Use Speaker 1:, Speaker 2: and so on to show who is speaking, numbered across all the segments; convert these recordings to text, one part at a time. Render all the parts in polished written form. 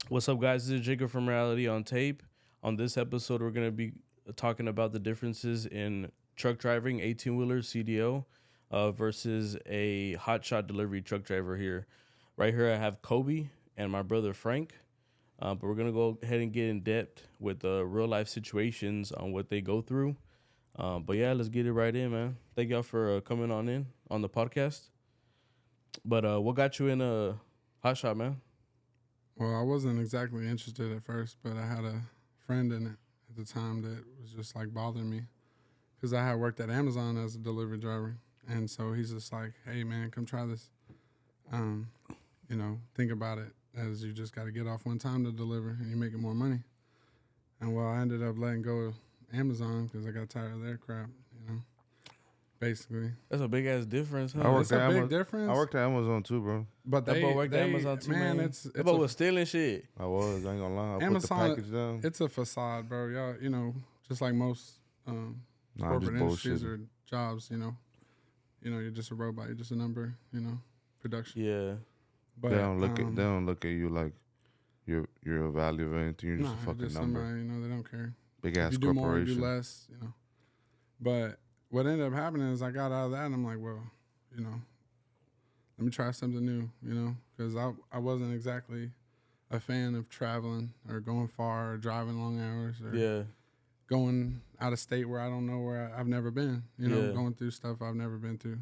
Speaker 1: What's up, guys? This is Jacob from Reality on Tape. On this episode, we're going to be talking about the differences in truck driving, 18-wheeler CDL, versus a hotshot delivery truck driver here. Right here, I have Kobe and my brother Frank. But we're going to go ahead and get in depth with real-life situations on what they go through. But yeah, let's get it right in, man. Thank y'all for coming on in on the podcast. But what got you in a hotshot, man?
Speaker 2: Well, I wasn't exactly interested at first, but I had a friend in it at the time that was just like bothering me because I had worked at Amazon as a delivery driver. And so he's just like, hey, man, come try this. Think about it as you just got to get off one time to deliver and you're making more money. And well, I ended up letting go of Amazon because I got tired of their crap, basically.
Speaker 1: That's a big ass difference, huh?
Speaker 2: It's a big difference.
Speaker 3: I worked at Amazon too, bro.
Speaker 2: But
Speaker 1: That boy worked at Amazon too, man.
Speaker 2: It's
Speaker 1: that boy was stealing shit.
Speaker 3: I ain't gonna lie. I
Speaker 2: Amazon,
Speaker 3: put the package down.
Speaker 2: It's a facade, bro. Y'all, just like most corporate industries or jobs, you're just a robot. You're just a number, production.
Speaker 1: Yeah.
Speaker 3: But they don't look at you like you're a value of anything. You're just a fucking number.
Speaker 2: Somebody, they don't care.
Speaker 3: Big ass
Speaker 2: you do
Speaker 3: corporation.
Speaker 2: More, you do less, But what ended up happening is I got out of that and I'm like, well, let me try something new, because I wasn't exactly a fan of traveling or going far or driving long hours or going out of state where I don't know where I've never been, going through stuff I've never been through.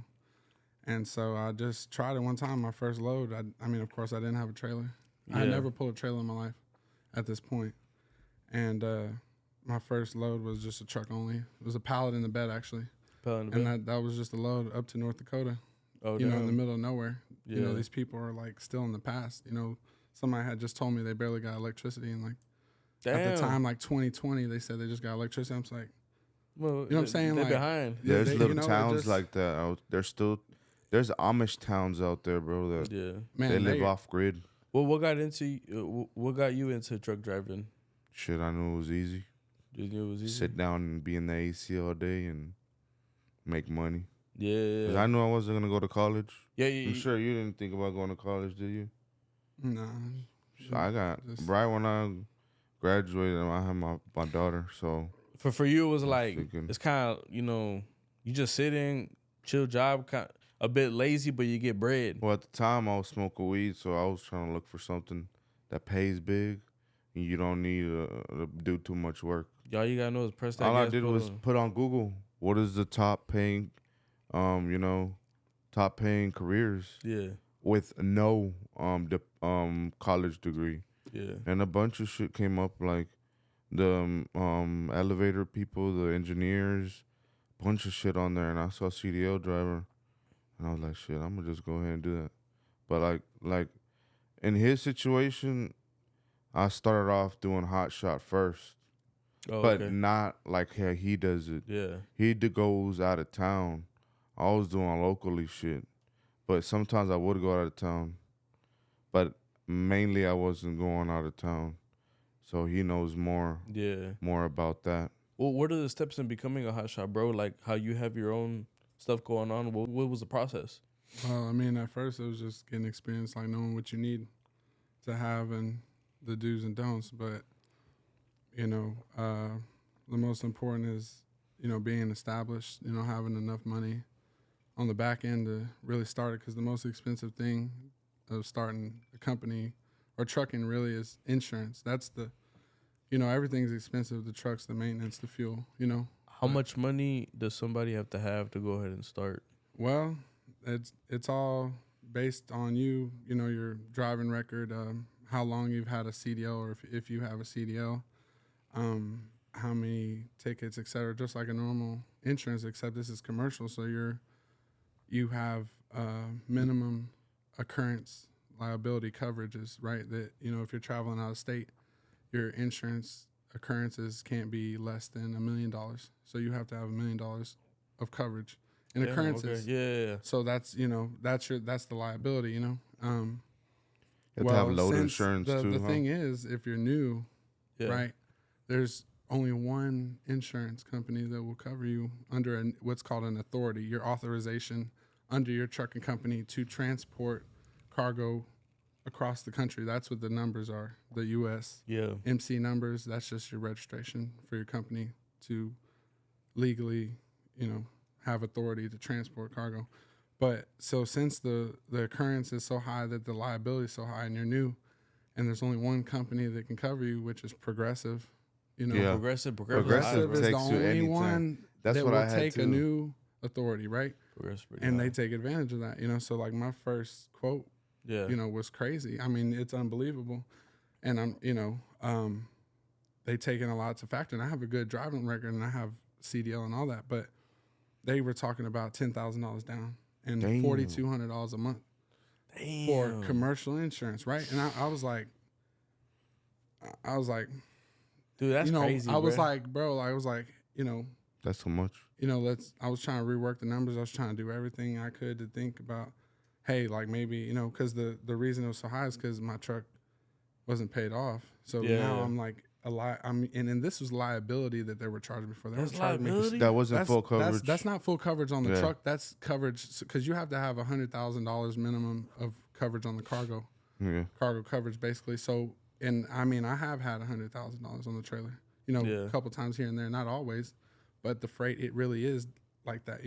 Speaker 2: And so I just tried it one time, my first load. I mean, of course, I didn't have a trailer. Yeah. I never pulled a trailer in my life at this point. And my first load was just a truck only. It was a pallet in the bed, actually. And that was just a load up to North Dakota, in the middle of nowhere. Yeah. These people are, like, still in the past. Somebody had just told me they barely got electricity. And, like, at the time, like, 2020, they said they just got electricity. I'm just like, well, you know what I'm saying?
Speaker 1: They're
Speaker 2: like,
Speaker 1: behind.
Speaker 3: There's little towns like that. There's Amish towns out there, bro, that they live off grid.
Speaker 1: Well, what got you into truck driving?
Speaker 3: Shit, I knew it was easy.
Speaker 1: You knew it was easy?
Speaker 3: Sit down and be in the AC all day and make money.
Speaker 1: Yeah.
Speaker 3: 'Cause I knew I wasn't going to go to college.
Speaker 1: Yeah.
Speaker 3: I'm sure you didn't think about going to college, did you?
Speaker 2: No.
Speaker 3: So right when I graduated, I had my daughter, so.
Speaker 1: For you, it was like, it's kind of, you just sit in, chill job, kind of a bit lazy, but you get bread.
Speaker 3: Well, at the time, I was smoking weed, so I was trying to look for something that pays big, and you don't need to do too much work.
Speaker 1: All you got to know is press that
Speaker 3: All
Speaker 1: gas
Speaker 3: I did
Speaker 1: pedal.
Speaker 3: was put on Google, what is the top paying careers with no college degree. Yeah. And a bunch of shit came up, like the elevator people, the engineers, bunch of shit on there, and I saw CDL driver, and I was like, shit, I'm gonna just go ahead and do that. But like in his situation, I started off doing hotshot first. But not like how he does it. Yeah. He goes out of town. I was doing locally shit. But sometimes I would go out of town. But mainly I wasn't going out of town. So he knows more about that.
Speaker 1: Well, what are the steps in becoming a hotshot, bro? Like how you have your own stuff going on? What was the process?
Speaker 2: Well, I mean, at first it was just getting experience, like knowing what you need to have and the do's and don'ts. But the most important is, being established, having enough money on the back end to really start it. Because the most expensive thing of starting a company or trucking really is insurance. That's everything's expensive. The trucks, the maintenance, the fuel,
Speaker 1: How much money does somebody have to go ahead and start?
Speaker 2: Well, it's all based on you, your driving record, how long you've had a CDL, or if you have a CDL. How many tickets, et cetera, just like a normal insurance, except this is commercial. So you have minimum occurrence liability coverages, right? That, if you're traveling out of state, your insurance occurrences can't be less than $1 million. So you have to have $1 million of coverage in occurrences.
Speaker 1: Okay. Yeah.
Speaker 2: So that's, that's the liability,
Speaker 3: You have to have load insurance too.
Speaker 2: The thing is, if you're new, right, there's only one insurance company that will cover you under what's called an authority, your authorization under your trucking company to transport cargo across the country. That's what the numbers are. The U.S. MC numbers. That's just your registration for your company to legally, have authority to transport cargo. But so since the occurrence is so high that the liability is so high and you're new, and there's only one company that can cover you, which is Progressive.
Speaker 1: Progressive
Speaker 2: is the only one
Speaker 3: that
Speaker 2: will take a new authority, right? And they take advantage of that, So like my first quote, was crazy. I mean, it's unbelievable, and they taken a lot to factor. And I have a good driving record, and I have CDL and all that, but they were talking about $10,000 down and $4,200 a month for commercial insurance, right? And I was like,
Speaker 1: dude, that's crazy.
Speaker 2: I was like, bro,
Speaker 3: that's so much.
Speaker 2: I was trying to rework the numbers. I was trying to do everything I could to think about, hey, like maybe, because the reason it was so high is because my truck wasn't paid off. So now I'm like and this was liability that they were charging me for.
Speaker 3: That wasn't full coverage.
Speaker 2: That's not full coverage on the truck. That's coverage because you have to have $100,000 minimum of coverage on the cargo. Yeah. Cargo coverage basically. So, and I mean, I have had $100,000 on the trailer, a couple times here and there, not always. But the freight, it really is like that,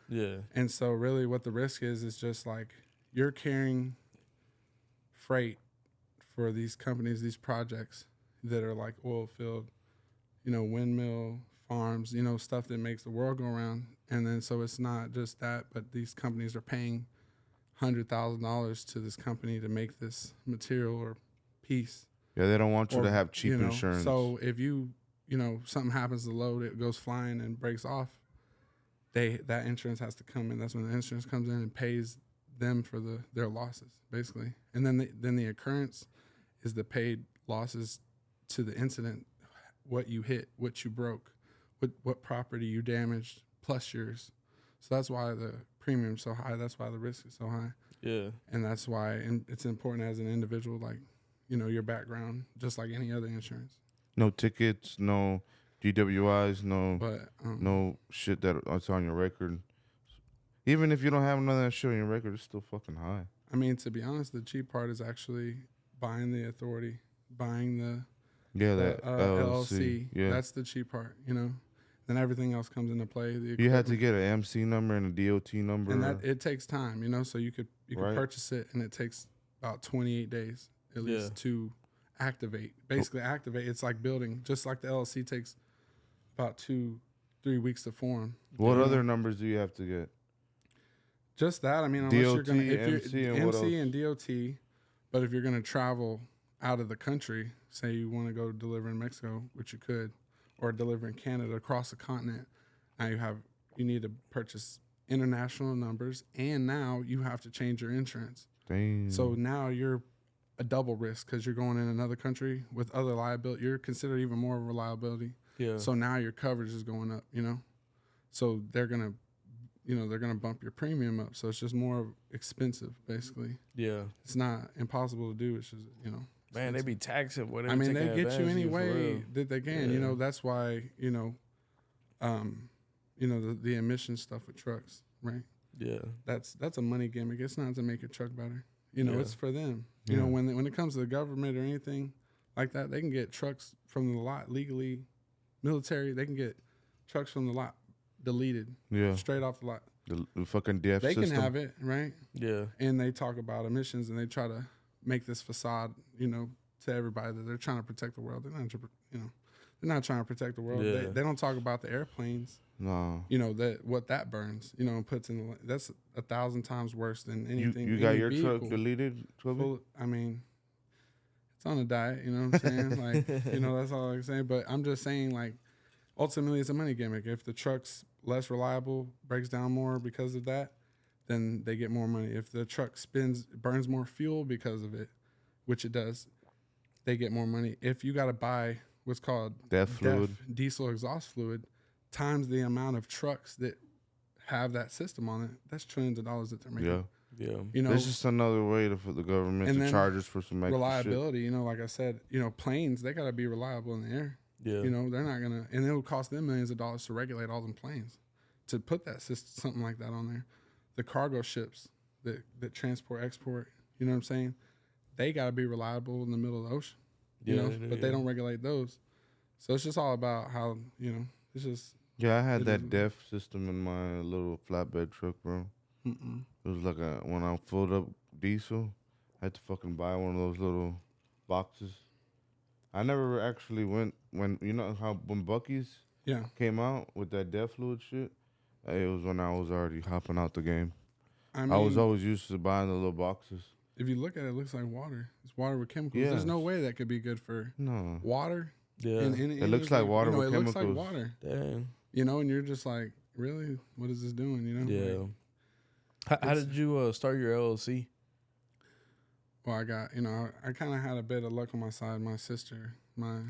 Speaker 1: Yeah.
Speaker 2: And so really what the risk is just like you're carrying freight for these companies, these projects that are like oil field, windmill farms, stuff that makes the world go around. And then so it's not just that, but these companies are paying $100,000 to this company to make this material or piece.
Speaker 3: Yeah, they don't want you to have cheap insurance.
Speaker 2: So if something happens to the load, it goes flying and breaks off, that insurance has to come in. That's when the insurance comes in and pays them for their losses, basically. And then the occurrence is the paid losses to the incident, what you hit, what you broke, what property you damaged, plus yours. So that's why the premium's so high. That's why the risk is so high. Yeah. And that's why it's important as an individual, like, your background, just like any other insurance.
Speaker 3: No tickets, no DWIs, no shit that's on your record. Even if you don't have none of that shit on your record, it's still fucking high.
Speaker 2: I mean, to be honest, the cheap part is actually buying the authority, buying the LLC. Yeah. That's the cheap part, Then everything else comes into play.
Speaker 3: You had to get an MC number and a DOT number.
Speaker 2: And that it takes time, so you could purchase it, and it takes about 28 days at least to activate. Basically activate. It's like building, just like the LLC takes about 2-3 weeks to form.
Speaker 3: What other numbers do you have to get?
Speaker 2: Just that. I mean, unless you're going to MC and DOT, but if you're going to travel out of the country, say you want to go deliver in Mexico, which you could, or deliver in Canada across the continent, now you need to purchase international numbers, and now you have to change your insurance.
Speaker 3: Damn.
Speaker 2: So now you're a double risk because you're going in another country with other liability. You're considered even more of a liability. Yeah. So now your coverage is going up, So they're gonna bump your premium up. So it's just more expensive, basically. Yeah. It's not impossible to do. It's just,
Speaker 1: Man, they be taxing whatever.
Speaker 2: I mean, they get you any way that they can. Yeah. That's why, the emission stuff with trucks, right? Yeah. That's a money gimmick. It's not to make your truck better. It's for them. When it comes to the government or anything like that, they can get trucks from the lot legally. Military, they can get trucks from the lot deleted. Yeah. Straight off the lot.
Speaker 3: The fucking DF
Speaker 2: they
Speaker 3: system.
Speaker 2: Can have it, right? Yeah. And they talk about emissions, and they try to make this facade, to everybody that they're trying to protect the world. They're not trying to protect the world. Yeah. They don't talk about the airplanes. No. What that burns, and puts in that's 1,000 times worse than anything.
Speaker 3: You got your vehicle. Truck deleted?
Speaker 2: I mean, it's on a diet, you know what I'm saying? Like, that's all I'm saying. But I'm just saying, like, ultimately it's a money gimmick. If the truck's less reliable, breaks down more because of that, then they get more money. If the truck burns more fuel because of it, which it does, they get more money. If you got to buy what's called diesel exhaust fluid, times the amount of trucks that have that system on it, that's trillions of dollars that they're making. Yeah.
Speaker 3: There's just another way for the government to charge us for some extra
Speaker 2: reliability.
Speaker 3: Shit.
Speaker 2: Like I said, planes, they got to be reliable in the air. Yeah. They're not going to, and it will cost them millions of dollars to regulate all them planes, to put that system, something like that on there. The cargo ships that transport, export, you know what I'm saying? they got to be reliable in the middle of the ocean, you know, but they don't regulate those. So it's just all about how, you know, it's just.
Speaker 3: Yeah, I had that DEF system in my little flatbed truck, bro. It was like when I filled up diesel, I had to fucking buy one of those little boxes. I never actually went when, you know how when Buc-ee's came out with that DEF fluid shit, it was when I was already hopping out the game. I was always used to buying the little boxes.
Speaker 2: If you look at it, it looks like water. It's water with chemicals. Yeah. There's no way that could be good for water.
Speaker 3: Yeah. It looks like water with chemicals.
Speaker 2: It looks like water.
Speaker 1: Damn.
Speaker 2: You know, and you're just like, really? What is this doing? You know?
Speaker 1: Yeah. How did you start your LLC?
Speaker 2: Well, I got, you know, I kind of had a bit of luck on my side. My sister, my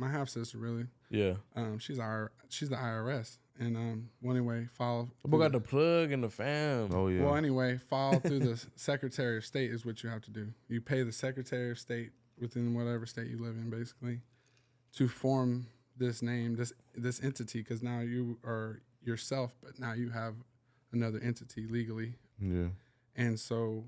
Speaker 2: half sister, really.
Speaker 1: Yeah.
Speaker 2: She's the IRS, and anyway, file.
Speaker 1: We got the plug in the fam.
Speaker 3: Oh yeah.
Speaker 2: Well, anyway, file through the Secretary of State is what you have to do. You pay the Secretary of State within whatever state you live in, basically, to form this name, this entity, because now you are yourself, but now you have another entity legally.
Speaker 3: Yeah.
Speaker 2: And so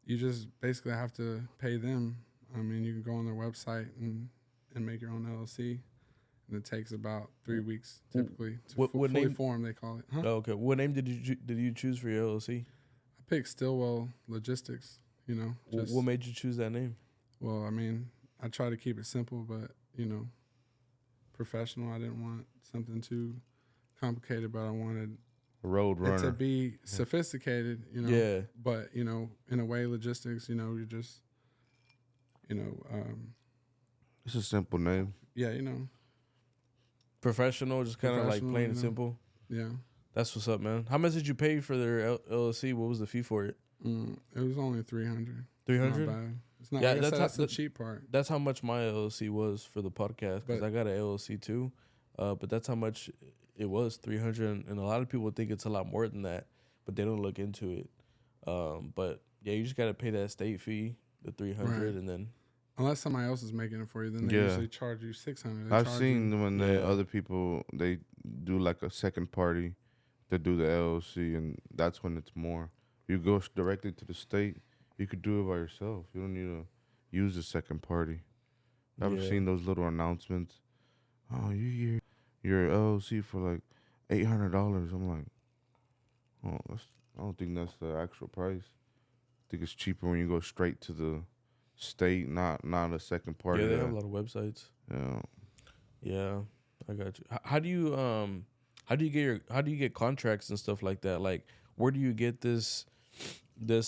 Speaker 2: you just basically have to pay them. I mean, you can go on their website and make your own LLC, and it takes about 3 weeks typically to fully
Speaker 1: name?
Speaker 2: form. They call it. Huh?
Speaker 1: Oh, okay. What name did you choose for your LLC?
Speaker 2: I picked Stillwell Logistics. You know.
Speaker 1: What made you choose that name?
Speaker 2: Well, I mean, I try to keep it simple, but you know, professional. I didn't want something too complicated, but I wanted
Speaker 3: Roadrunner
Speaker 2: to be sophisticated, you know.
Speaker 1: Yeah.
Speaker 2: But you know, in a way, logistics. You know, you're just, you know,
Speaker 3: it's a simple name.
Speaker 2: Yeah, you know.
Speaker 1: Professional, just kind of like plain and simple.
Speaker 2: Yeah.
Speaker 1: That's what's up, man. How much did you pay for their LLC? What was the fee for it?
Speaker 2: It was only $300.
Speaker 1: $300?
Speaker 2: It's not. Yeah, that's the cheap part.
Speaker 1: That's how much my LLC was for the podcast, because I got an LLC too. But that's how much it was, $300, and a lot of people think it's a lot more than that, but they don't look into it. But yeah, you just got to pay that state fee, the $300, and then
Speaker 2: unless somebody else is making it for you, then they usually charge you $600.
Speaker 3: I've seen when the other people, they do like a second party to do the LLC, and that's when it's more. You go directly to the state. You could do it by yourself. You don't need to use a second party. I've seen those little announcements. Oh, you hear your LLC for like $800. I'm like, oh, I don't think that's the actual price. I think it's cheaper when you go straight to the state, not a second party.
Speaker 1: Yeah, they have a lot of websites. Yeah, I got you. How do you get contracts and stuff like that? Like, where do you get this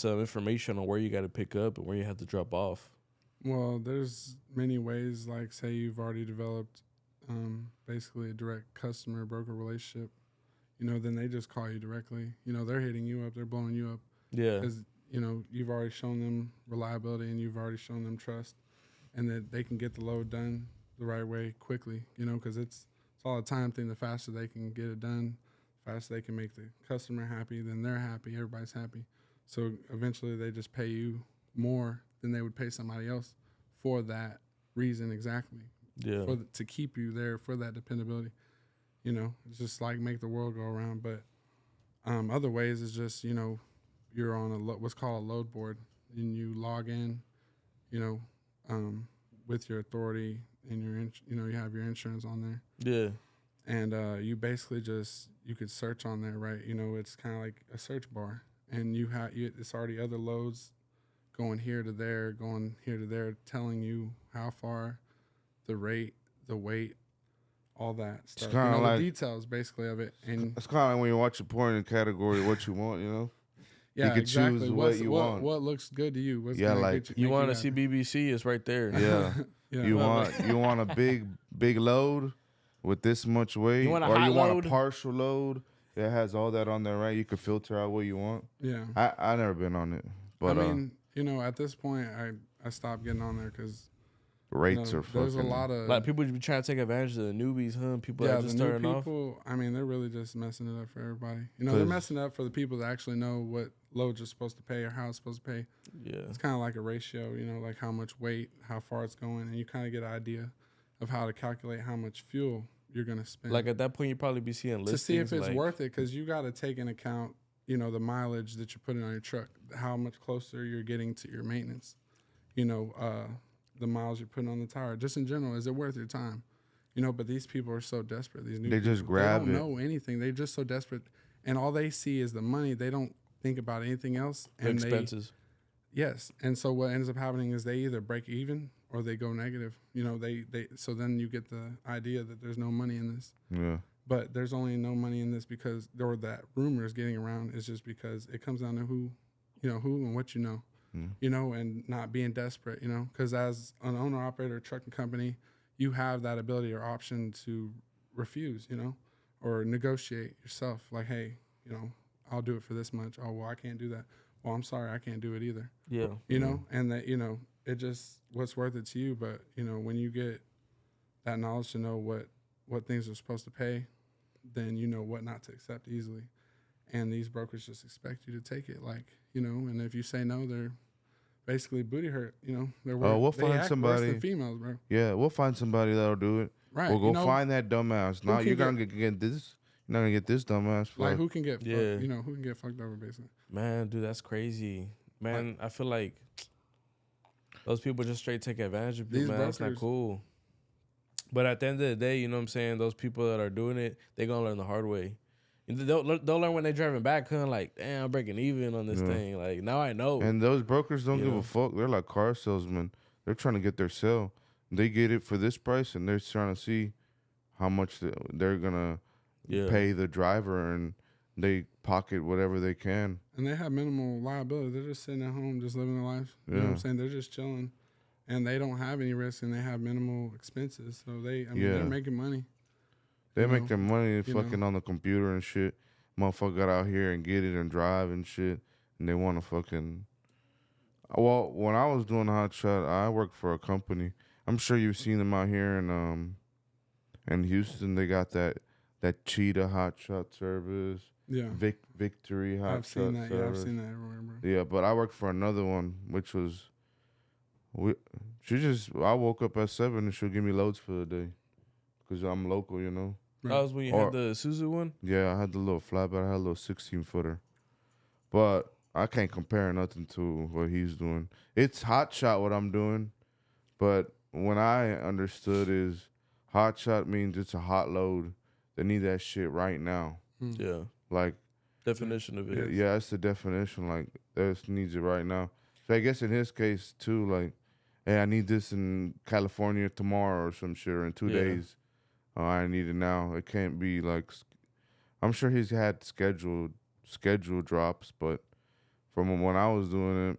Speaker 1: information on where you got to pick up and where you have to drop off?
Speaker 2: Well, there's many ways. Like, say you've already developed basically a direct customer broker relationship, you know, then they just call you directly. You know, they're hitting you up, they're blowing you up.
Speaker 1: Yeah.
Speaker 2: Because, you know, you've already shown them reliability and you've already shown them trust, and that they can get the load done the right way quickly, you know, because it's all a time thing. The faster they can get it done, the faster they can make the customer happy, then they're happy, everybody's happy. So eventually they just pay you more than they would pay somebody else for that reason exactly.
Speaker 1: Yeah.
Speaker 2: To keep you there for that dependability. You know, it's just like make the world go around. But other ways is just, you know, you're on what's called a load board, and you log in, you know, with your authority and you have your insurance on there.
Speaker 1: Yeah.
Speaker 2: And you basically you could search on there, right? You know, it's kind of like a search bar, and it's already other loads going here to there, telling you how far, the rate, the weight, all that stuff.
Speaker 3: It's kind of like
Speaker 2: the details, basically, of it. And
Speaker 3: it's kind of like when you watch a porn in category what you want, you know.
Speaker 2: Yeah,
Speaker 3: you can
Speaker 2: exactly.
Speaker 3: choose what you want.
Speaker 2: What looks good to you? What's
Speaker 3: like
Speaker 1: you want to see BBC? It's right there.
Speaker 3: Yeah. You want a big load with this much weight,
Speaker 1: you want
Speaker 3: a partial load that has all that on there, right? You can filter out what you want.
Speaker 2: Yeah.
Speaker 3: I never been on it, but
Speaker 2: I mean, you know, at this point, I stopped getting on there because
Speaker 3: rates are fucking.
Speaker 2: There's a lot of
Speaker 1: people be trying to take advantage of the newbies, huh? People that just starting off.
Speaker 2: I mean, they're really just messing it up for everybody. You know, they're messing it up for the people that actually know what loads are supposed to pay or how it's supposed to pay.
Speaker 1: Yeah,
Speaker 2: it's kind of like a ratio. You know, like how much weight, how far it's going, and you kind of get an idea of how to calculate how much fuel you're gonna spend.
Speaker 1: Like at that point, you probably be seeing listings
Speaker 2: to see if it's worth it, because you got to take into account the mileage that you're putting on your truck, how much closer you're getting to your maintenance, the miles you're putting on the tire. Just in general, is it worth your time? But these people are so desperate. These new
Speaker 3: they
Speaker 2: people,
Speaker 3: just grab
Speaker 2: they don't know anything. They're just so desperate, and all they see is the money. They don't think about anything else.
Speaker 1: And expenses.
Speaker 2: Yes, and so what ends up happening is they either break even or they go negative. So then you get the idea that there's no money in this.
Speaker 3: Yeah.
Speaker 2: But there's only no money in this because, or that rumor is getting around, is just because it comes down to who and what and not being desperate, because as an owner operator trucking company, you have that ability or option to refuse, or negotiate yourself. Like, hey, I'll do it for this much. Oh, well, I can't do that. Well, I'm sorry, I can't do it either.
Speaker 1: Yeah.
Speaker 2: And that, it just, what's worth it to you. But, when you get that knowledge to know what things are supposed to pay, then you know what not to accept easily. And these brokers just expect you to take it, and if you say no, they're basically booty hurt, They're
Speaker 3: we'll
Speaker 2: they
Speaker 3: find
Speaker 2: act
Speaker 3: somebody.
Speaker 2: worse than females, bro.
Speaker 3: Yeah, we'll find somebody that'll do it.
Speaker 2: Right.
Speaker 3: We'll go find that dumbass. Now you're gonna get this. You're not gonna get this dumbass.
Speaker 2: Like who can get fucked, who can get fucked over basically.
Speaker 1: Man, dude, that's crazy. Man, I feel like those people just straight take advantage of people, man. That's not cool. But at the end of the day, you know what I'm saying? Those people that are doing it, they're going to learn the hard way. They'll learn when they're driving back, like, damn, I'm breaking even on this thing. Like, now I know.
Speaker 3: And those brokers don't give a fuck. They're like car salesmen. They're trying to get their sale. They get it for this price, and they're trying to see how much they're going to pay the driver, and they pocket whatever they can.
Speaker 2: And they have minimal liability. They're just sitting at home, just living their life. You know what I'm saying? They're just chilling. And they don't have any risk, and they have minimal expenses. So they're making money.
Speaker 3: They make their money fucking on the computer and shit. Motherfucker got out here and get it and drive and shit. And they want to fucking... Well, when I was doing Hotshot, I worked for a company. I'm sure you've seen them out here in Houston. They got that Cheetah Hotshot service. Yeah. Victory Hotshot service.
Speaker 2: Yeah, I've seen that everywhere, bro.
Speaker 3: Yeah, but I worked for another one, which was... I woke up at 7 and she'll give me loads for the day. Because I'm local,
Speaker 1: That was when you had the Suzu one?
Speaker 3: Yeah, I had the little flatbed. I had a little 16-footer. But I can't compare nothing to what he's doing. It's Hotshot what I'm doing. But when I understood is Hotshot means it's a hot load. They need that shit right now.
Speaker 1: Yeah.
Speaker 3: Like.
Speaker 1: Definition of it.
Speaker 3: Yeah, that's the definition. Like, this needs it right now. So I guess in his case, too, like, hey, I need this in California tomorrow or some shit, or in 2 days. I need it now. It can't be like... I'm sure he's had scheduled drops, but from when I was doing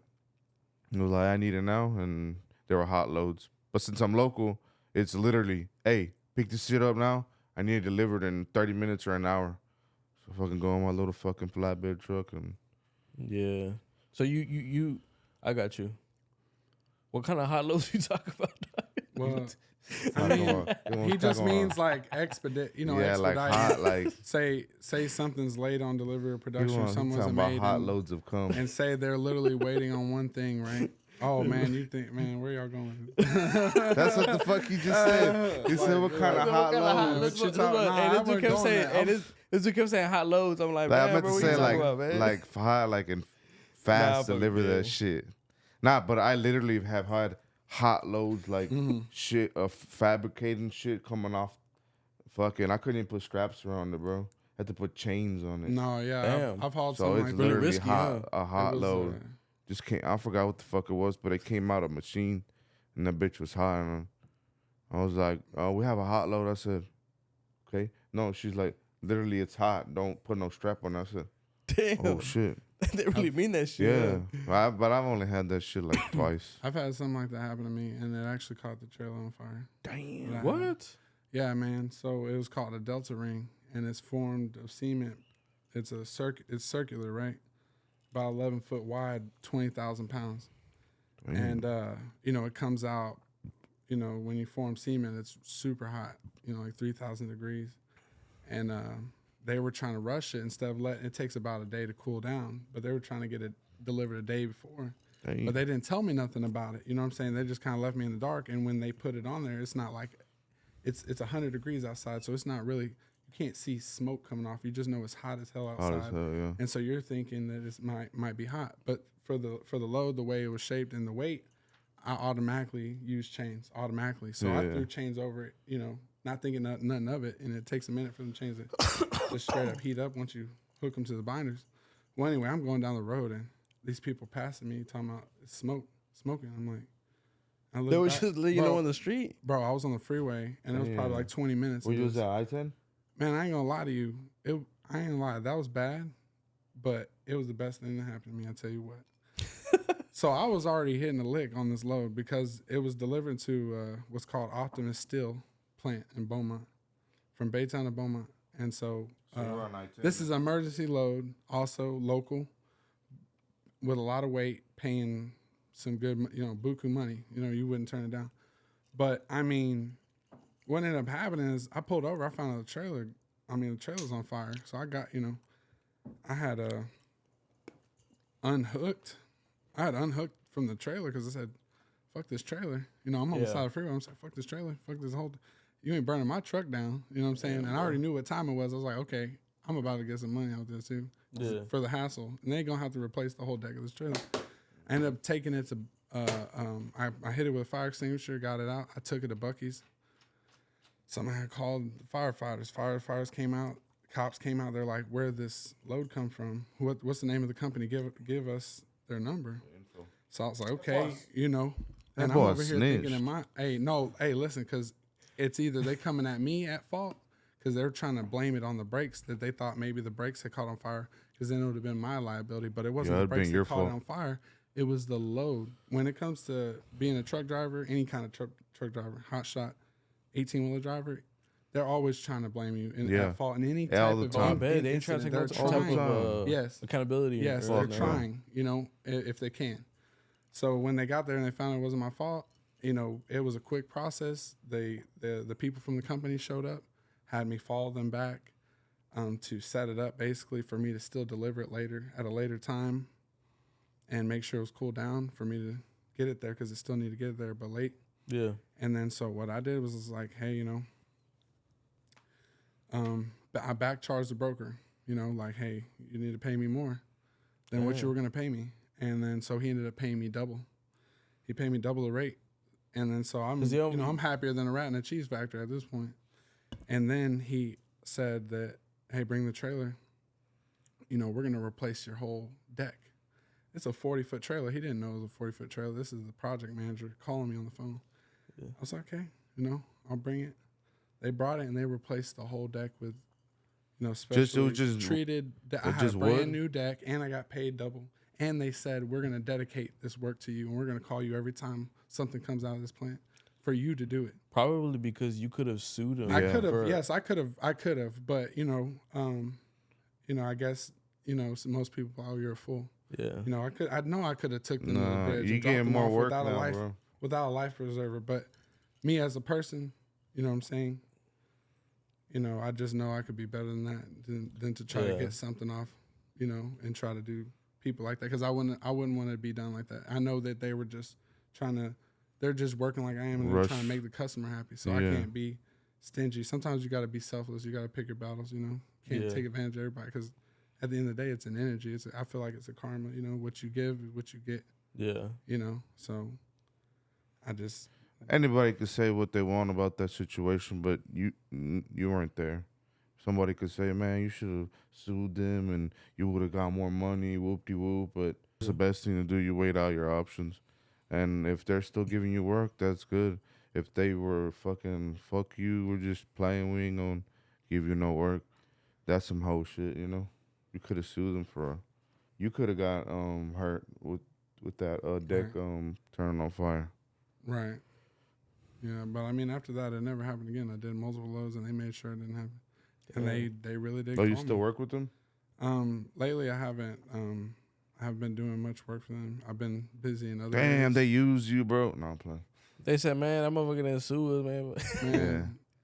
Speaker 3: it was like, I need it now, and there were hot loads. But since I'm local, it's literally, hey, pick this shit up now. I need it delivered in 30 minutes or an hour. So I fucking go on my little fucking flatbed truck and...
Speaker 1: Yeah. So you I got you. What kind of hot loads you talk about?
Speaker 2: Well, I mean, he just means like expedite, expedite.
Speaker 3: Like hot, like
Speaker 2: say something's late on delivery or production, someone's made
Speaker 3: hot loads have come,
Speaker 2: and say they're literally waiting on one thing, right? Oh man, where y'all going?
Speaker 3: That's what the fuck he just said. He said, "What kind of hot loads?"
Speaker 1: This dude kept saying hot loads. I'm like,
Speaker 3: man, I meant to say like hot, like and fast deliver that shit. Nah, but I literally have had hot loads, like shit of fabricating shit coming off. Fucking, I couldn't even put straps around it, bro. Had to put chains on it.
Speaker 2: No, yeah, I've hauled something like that.
Speaker 3: So it's literally hot, a hot load. Just came. I forgot what the fuck it was, but it came out of a machine, and that bitch was hot. And I was like, "Oh, we have a hot load." I said, "Okay." No, she's like, "Literally, it's hot. Don't put no strap on." I said,
Speaker 1: "Damn."
Speaker 3: Oh shit.
Speaker 1: They really mean that shit.
Speaker 3: Yeah, but I've only had that shit like twice.
Speaker 2: I've had something like that happen to me, and it actually caught the trailer on fire.
Speaker 1: Damn. What?
Speaker 2: Yeah, man. So it was called a delta ring, and it's formed of cement. It's It's circular, right? About 11 foot wide, 20,000 pounds. Damn. And it comes out. When you form cement, it's super hot. Like 3,000 degrees, and they were trying to rush it instead of it takes about a day to cool down, but they were trying to get it delivered a day before. Dang. But they didn't tell me nothing about it. You know what I'm saying? They just kind of left me in the dark. And when they put it on there, it's not like it's 100 degrees outside. So it's not really, can't see smoke coming off. You just know it's hot as hell outside.
Speaker 3: Hot as hell, yeah.
Speaker 2: And so you're thinking that it might be hot. But for the load, the way it was shaped and the weight, I automatically use chains automatically. So I threw chains over it, you know, not thinking nothing of it. And it takes a minute for them chains to just straight up heat up once you hook them to the binders. Well, anyway, I'm going down the road and these people passing me talking about smoking. I'm like,
Speaker 1: they were just letting you know on the street?
Speaker 2: Bro, I was on the freeway and it was probably like 20 minutes.
Speaker 3: Were you was at I-10?
Speaker 2: Man, I ain't gonna lie to you. I ain't gonna lie. That was bad, but it was the best thing that happened to me. I tell you what. So I was already hitting a lick on this load because it was delivered to what's called Optimus Steel plant in Beaumont, from Baytown to Beaumont. And so this is an emergency load, also local, with a lot of weight, paying some good, you know, buku money. You know, you wouldn't turn it down. But, I mean, what ended up happening is I pulled over. I found out the trailer's on fire. So I got, you know, I had unhooked from the trailer because I said, fuck this trailer. You know, I'm on the side of the freeway. I'm saying, fuck this trailer. Fuck this whole, you ain't burning my truck down. You know what I'm saying? And I already knew what time it was. I was like, okay, I'm about to get some money out there too for the hassle. And they ain't going to have to replace the whole deck of this trailer. I ended up taking it to, I hit it with a fire extinguisher, got it out. I took it to Buc-ee's. Somebody had called the firefighters. Firefighters came out. Cops came out. They're like, where'd this load come from? What's the name of the company? Give us their number. So I was like, okay, you know. And I'm over here thinking hey, listen, because it's either they coming at me at fault because they're trying to blame it on the brakes, that they thought maybe the brakes had caught on fire, because then it would have been my liability. But it wasn't the brakes that caught on fire. It was the load. When it comes to being a truck driver, any kind of truck driver, hotshot, 18-wheeler driver, they're always trying to blame you at fault in any type of
Speaker 1: time. They ain't trying to take accountability.
Speaker 2: Yes, they're trying, you know, if they can. So when they got there and they found it wasn't my fault, you know, it was a quick process. The people from the company showed up, had me follow them back to set it up basically for me to still deliver it later at a later time and make sure it was cooled down for me to get it there, because it still need to get it there, but late. Yeah. And then so what I did was like, hey, you know, I back charged the broker, you know, like, hey, you need to pay me more than what you were going to pay me. And then so he ended up paying me double. He paid me double the rate. And then so I'm, you know, I'm happier than a rat in a cheese factory at this point. And then he said that, hey, bring the trailer. You know, we're going to replace your whole deck. It's a 40-foot trailer. He didn't know it was a 40-foot trailer. This is the project manager calling me on the phone. Yeah. I was like, okay, you know, I'll bring it. They brought it and they replaced the whole deck with, you know, specially treated. I had a brand new deck and I got paid double. And they said, we're going to dedicate this work to you and we're going to call you every time something comes out of this plant for you to do it.
Speaker 1: Probably because you could have sued him.
Speaker 2: I could have. Yes, I could have. But, you know, I guess, you know, most people, oh, you're a fool. Yeah. You know, I could have took them to the bridge.
Speaker 3: You getting more work now, bro.
Speaker 2: Without a life preserver. But me as a person, you know what I'm saying? You know, I just know I could be better than that than to try to get something off, you know, and try to do people like that, because I wouldn't want to be done like that. I know that they were just they're just working like I am, and they're trying to make the customer happy. So I can't be stingy. Sometimes you got to be selfless. You got to pick your battles. You know, can't take advantage of everybody, because at the end of the day, it's an energy. I feel like it's a karma. You know, what you give is what you get. Yeah. You know, so I just.
Speaker 3: Anybody could say what they want about that situation, but you weren't there. Somebody could say, man, you should have sued them and you would have got more money, whoop-de-whoop, but it's the best thing to do. You weigh out your options. And if they're still giving you work, that's good. If they were fuck you, we're just playing, we ain't gonna give you no work, that's some whole shit, you know? You could have sued them you could have got hurt with that deck turning on fire.
Speaker 2: Right. Yeah, but I mean, after that, it never happened again. I did multiple loads, and they made sure it didn't happen. And they really did.
Speaker 3: Oh, you still work with them?
Speaker 2: Lately, I haven't. I haven't been doing much work for them. I've been busy in other areas.
Speaker 3: Damn, they use you, bro. No, I'm playing.
Speaker 1: They said, man, I'm motherfucker gonna sue us, man.
Speaker 2: Yeah.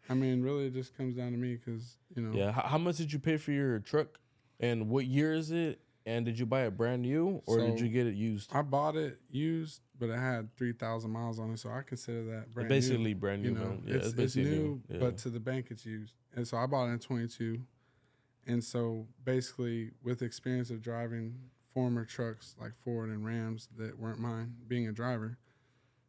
Speaker 2: I mean, really, it just comes down to me, because, you know.
Speaker 1: Yeah. How much did you pay for your truck, and what year is it? And did you buy it brand new or did you get it used?
Speaker 2: I bought it used, but it had 3,000 miles on it, so I consider that brand
Speaker 1: basically
Speaker 2: new.
Speaker 1: brand new.
Speaker 2: You know,
Speaker 1: Yeah,
Speaker 2: it's new, but to the bank it's used. And so I bought it in 22. And so basically, with experience of driving former trucks like Ford and Rams that weren't mine, being a driver,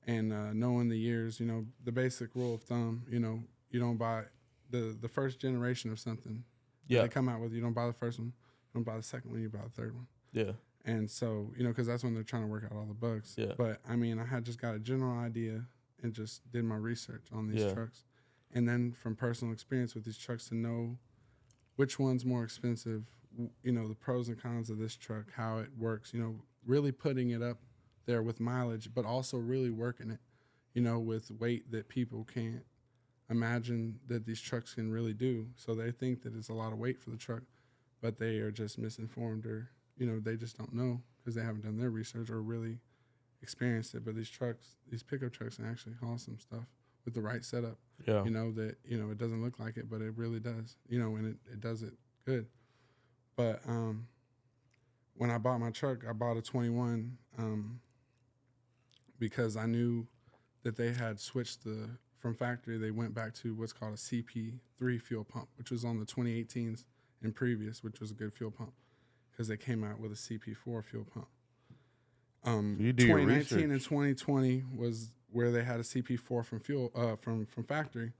Speaker 2: and knowing the years, you know, the basic rule of thumb, you know, you don't buy the first generation of something. Yeah. They come out with, you don't buy the first one, you don't buy the second one, you buy the third one.
Speaker 1: Yeah.
Speaker 2: And so, you know, because that's when they're trying to work out all the bugs.
Speaker 1: Yeah.
Speaker 2: But I mean, I had just got a general idea and just did my research on these trucks. And then from personal experience with these trucks to know which one's more expensive, you know, the pros and cons of this truck, how it works, you know, really putting it up there with mileage, but also really working it, you know, with weight that people can't imagine that these trucks can really do. So they think that it's a lot of weight for the truck, but they are just misinformed, or, you know, they just don't know because they haven't done their research or really experienced it. But these trucks, these pickup trucks can actually haul some stuff with the right setup. Yeah. You know, that, you know, it doesn't look like it, but it really does, you know, and it does it good. But when I bought my truck, I bought a 21 because I knew that they had switched from factory, they went back to what's called a CP3 fuel pump, which was on the 2018s and previous, which was a good fuel pump because they came out with a CP4 fuel pump. 2019 and 2020 was where they had a CP4 from from factory,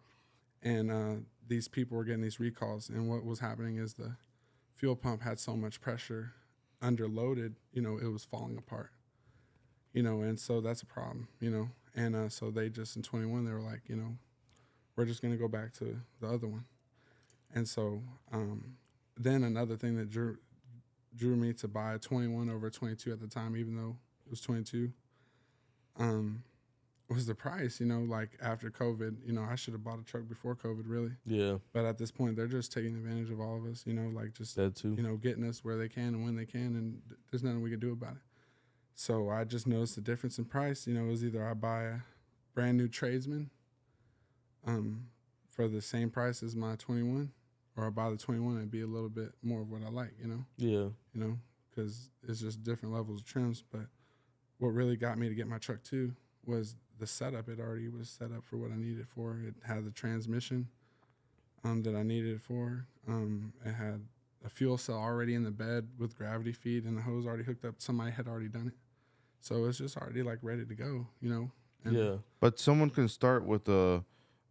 Speaker 2: and these people were getting these recalls. And what was happening is the fuel pump had so much pressure, underloaded, you know, it was falling apart. You know, and so that's a problem, you know. And so they just, in 21, they were like, you know, we're just going to go back to the other one. And so then another thing that drew me to buy a 21 over a 22 at the time, even though it was 22, was the price, you know, like after COVID, you know, I should have bought a truck before COVID, really. Yeah. But at this point, they're just taking advantage of all of us, you know, like just, that too. You know, getting us where they can and when they can, and there's nothing we can do about it. So I just noticed the difference in price. You know, it was either I buy a brand new tradesman for the same price as my 21, or I buy the 21 and be a little bit more of what I like, you know? Yeah. You know, because it's just different levels of trims. But what really got me to get my truck too was the setup. It already was set up for what I needed for. It had the transmission that I needed it for. It had a fuel cell already in the bed with gravity feed, and the hose already hooked up. Somebody had already done it. So it's just already like ready to go, you know? And yeah.
Speaker 3: But someone can start with a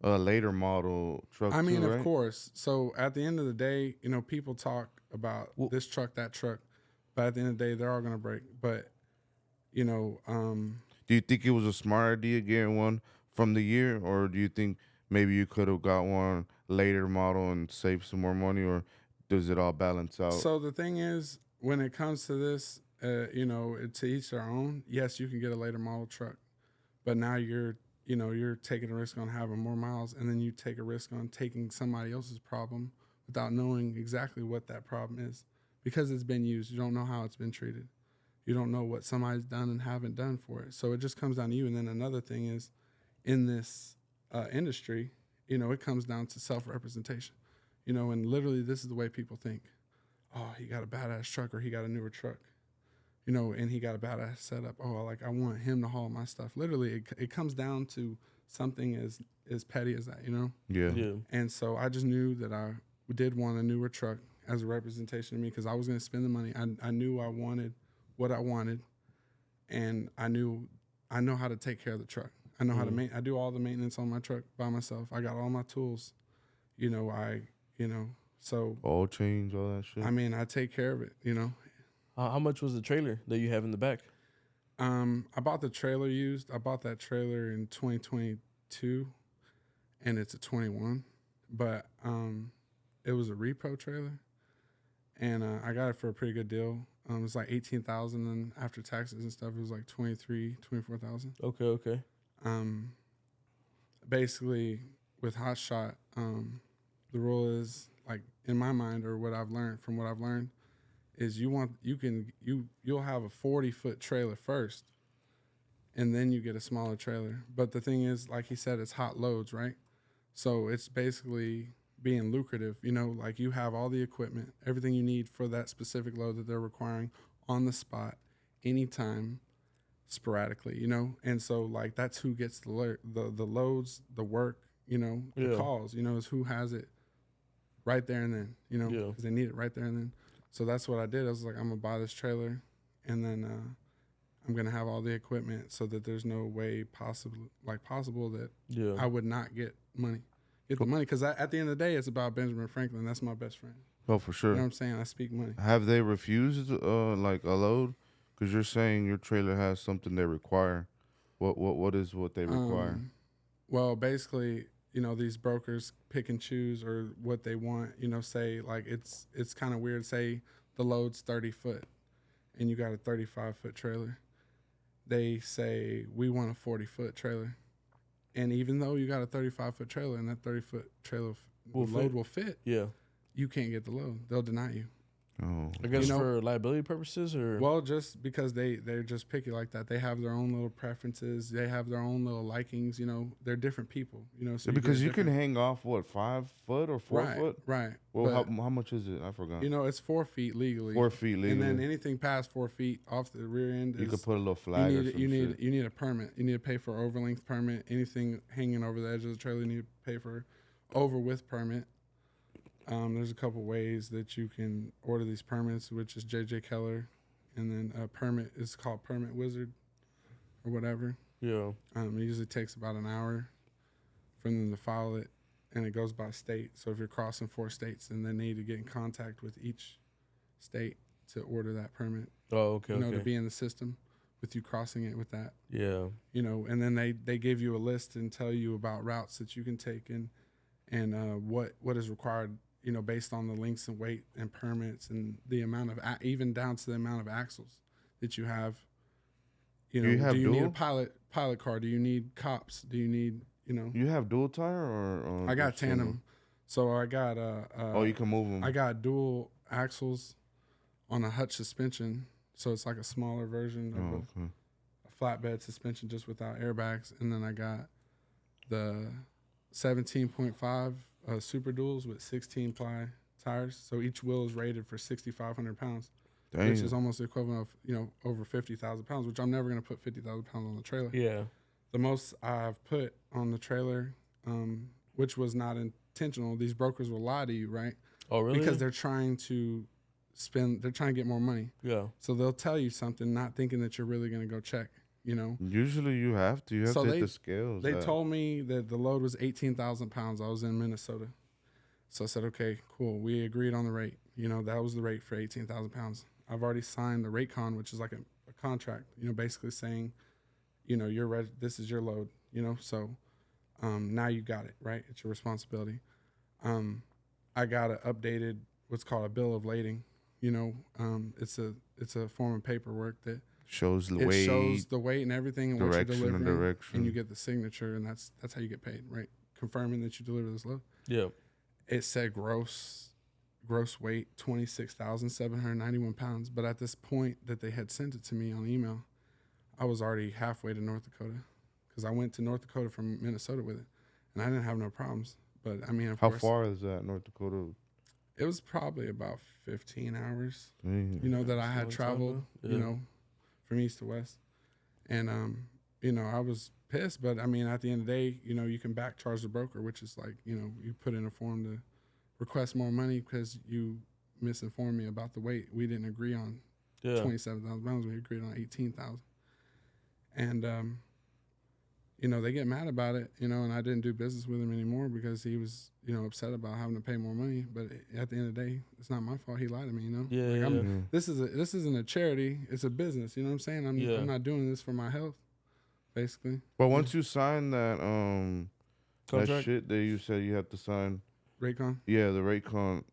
Speaker 3: later model truck. I mean,
Speaker 2: too, right? Of course. So at the end of the day, you know, people talk about this truck, that truck, but at the end of the day, they're all going to break. But, you know,
Speaker 3: do you think it was a smart idea getting one from the year, or do you think maybe you could have got one later model and saved some more money, or does it all balance out?
Speaker 2: So the thing is, when it comes to this, you know, to each their own. Yes, you can get a later model truck, but now you're taking a risk on having more miles, and then you take a risk on taking somebody else's problem without knowing exactly what that problem is, because it's been used. You don't know how it's been treated. You don't know what somebody's done and haven't done for it. So it just comes down to you. And then another thing is, in this industry, you know, it comes down to self-representation. You know, and literally this is the way people think. Oh, he got a badass truck, or he got a newer truck. You know, and he got a badass setup. Oh, like I want him to haul my stuff. Literally, it comes down to something as petty as that, you know? Yeah. And so I just knew that I did want a newer truck as a representation of me, because I was going to spend the money. I knew I wanted what I wanted, and I know how to take care of the truck. I know how to I do all the maintenance on my truck by myself. I got all my tools. You know, so
Speaker 3: oil change, all that shit.
Speaker 2: I mean, I take care of it, you know.
Speaker 1: How much was the trailer that you have in the back?
Speaker 2: I bought the trailer used. I bought that trailer in 2022, and it's a 21. But it was a repo trailer, and I got it for a pretty good deal. It was like $18,000, and after taxes and stuff, it was like $24,000.
Speaker 1: Okay.
Speaker 2: Basically, with Hotshot, the rule is, like, in my mind, or what I've learned, is you'll have a 40-foot trailer first, and then you get a smaller trailer. But the thing is, like he said, it's hot loads, right? So it's basically being lucrative. You know, like you have all the equipment, everything you need for that specific load that they're requiring on the spot, anytime, sporadically. You know, and so like that's who gets the loads, the work. You know, the calls. You know, is who has it right there and then. You know, because they need it right there and then. So that's what I did. I was like, I'm gonna buy this trailer, and then I'm gonna have all the equipment so that there's no way possible that I would not get the money. Because at the end of the day, it's about Benjamin Franklin. That's my best friend.
Speaker 3: Oh, for sure.
Speaker 2: You know what I'm saying? I speak money.
Speaker 3: Have they refused like a load? Because you're saying your trailer has something they require. What is what they require?
Speaker 2: Well, basically, you know, these brokers pick and choose or what they want. You know, say like it's kind of weird. Say the load's 30 foot, and you got a 35-foot trailer. They say we want a 40-foot trailer. And even though you got a 35-foot trailer and that 30-foot trailer load will fit, you can't get the load. They'll deny you.
Speaker 3: Oh,
Speaker 1: I guess for liability purposes, or
Speaker 2: well, just because they're just picky like that. They have their own little preferences. They have their own little likings. You know, they're different people. You know, so
Speaker 3: because you can hang off 5 foot or 4 foot.
Speaker 2: Right.
Speaker 3: Well, how much is it? I forgot.
Speaker 2: You know, it's 4 feet legally.
Speaker 3: 4 feet legally,
Speaker 2: and then anything past 4 feet off the rear end,
Speaker 3: you could put a little flag.
Speaker 2: You need a permit. You need to pay for overlength permit. Anything hanging over the edge of the trailer, you need to pay for over with permit. There's a couple ways that you can order these permits, which is J.J. Keller, and then a permit is called Permit Wizard or whatever.
Speaker 1: Yeah.
Speaker 2: It usually takes about an hour for them to file it, and it goes by state. So if you're crossing 4 states, then they need to get in contact with each state to order that permit.
Speaker 1: Oh, okay.
Speaker 2: You know, to be in the system with you crossing it with that.
Speaker 1: Yeah.
Speaker 2: You know, and then they give you a list and tell you about routes that you can take and what is required, you know, based on the lengths and weight and permits and the amount of, even down to the amount of axles that you have. You know, do you need a pilot car? Do you need cops? Do you need, you know?
Speaker 3: You have dual tire or
Speaker 2: I got tandem. So I got
Speaker 3: you can move them.
Speaker 2: I got dual axles on a Hutch suspension. So it's like a smaller version of a flatbed suspension just without airbags. And then I got the 17.5 super duals with 16 ply tires. So each wheel is rated for 6,500 pounds, which is almost the equivalent of, you know, over 50,000 pounds, which I'm never going to put 50,000 pounds on the trailer.
Speaker 1: Yeah.
Speaker 2: The most I've put on the trailer, which was not intentional, these brokers will lie to you, right?
Speaker 1: Oh, really?
Speaker 2: Because they're trying to get more money.
Speaker 1: Yeah.
Speaker 2: So they'll tell you something, not thinking that you're really going to go check, you know?
Speaker 3: Usually you have to hit the scales.
Speaker 2: They told me that the load was 18,000 pounds. I was in Minnesota. So I said, okay, cool. We agreed on the rate. You know, that was the rate for 18,000 pounds. I've already signed the rate con, which is like a contract, you know, basically saying, you know, this is your load, you know? So now you got it, right? It's your responsibility. I got an updated, what's called a bill of lading. You know, it's a form of paperwork that
Speaker 3: shows the
Speaker 2: weight and everything and what you're delivering,
Speaker 3: direction,
Speaker 2: and you get the signature, and that's how you get paid, right? Confirming that you deliver this load.
Speaker 1: Yeah.
Speaker 2: It said gross weight 26,791 pounds, but at this point that they had sent it to me on email, I was already halfway to North Dakota because I went to North Dakota from Minnesota with it, and I didn't have no problems. But I mean,
Speaker 3: how far is that, North Dakota?
Speaker 2: It was probably about 15 hours, you know, that I had traveled, you know, from east to west. And, you know, I was pissed. But, I mean, at the end of the day, you know, you can back charge the broker, which is like, you know, you put in a form to request more money because you misinformed me about the weight. We didn't agree on 27,000 pounds. We agreed on 18,000. And, you know, they get mad about it, you know, and I didn't do business with him anymore because he was, you know, upset about having to pay more money. But at the end of the day, it's not my fault. He lied to me, you know.
Speaker 1: Yeah.
Speaker 2: This isn't a charity. It's a business. You know what I'm saying? I'm not doing this for my health, basically.
Speaker 3: But once you sign that
Speaker 1: contract?
Speaker 3: that shit that you said you have to sign,
Speaker 2: Raycon.
Speaker 3: Yeah, the Raycon.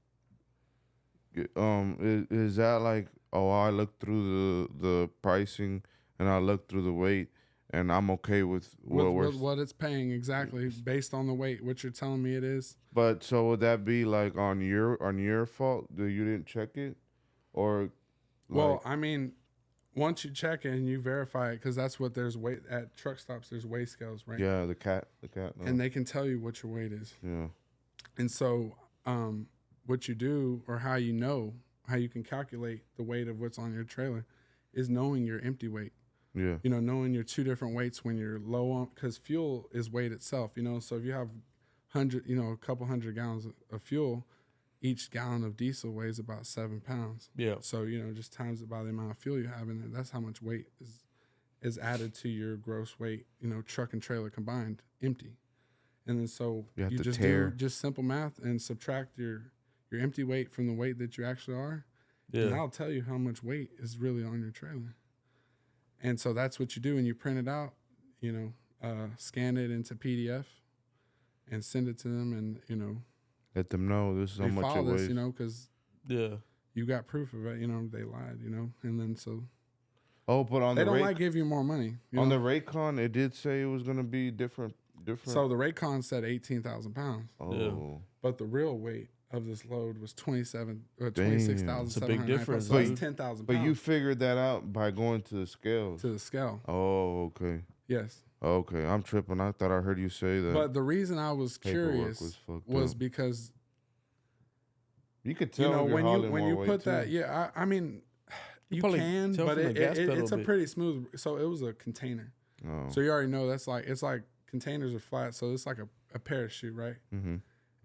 Speaker 3: Is that like, oh, I looked through the pricing and I looked through the weight, and I'm okay with
Speaker 2: what it's paying exactly based on the weight, what you're telling me it is.
Speaker 3: But so would that be like on your fault that you didn't check it, or?
Speaker 2: Well, I mean, once you check it and you verify it, because that's what there's weight at truck stops. There's weigh scales, right?
Speaker 3: Yeah, the cat. No.
Speaker 2: And they can tell you what your weight is.
Speaker 3: Yeah.
Speaker 2: And so what you do, or how you can calculate the weight of what's on your trailer, is knowing your empty weight.
Speaker 3: Yeah.
Speaker 2: You know, knowing your two different weights when you're low on, because fuel is weight itself, you know. So if you have a couple hundred gallons of fuel, each gallon of diesel weighs about 7 pounds.
Speaker 1: Yeah.
Speaker 2: So, you know, just times it by the amount of fuel you have in it. That's how much weight is added to your gross weight, you know, truck and trailer combined, empty. And then so you just do just simple math and subtract your empty weight from the weight that you actually are. Yeah. And that'll tell you how much weight is really on your trailer. And so that's what you do, and you print it out, you know, scan it into PDF and send it to them, and, you know,
Speaker 3: let them know this is how much it weighs.
Speaker 2: You know, because you got proof of it. You know, they lied. You know, and then so.
Speaker 3: Oh, but on
Speaker 2: they don't like give you more money.
Speaker 3: On the Raycon, it did say it was gonna be different.
Speaker 2: So the Raycon said 18,000 pounds.
Speaker 3: Oh, yeah.
Speaker 2: But the real weight of this load was 26,700.
Speaker 1: It's a big difference.
Speaker 2: So it's 10,000 pounds.
Speaker 3: But you figured that out by going to the scales.
Speaker 2: To the scale.
Speaker 3: Oh, okay.
Speaker 2: Yes.
Speaker 3: Okay, I'm tripping. I thought I heard you say that.
Speaker 2: But the reason I was curious was because
Speaker 3: you could tell,
Speaker 2: you know, when you put that, I mean, you can, but it's a pretty smooth. So it was a container. Oh. So you already know it's like containers are flat, so it's like a parachute, right? Mm-hmm.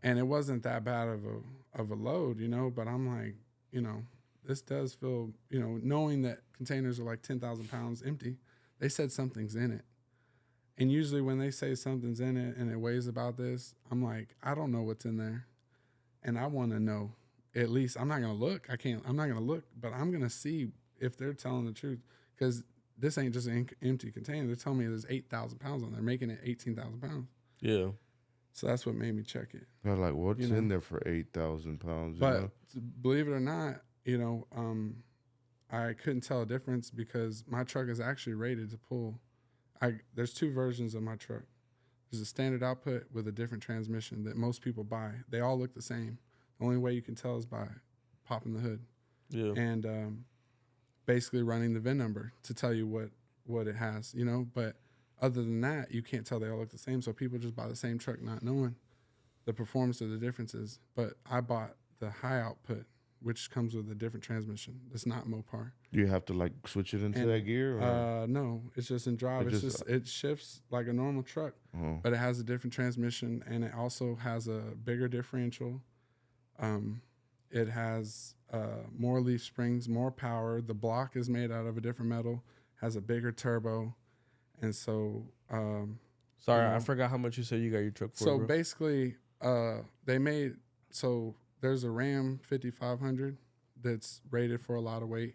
Speaker 2: And it wasn't that bad of a load, you know. But I'm like, you know, this does feel, you know, knowing that containers are like 10,000 pounds empty. They said something's in it. And usually when they say something's in it and it weighs about this, I'm like, I don't know what's in there. And I want to know. At least I'm not going to look. I'm not going to look, but I'm going to see if they're telling the truth. Because this ain't just an empty container. They're telling me there's 8,000 pounds on there, making it 18,000 pounds.
Speaker 1: Yeah.
Speaker 2: So that's what made me check it.
Speaker 3: They're like, what's in there for 8,000 pounds?
Speaker 2: But believe it or not, you know, I couldn't tell a difference because my truck is actually rated to pull. There's two versions of my truck. There's a standard output with a different transmission that most people buy. They all look the same. The only way you can tell is by popping the hood. Yeah. And basically running the VIN number to tell you what it has, you know. But other than that, you can't tell they all look the same. So people just buy the same truck not knowing the performance or the differences. But I bought the high output, which comes with a different transmission. It's not Mopar.
Speaker 3: Do you have to like switch it into that gear? Or?
Speaker 2: No, it's just in drive. It shifts like a normal truck, but it has a different transmission, and it also has a bigger differential. It has more leaf springs, more power. The block is made out of a different metal, has a bigger turbo, and so.
Speaker 1: Sorry, I forgot how much you said you got your truck for.
Speaker 2: So basically, they made there's a Ram 5500 that's rated for a lot of weight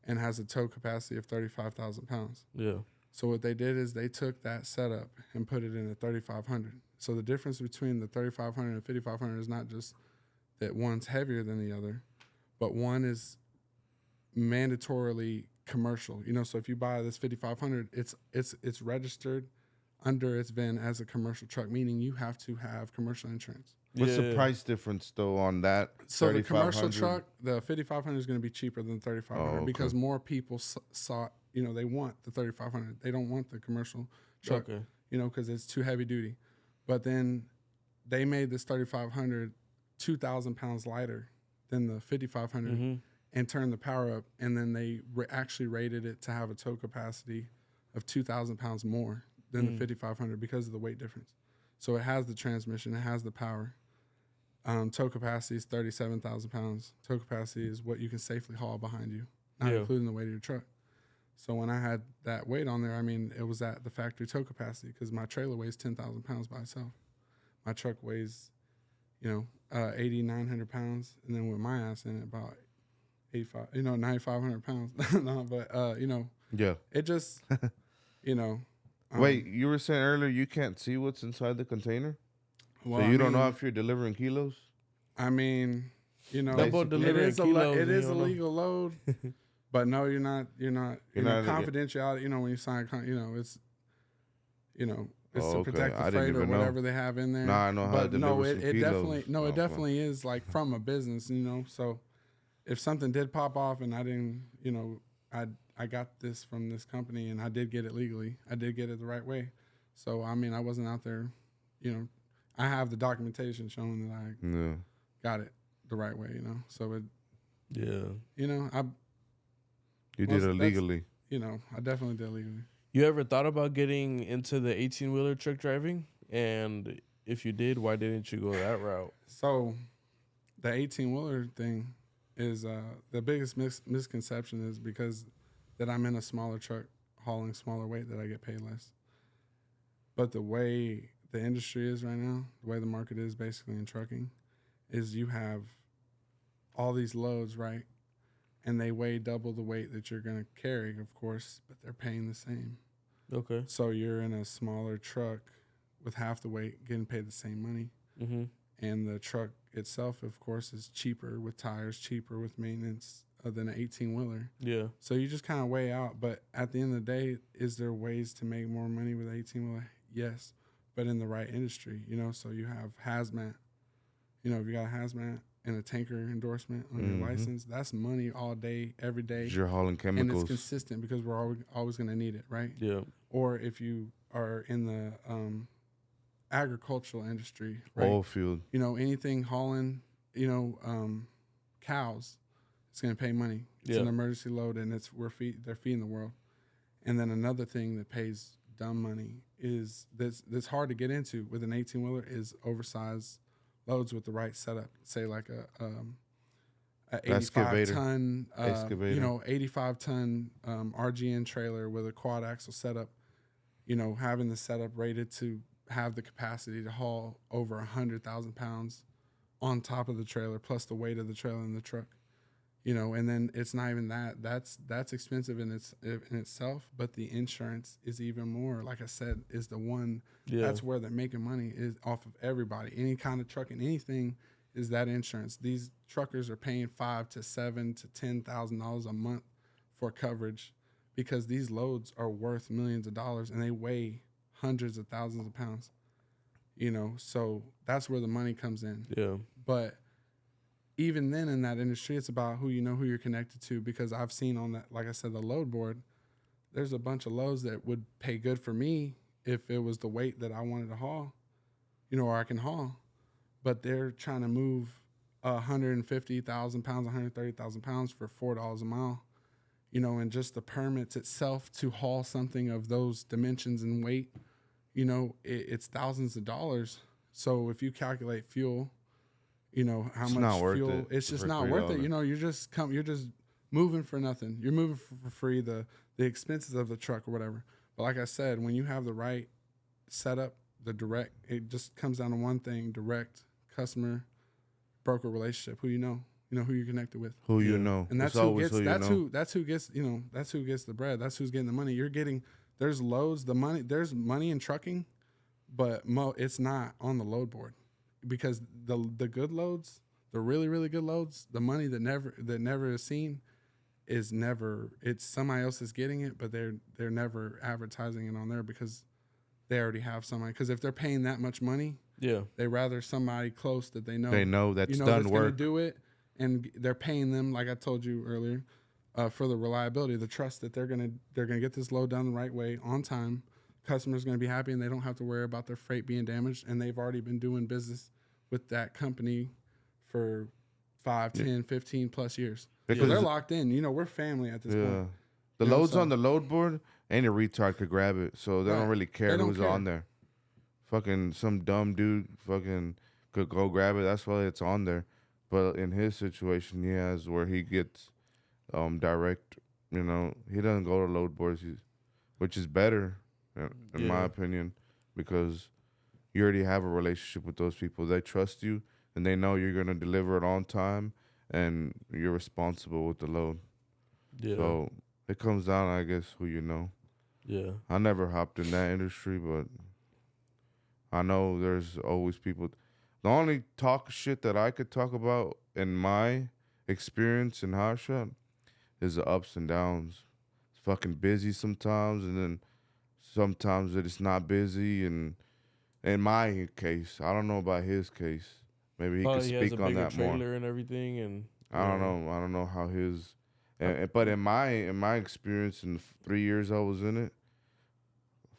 Speaker 2: and has a tow capacity of 35,000 pounds. Yeah. So what they did is they took that setup and put it in a 3500. So the difference between the 3500 and 5500 is not just that one's heavier than the other, but one is mandatorily commercial. You know, so if you buy this 5500, it's registered under its VIN as a commercial truck, meaning you have to have commercial insurance.
Speaker 3: What's the price difference though on that?
Speaker 2: So the commercial truck, the 5500 is going to be cheaper than the 3500 because more people sought, you know, they want the 3500. They don't want the commercial truck, you know, because it's too heavy duty. But then they made this 3500 2,000 pounds lighter than the 5500 and turned the power up. And then they actually rated it to have a tow capacity of 2,000 pounds more than the 5500 because of the weight difference. So it has the transmission, it has the power. Tow capacity is 37,000 pounds. Tow capacity is what you can safely haul behind you, not including the weight of your truck. So when I had that weight on there, I mean, it was at the factory tow capacity because my trailer weighs 10,000 pounds by itself. My truck weighs, 8,900 pounds, and then with my ass in it, about 9,500 pounds. No, but it just,
Speaker 3: Wait, you were saying earlier you can't see what's inside the container? Well, so you don't know if you're delivering kilos?
Speaker 2: I mean, it is a legal load, but no, you're not. Confidentiality. When you sign, it's to protect the freight or whatever they have in there.
Speaker 3: Nah, I know how to deliver some kilos.
Speaker 2: It definitely is like from a business, So if something did pop off and I didn't, I got this from this company and I did get it legally. I did get it the right way. So I mean, I wasn't out there, I have the documentation showing that I got it the right way, you know. So it, you know,
Speaker 3: you did it legally.
Speaker 2: You know, I definitely did legally.
Speaker 1: You ever thought about getting into the 18-wheeler truck driving? And if you did, why didn't you go that route?
Speaker 2: So the 18-wheeler thing is the biggest misconception is because that I'm in a smaller truck hauling smaller weight that I get paid less. But the way the industry is right now, the way the market is basically in trucking, is you have all these loads, right? And they weigh double the weight that you're going to carry, of course, but they're paying the same.
Speaker 1: Okay.
Speaker 2: So you're in a smaller truck with half the weight getting paid the same money.
Speaker 1: Mm-hmm.
Speaker 2: And the truck itself, of course, is cheaper with tires, cheaper with maintenance than an 18-wheeler.
Speaker 1: Yeah.
Speaker 2: So you just kind of weigh out. But at the end of the day, is there ways to make more money with an 18-wheeler? Yes, but in the right industry, you know. So you have hazmat. You know, if you got a hazmat and a tanker endorsement on your license, that's money all day, every day.
Speaker 3: You're hauling chemicals.
Speaker 2: And it's consistent because we're always going to need it, right?
Speaker 1: Yeah.
Speaker 2: Or if you are in the agricultural industry, right?
Speaker 3: Oil field.
Speaker 2: You know, anything hauling, you know, cows, it's going to pay money. It's an emergency load, and they're feeding the world. And then another thing that pays dumb money is that's hard to get into with an 18-wheeler is oversized loads with the right setup. Say like a 85-ton, you know, 85-ton RGN trailer with a quad axle setup. You know, having the setup rated to have the capacity to haul over 100,000 pounds on top of the trailer, plus the weight of the trailer in the truck. You know, and then it's not even that. That's expensive in itself, but the insurance is even more. Like I said, is the one. Yeah. That's where they're making money is off of everybody. Any kind of trucking, anything is that insurance. These truckers are paying $5,000 to $7,000 to $10,000 a month for coverage because these loads are worth millions of dollars and they weigh hundreds of thousands of pounds. You know, so that's where the money comes in.
Speaker 1: Yeah,
Speaker 2: but even then in that industry, it's about who you know, who you're connected to, because I've seen on that, like I said, the load board, there's a bunch of loads that would pay good for me if it was the weight that I wanted to haul, you know, or I can haul. But they're trying to move 150,000 pounds, 130,000 pounds for $4 a mile, you know, and just the permits itself to haul something of those dimensions and weight, you know, it's thousands of dollars. So if you calculate fuel, you know, how much fuel, it's just not worth it. You know, you're just moving for nothing. You're moving for free, the expenses of the truck or whatever. But like I said, when you have the right setup, it just comes down to one thing: direct customer broker relationship. Who you know who you're connected with.
Speaker 3: Who you know.
Speaker 2: And that's who gets the bread. That's who's getting the money. There's loads, there's money in trucking, but it's not on the load board. Because the good loads, the really, really good loads, the money that never is seen is never, it's somebody else is getting it, but they're never advertising it on there because they already have somebody. Because if they're paying that much money, they rather somebody close that they know
Speaker 3: that's done
Speaker 2: that's
Speaker 3: work,
Speaker 2: gonna do it, and they're paying them, like I told you earlier, for the reliability, the trust that they're gonna get this load done the right way on time. Customer's gonna be happy, and they don't have to worry about their freight being damaged, and they've already been doing business with that company for 5, 10, 15 plus years. Because they're locked in. You know, we're family at this point.
Speaker 3: The loads on the load board, any retard could grab it, so they don't really care who's on there. Fucking some dumb dude fucking could go grab it. That's why it's on there. But in his situation, he has where he gets direct, you know, he doesn't go to load boards, which is better, in my opinion, because you already have a relationship with those people. They trust you, and they know you're going to deliver it on time, and you're responsible with the load. Yeah. So it comes down, I guess, who you know. Yeah. I never hopped in that industry, but I know there's always people. The only talk shit that I could talk about in my experience in Hotshot is the ups and downs. It's fucking busy sometimes, and then sometimes it's not busy, and in my case, I don't know about his case. Maybe he could speak on that more.
Speaker 1: Trailer and everything, and
Speaker 3: I don't know. I don't know how his. But in my experience, in the 3 years I was in it,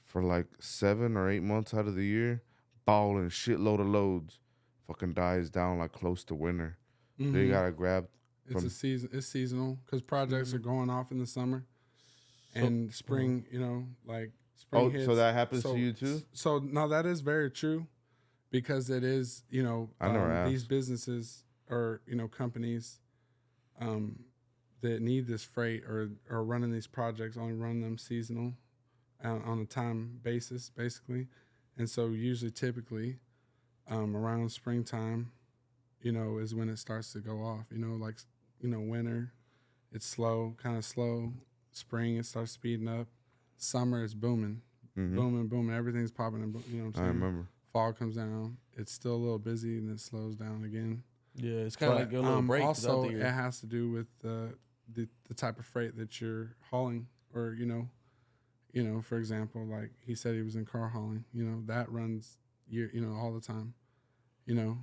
Speaker 3: for like 7 or 8 months out of the year, fall in shitload of loads, fucking dies down like close to winter.
Speaker 2: Mm-hmm.
Speaker 3: They gotta grab.
Speaker 2: It's a season. It's seasonal because projects are going off in the summer and spring. You know, like spring hits.
Speaker 3: So that happens to you too?
Speaker 2: So no, that is very true, because it is, you know, these businesses or, you know, companies that need this freight or are running these projects only run them seasonal on a time basis, basically. And so usually typically around springtime, you know, is when it starts to go off. You know, like, you know, winter, it's slow, kind of slow. Spring, it starts speeding up. Summer is booming, booming. Everything's popping. You know what I'm saying?
Speaker 3: I remember.
Speaker 2: Fall comes down. It's still a little busy, and it slows down again.
Speaker 1: Yeah, it's kind of like a little break.
Speaker 2: Also, it has to do with the type of freight that you're hauling, or you know, for example, like he said, he was in car hauling. You know, that runs all the time. You know,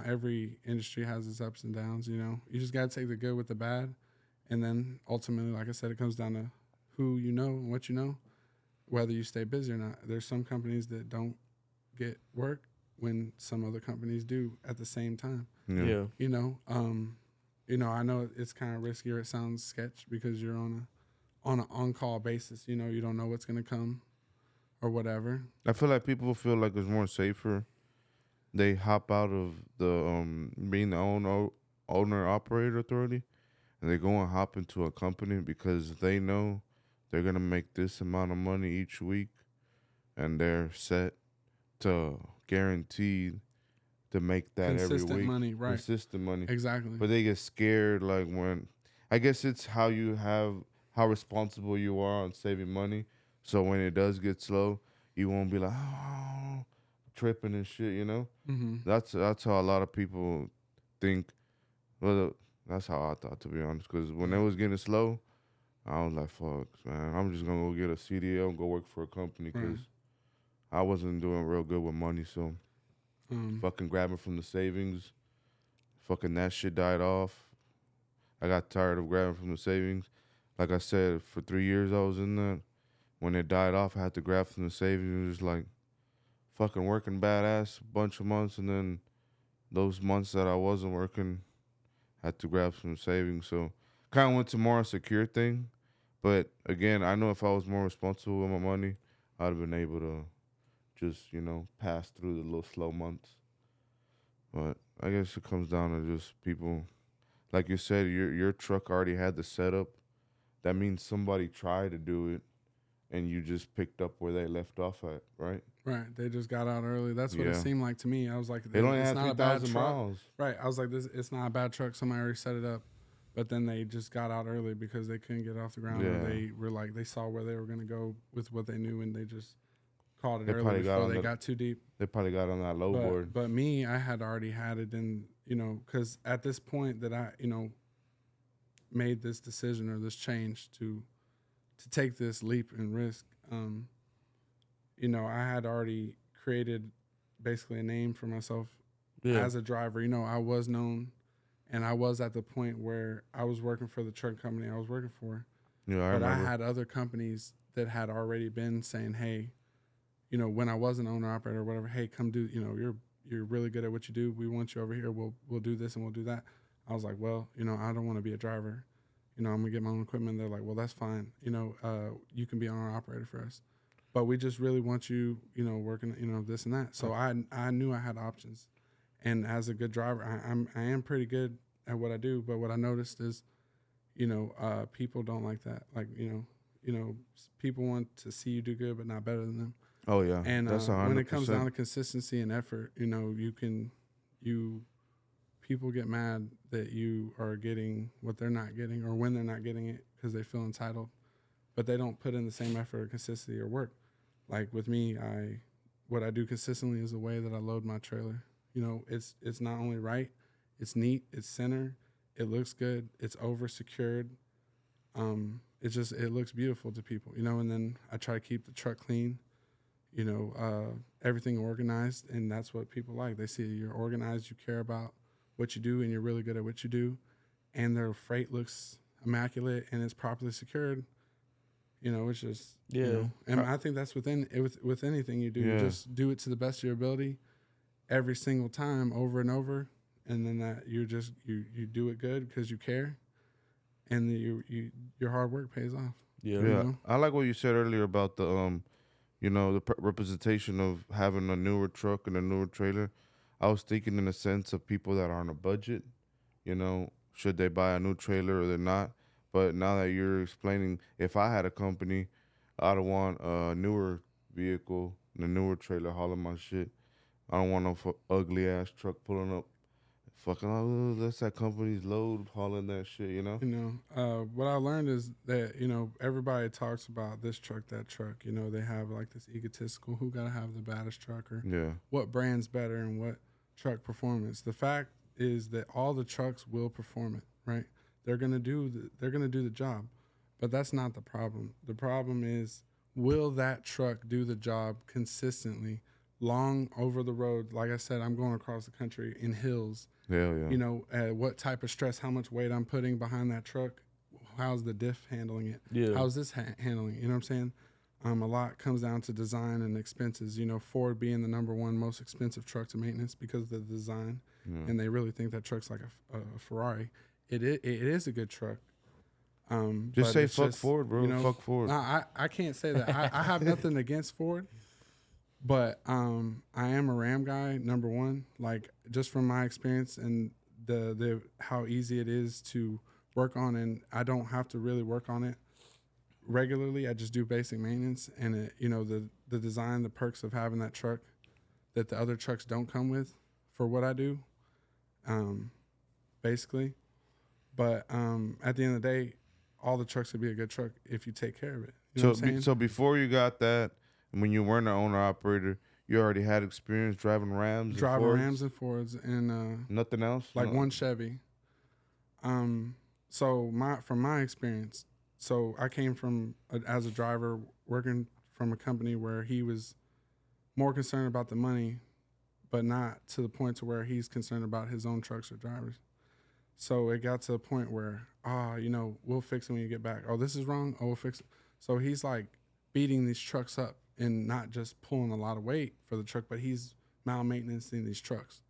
Speaker 2: every industry has its ups and downs. You know, you just got to take the good with the bad, and then ultimately, like I said, it comes down to who you know and what you know, whether you stay busy or not. There's some companies that don't get work when some other companies do at the same time.
Speaker 1: Yeah.
Speaker 2: You know, I know it's kind of risky, or it sounds sketch, because you're on an on-call basis. You know, you don't know what's going to come or whatever.
Speaker 3: I feel like people feel like it's more safer. They hop out of the being the owner operator authority, and they go and hop into a company because they know they're gonna make this amount of money each week, and they're set to guaranteed to make that
Speaker 2: consistent
Speaker 3: every week.
Speaker 2: Money, right?
Speaker 3: Consistent money,
Speaker 2: exactly.
Speaker 3: But they get scared, like when I guess it's how responsible you are on saving money. So when it does get slow, you won't be like, oh, tripping and shit, you know?
Speaker 2: Mm-hmm.
Speaker 3: That's how a lot of people think. Well, that's how I thought, to be honest. Because when it was getting slow, I was like, fuck, man, I'm just going to go get a CDL and go work for a company, because I wasn't doing real good with money. So fucking grabbing from the savings, fucking that shit died off. I got tired of grabbing from the savings. Like I said, for 3 years I was in that. When it died off, I had to grab from the savings. It was just like fucking working badass a bunch of months, and then those months that I wasn't working, had to grab some savings. So kind of went to more a secure thing. But again, I know if I was more responsible with my money, I'd have been able to just, you know, pass through the little slow months. But I guess it comes down to just people, like you said, your truck already had the setup. That means somebody tried to do it, and you just picked up where they left off at, right?
Speaker 2: Right. They just got out early. That's what it seemed like to me. I was like,
Speaker 3: they only had 3,000 miles.
Speaker 2: Right. I was like, it's not a bad truck. Somebody already set it up. But then they just got out early because they couldn't get off the ground.
Speaker 3: Yeah.
Speaker 2: Or they were like, they saw where they were going to go with what they knew, and they just called it early before they got too deep.
Speaker 3: They probably got on that low board.
Speaker 2: But me, I had already had it in, you know, because at this point that I, you know, made this decision or this change to take this leap and risk, you know, I had already created basically a name for myself as a driver. You know, I was known, and I was at the point where I was working for the truck company I was working for.
Speaker 3: Yeah,
Speaker 2: but I had other companies that had already been saying, hey, you know, when I was an owner operator or whatever, hey, come do, you know, you're really good at what you do. We want you over here. We'll do this and we'll do that. I was like, well, you know, I don't want to be a driver. You know, I'm gonna get my own equipment. They're like, well, that's fine. You know, you can be owner operator for us, but we just really want you, you know, working, you know, this and that. So I knew I had options, and as a good driver, I am pretty good at what I do. But what I noticed is, you know, people don't like that. Like, you know, people want to see you do good, but not better than them.
Speaker 3: Oh yeah,
Speaker 2: and
Speaker 3: that's 100%.
Speaker 2: When it comes down to consistency and effort, you know, people get mad that you are getting what they're not getting, or when they're not getting it, because they feel entitled, but they don't put in the same effort or consistency or work. Like with me, what I do consistently is the way that I load my trailer. You know, it's not only right, it's neat, it's center, it looks good, it's over secured. It looks beautiful to people, you know. And then I try to keep the truck clean, you know, everything organized, and that's what people like. They see you're organized, you care about what you do, and you're really good at what you do, and their freight looks immaculate and it's properly secured. You know, it's just, you know, and I think that's with anything you do. You just do it to the best of your ability every single time over and over. And then that you do it good because you care, and your hard work pays off.
Speaker 3: Yeah. You know? I like what you said earlier about the you know, the representation of having a newer truck and a newer trailer. I was thinking in a sense of people that are on a budget, you know, should they buy a new trailer or they're not. But now that you're explaining, if I had a company, I'd want a newer vehicle and a newer trailer hauling my shit. I don't want no ugly ass truck pulling up. Fucking, oh, that's that company's load hauling that shit, you know?
Speaker 2: You know, what I learned is that, you know, everybody talks about this truck, that truck. You know, they have like this egotistical, who got to have the baddest truck, or what brand's better and what truck performance. The fact is that all the trucks will perform it, right? They're gonna do the job, but that's not the problem. The problem is, will that truck do the job consistently, long over the road? Like I said, I'm going across the country in hills. You know, what type of stress, how much weight I'm putting behind that truck. How's the diff handling it? How's this handling it? You know what I'm saying? A lot comes down to design and expenses. You know, Ford being the number one most expensive truck to maintenance because of the design, and they really think that truck's like a Ferrari. It is a good truck.
Speaker 3: Just say fuck Ford, bro. You know, fuck Ford.
Speaker 2: I can't say that. I have nothing against Ford, but I am a Ram guy, number one. Like, just from my experience and the how easy it is to work on, and I don't have to really work on it regularly. I just do basic maintenance, and it, you know, the design, the perks of having that truck that the other trucks don't come with for what I do, basically. But at the end of the day, all the trucks would be a good truck if you take care of it. You know what I'm saying?
Speaker 3: So before you got that, when you weren't an from you already had experience driving Rams
Speaker 2: and Fords, and
Speaker 3: nothing else?
Speaker 2: Like one Chevy. So from my experience, so I came from, as a driver, working from a company where he was more concerned about the money, but not to the point to where he's concerned about his own trucks or drivers. So it got to a point where, you know, we'll fix it when you get back. Oh, this is wrong. Oh, we'll fix it. So he's like beating these trucks up and not just pulling a lot of weight for the truck, but he's mal-maintaining these trucks.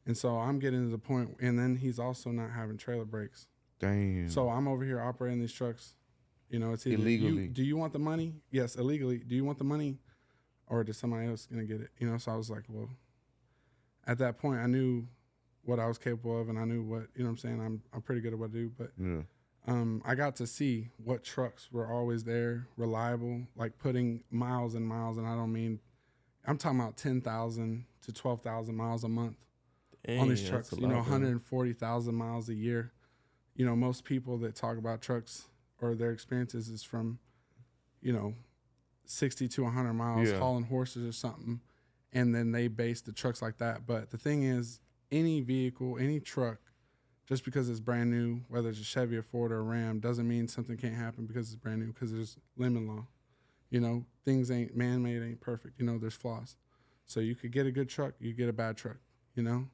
Speaker 2: And so I'm getting to the point, and then he's also not having trailer brakes.
Speaker 3: Damn.
Speaker 2: So I'm over here operating these trucks. You know, it's either
Speaker 3: illegally.
Speaker 2: Do you want the money? Yes, illegally. Do you want the money, or is somebody else going to get it? You know, so I was like, well, at that point, I knew what I was capable of, and I knew what, you know what I'm saying, I'm pretty good at what I do, but I got to see what trucks were always there, reliable, like putting miles and miles, and I'm talking about 10,000 to 12,000 miles a month on these trucks, you know, 140,000 miles a year. You know, most people that talk about trucks or their experiences is from, you know, 60 to 100 miles hauling horses or something, and then they base the trucks like that. But the thing is, any vehicle, any truck, just because it's brand new, whether it's a Chevy or Ford or a Ram, doesn't mean something can't happen because it's brand new, because there's lemon law. You know, things ain't man-made, ain't perfect. You know, there's flaws. So you could get a good truck, you get a bad truck, you know?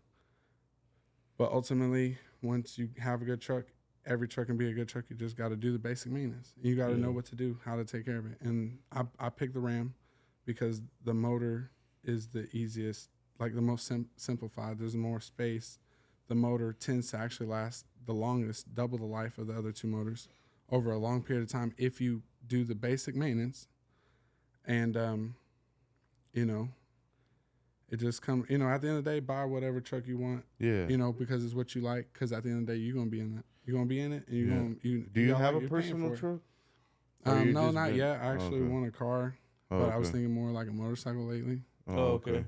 Speaker 2: But ultimately, once you have a good truck, every truck can be a good truck. You just got to do the basic maintenance. You got to know what to do, how to take care of it. And I picked the Ram because the motor is the easiest, like the most simplified. There's more space. The motor tends to actually last the longest, double the life of the other two motors over a long period of time if you do the basic maintenance. And, you know, it just comes, you know, at the end of the day, buy whatever truck you want. Yeah. You know, because it's what you like. Because at the end of the day, you're going to be in that. You're going to be in it. And
Speaker 3: do you have a personal truck?
Speaker 2: No, not yet. I actually want a car. But I was thinking more like a motorcycle lately.
Speaker 3: Oh, okay.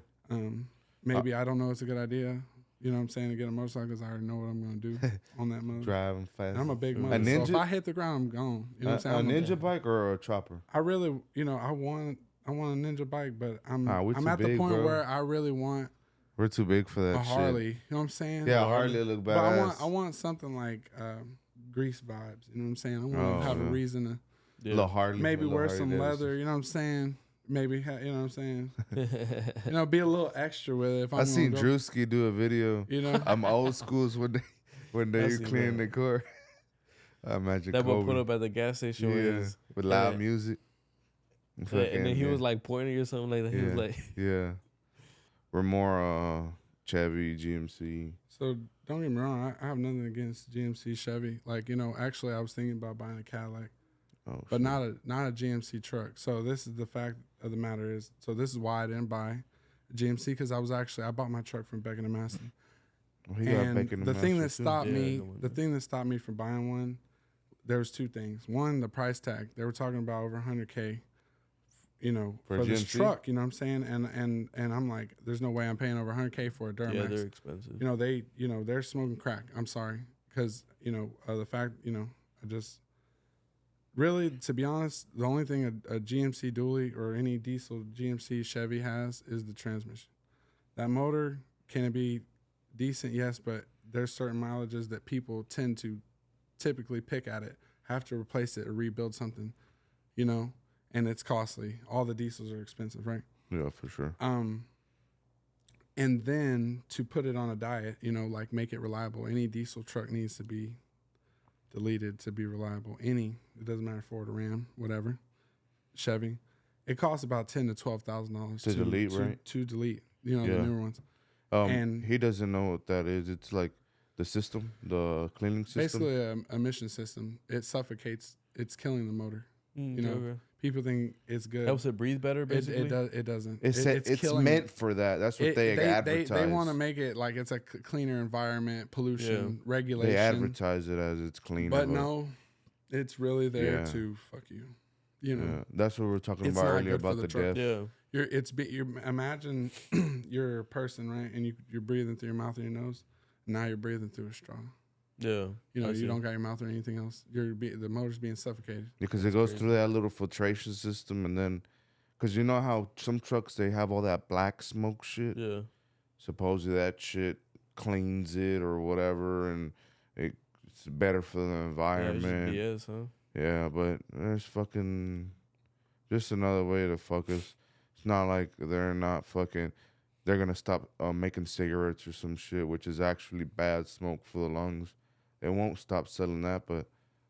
Speaker 2: Maybe I don't know it's a good idea. You know what I'm saying? To get a motorcycle, because I already know what I'm going to do on that motor.
Speaker 3: Driving fast.
Speaker 2: I'm a big motor. So if I hit the ground, I'm gone. You know what I'm saying?
Speaker 3: A ninja bike or a chopper?
Speaker 2: I really, you know, I want a ninja bike, but I'm at the point where I really want.
Speaker 3: We're too big for that.
Speaker 2: A Harley. You know what I'm saying?
Speaker 3: Yeah, a Harley look badass.
Speaker 2: But I want something like Grease vibes. You know what I'm saying? I want to have a reason to.
Speaker 3: Little Harley.
Speaker 2: Maybe wear some leather. You know what I'm saying? Maybe, you know what I'm saying? You know, be a little extra with it. If
Speaker 3: I seen Drewski do a video.
Speaker 2: You know?
Speaker 3: I'm old schools when they clean the car. I imagine
Speaker 1: that will put up at the gas station.
Speaker 3: with loud music.
Speaker 1: And then he was like pointing or something like that. He was like,
Speaker 3: yeah. We're more Chevy, GMC.
Speaker 2: So don't get me wrong, I have nothing against GMC, Chevy. Like, actually I was thinking about buying a Cadillac. But not a GMC truck. So this is the fact of the matter is, so this is why I didn't buy a GMC, because I bought my truck from Beck & Massey. And the thing that stopped me from buying one, there was two things. One, the price tag. They were talking about over $100K, for this truck. You know what I'm saying? And I'm like, there's no way I'm paying over $100K for a Duramax.
Speaker 1: Yeah, they're expensive.
Speaker 2: They're smoking crack. I'm sorry, because the fact, I just. Really, to be honest, the only thing a GMC dually or any diesel GMC Chevy has is the transmission. That motor, can it be decent? Yes, but there's certain mileages that people tend to typically pick at it, have to replace it or rebuild something, and it's costly. All the diesels are expensive, right?
Speaker 3: Yeah, for sure.
Speaker 2: And then to put it on a diet, like make it reliable. Any diesel truck needs to be deleted to be reliable. It doesn't matter, Ford or Ram, whatever, Chevy. It costs about $10,000 to $12,000
Speaker 3: to delete, right?
Speaker 2: To delete, the newer ones.
Speaker 3: And he doesn't know what that is. It's like the system, the cleaning system.
Speaker 2: Basically, an emission system. It suffocates. It's killing the motor.
Speaker 1: Okay.
Speaker 2: People think it's good.
Speaker 1: Helps it breathe better, basically?
Speaker 2: It doesn't.
Speaker 3: It's meant for that. That's what they advertise.
Speaker 2: They want to make it like it's a cleaner environment, pollution, regulation.
Speaker 3: They advertise it as it's cleaner.
Speaker 2: But no, it's really there to fuck you.
Speaker 3: Yeah, that's what we were talking about earlier about the death.
Speaker 2: Yeah. Imagine you're a person, right? And you're breathing through your mouth and your nose. Now you're breathing through a straw.
Speaker 1: Yeah.
Speaker 2: You don't got your mouth or anything else. The motor's being suffocated.
Speaker 3: Because it goes through that little filtration system, and then, because you know how some trucks, they have all that black smoke shit?
Speaker 1: Yeah.
Speaker 3: Supposedly that shit cleans it or whatever, and it's better for the environment.
Speaker 1: Yeah, it's BS, huh?
Speaker 3: Yeah, but there's fucking just another way to fuck us. It's not like they're going to stop making cigarettes or some shit, which is actually bad smoke for the lungs. They won't stop selling that, but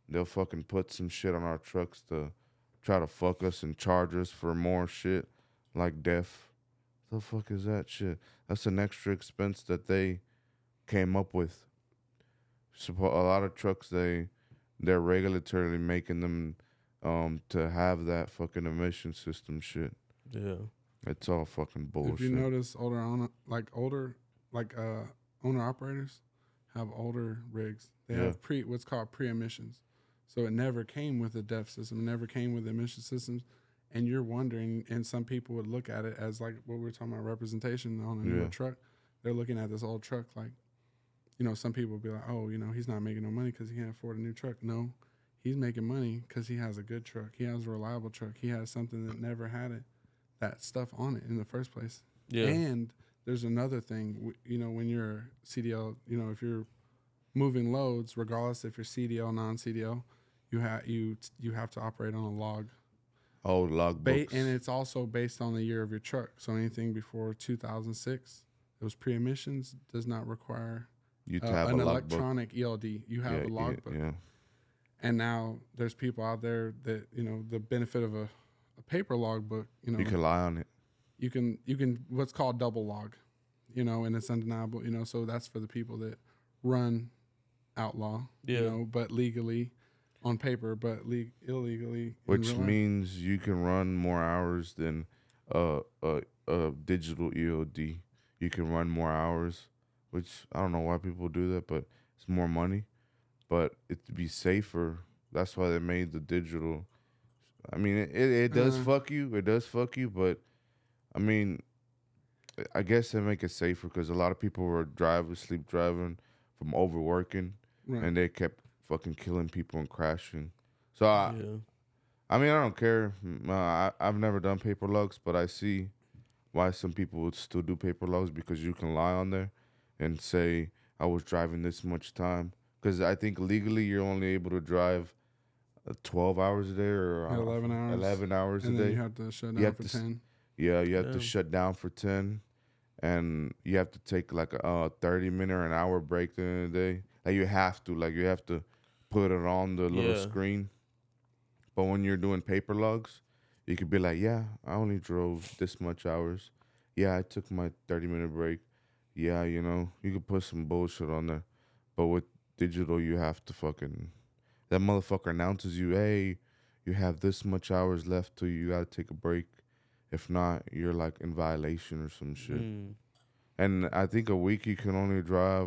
Speaker 3: they'll fucking put some shit on our trucks to try to fuck us and charge us for more shit, like death. The fuck is that shit? That's an extra expense that they came up with. A lot of trucks, they're regulatorily making them to have that fucking emission system shit.
Speaker 1: Yeah.
Speaker 3: It's all fucking bullshit.
Speaker 2: If you notice, owner operators have older rigs. They have what's called pre-emissions. So it never came with a DEF system. It never came with emission systems. And you're wondering, and some people would look at it as like what we were talking about, representation on a newer truck. They're looking at this old truck like, some people would be like, oh, he's not making no money because he can't afford a new truck. No, he's making money because he has a good truck. He has a reliable truck. He has something that never had that stuff on it in the first place. Yeah. And there's another thing, when you're CDL, if you're moving loads, regardless if you're CDL, non-CDL, you have to operate on a log.
Speaker 3: Oh, log books.
Speaker 2: And it's also based on the year of your truck. So anything before 2006, those pre-emissions does not require
Speaker 3: you to have
Speaker 2: an
Speaker 3: a
Speaker 2: electronic ELD. You have a logbook.
Speaker 3: Yeah.
Speaker 2: And now there's people out there that, the benefit of a paper logbook,
Speaker 3: you can lie on it.
Speaker 2: You can what's called double log, and it's undeniable, so that's for the people that run outlaw, but legally on paper, but illegally.
Speaker 3: Which means you can run more hours than a digital EOD. You can run more hours, which I don't know why people do that, but it's more money. But it'd be safer. That's why they made the digital. I mean, it does fuck you. It does fuck you, but I mean, I guess they make it safer because a lot of people were sleep driving from overworking, and they kept fucking killing people and crashing. So, I mean, I don't care. I've never done paper logs, but I see why some people would still do paper logs because you can lie on there and say, I was driving this much time. Because I think legally you're only able to drive 12 hours a day or
Speaker 2: 11 hours.
Speaker 3: 11 hours
Speaker 2: and
Speaker 3: a day.
Speaker 2: And then you have to shut down for 10.
Speaker 3: Yeah, you have to shut down for 10. And you have to take like a 30-minute or an hour break during the day. Like you have to put it on the little screen. But when you're doing paper logs, you could be like, yeah, I only drove this much hours. Yeah, I took my 30-minute break. Yeah, you know, you could put some bullshit on there. But with digital, you have to fucking, that motherfucker announces you, hey, you have this much hours left till you gotta take a break. If not, you're like in violation or some shit. And I think a week you can only drive,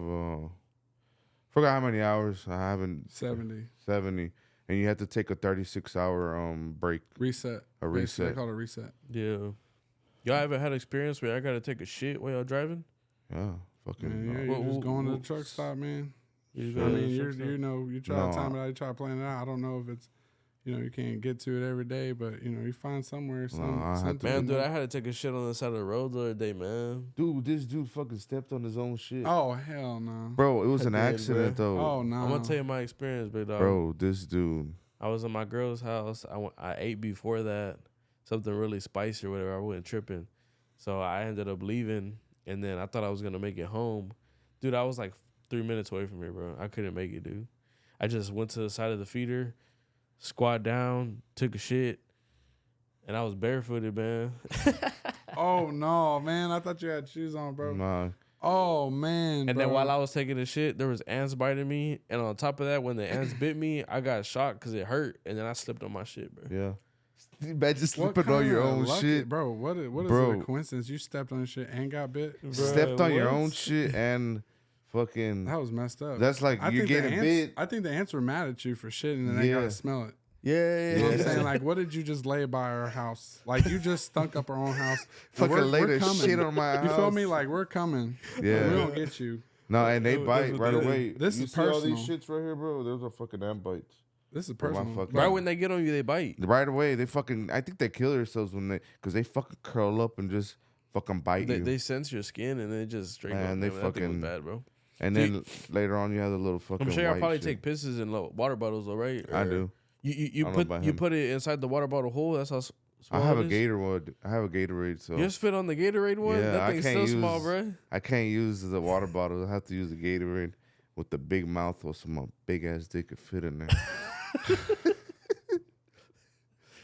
Speaker 3: forgot how many hours. I haven't.
Speaker 2: 70.
Speaker 3: 70. And you have to take a 36-hour break.
Speaker 2: Reset.
Speaker 3: A reset.
Speaker 2: They call it a reset.
Speaker 1: Yeah. Y'all ever had experience where I gotta take a shit while y'all driving?
Speaker 3: Yeah. Fucking.
Speaker 2: Man, you're just going to the truck stop, man. I mean, you try to time it out, you try to plan it out. I don't know if it's, you can't get to it every day, but, you find somewhere.
Speaker 1: Man, dude, I had to take a shit on the side of the road the other day, man.
Speaker 3: Dude, this dude fucking stepped on his own shit.
Speaker 2: Oh, hell no.
Speaker 3: Bro, it was an accident, though.
Speaker 2: Oh, no.
Speaker 1: I'm going to tell you my experience, big dog.
Speaker 3: Bro, this dude.
Speaker 1: I was in my girl's house. I ate before that, something really spicy or whatever. I wasn't tripping. So I ended up leaving, and then I thought I was going to make it home. Dude, I was like 3 minutes away from here, bro. I couldn't make it, dude. I just went to the side of the feeder, squat down, took a shit, and I was barefooted, man.
Speaker 2: Oh, no, man. I thought you had shoes on, bro.
Speaker 3: Nah.
Speaker 2: Oh, man,
Speaker 1: And
Speaker 2: bro.
Speaker 1: then while I was taking the shit, there was ants biting me. And on top of that, when the ants bit me, I got shocked because it hurt. And then I slipped on my shit, bro.
Speaker 3: Yeah. Imagine slipping on your own shit.
Speaker 2: Bro, what is it a coincidence? You stepped on shit and got bit?
Speaker 3: Bro, stepped on your own shit and fucking...
Speaker 2: That was messed up.
Speaker 3: That's like you're getting bit.
Speaker 2: I think the ants were mad at you for shit and then they got to smell it.
Speaker 1: Yeah.
Speaker 2: You know what I'm saying? Like, what did you just lay by our house? Like, you just stunk up our own house.
Speaker 3: Fucking laid a shit on my house.
Speaker 2: You feel me? Like, we're coming.
Speaker 3: Yeah.
Speaker 2: We don't get you.
Speaker 3: No, and they bite right away.
Speaker 2: This
Speaker 3: you
Speaker 2: is
Speaker 3: see all
Speaker 2: personal.
Speaker 3: these shits right here, bro? Those are fucking ant bites.
Speaker 2: This is personal.
Speaker 1: Right when they get on you, they bite.
Speaker 3: Right away, they fucking... I think they kill themselves because they fucking curl up and just fucking bite you.
Speaker 1: They sense your skin and they just straight up.
Speaker 3: They
Speaker 1: fucking... That thing
Speaker 3: fucking...
Speaker 1: was bad, bro.
Speaker 3: And then later on, you have the little fucking
Speaker 1: I'm sure y'all probably
Speaker 3: shit.
Speaker 1: take pisses in water bottles, though, right?
Speaker 3: I do.
Speaker 1: You put it inside the water bottle hole. That's how small
Speaker 3: I have
Speaker 1: it
Speaker 3: a
Speaker 1: is?
Speaker 3: Gatorade. I have a Gatorade. So
Speaker 1: You just fit on the Gatorade one?
Speaker 3: Yeah,
Speaker 1: that thing's still small, bro.
Speaker 3: I can't use the water bottle. I have to use the Gatorade with the big mouth or some big ass dick could fit in there.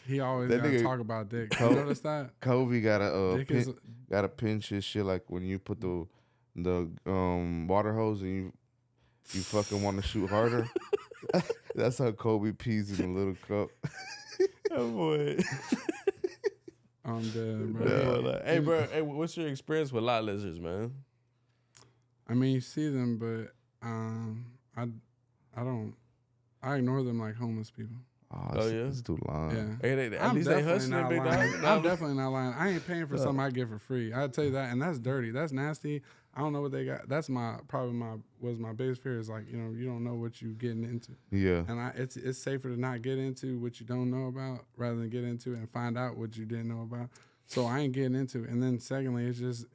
Speaker 2: He always got to talk about dick. You notice that?
Speaker 3: Kobe gotta pinch his shit like when you put the water hose and you fucking want to shoot harder. That's how Kobe pees in a little cup.
Speaker 1: Oh boy.
Speaker 2: I'm dead, bro.
Speaker 1: Yeah. Hey, bro. Hey, what's your experience with lot lizards, man?
Speaker 2: I mean, you see them, but I ignore them like homeless people.
Speaker 3: Oh yeah, it's too long.
Speaker 2: Yeah,
Speaker 1: At least they hustling, big dog.
Speaker 2: I'm definitely not lying. I ain't paying for something I get for free. I'll tell you that, and that's dirty. That's nasty. I don't know what they got. That's my biggest fear is like you don't know what you getting into.
Speaker 3: Yeah,
Speaker 2: and it's safer to not get into what you don't know about rather than get into it and find out what you didn't know about. So I ain't getting into it. And then secondly, it just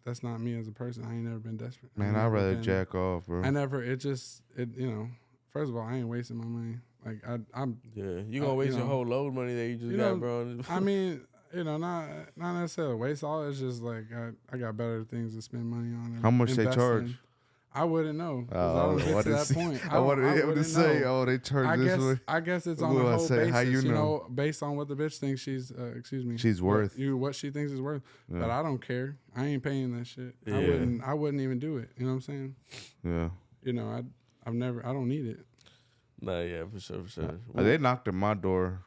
Speaker 2: that's not me as a person. I ain't never been desperate.
Speaker 3: Man, I'd rather jack off, bro.
Speaker 2: First of all, I ain't wasting my money. Like I'm.
Speaker 1: Yeah, you gonna waste your whole load money that you just got, bro.
Speaker 2: I mean, not necessarily waste all. It's just like I got better things to spend money on.
Speaker 3: How much they charge?
Speaker 2: I wouldn't know. I don't get to that point.
Speaker 3: I wanted to say, they charge this way.
Speaker 2: I guess it's on a whole basis.
Speaker 3: How you know?
Speaker 2: Based on what the bitch thinks she's.
Speaker 3: She's worth.
Speaker 2: What she thinks is worth. Yeah. But I don't care. I ain't paying that shit.
Speaker 1: Yeah.
Speaker 2: I wouldn't even do it. You know what I'm saying?
Speaker 3: Yeah.
Speaker 2: I don't need it.
Speaker 1: Nah, yeah, for sure.
Speaker 3: They knocked at my door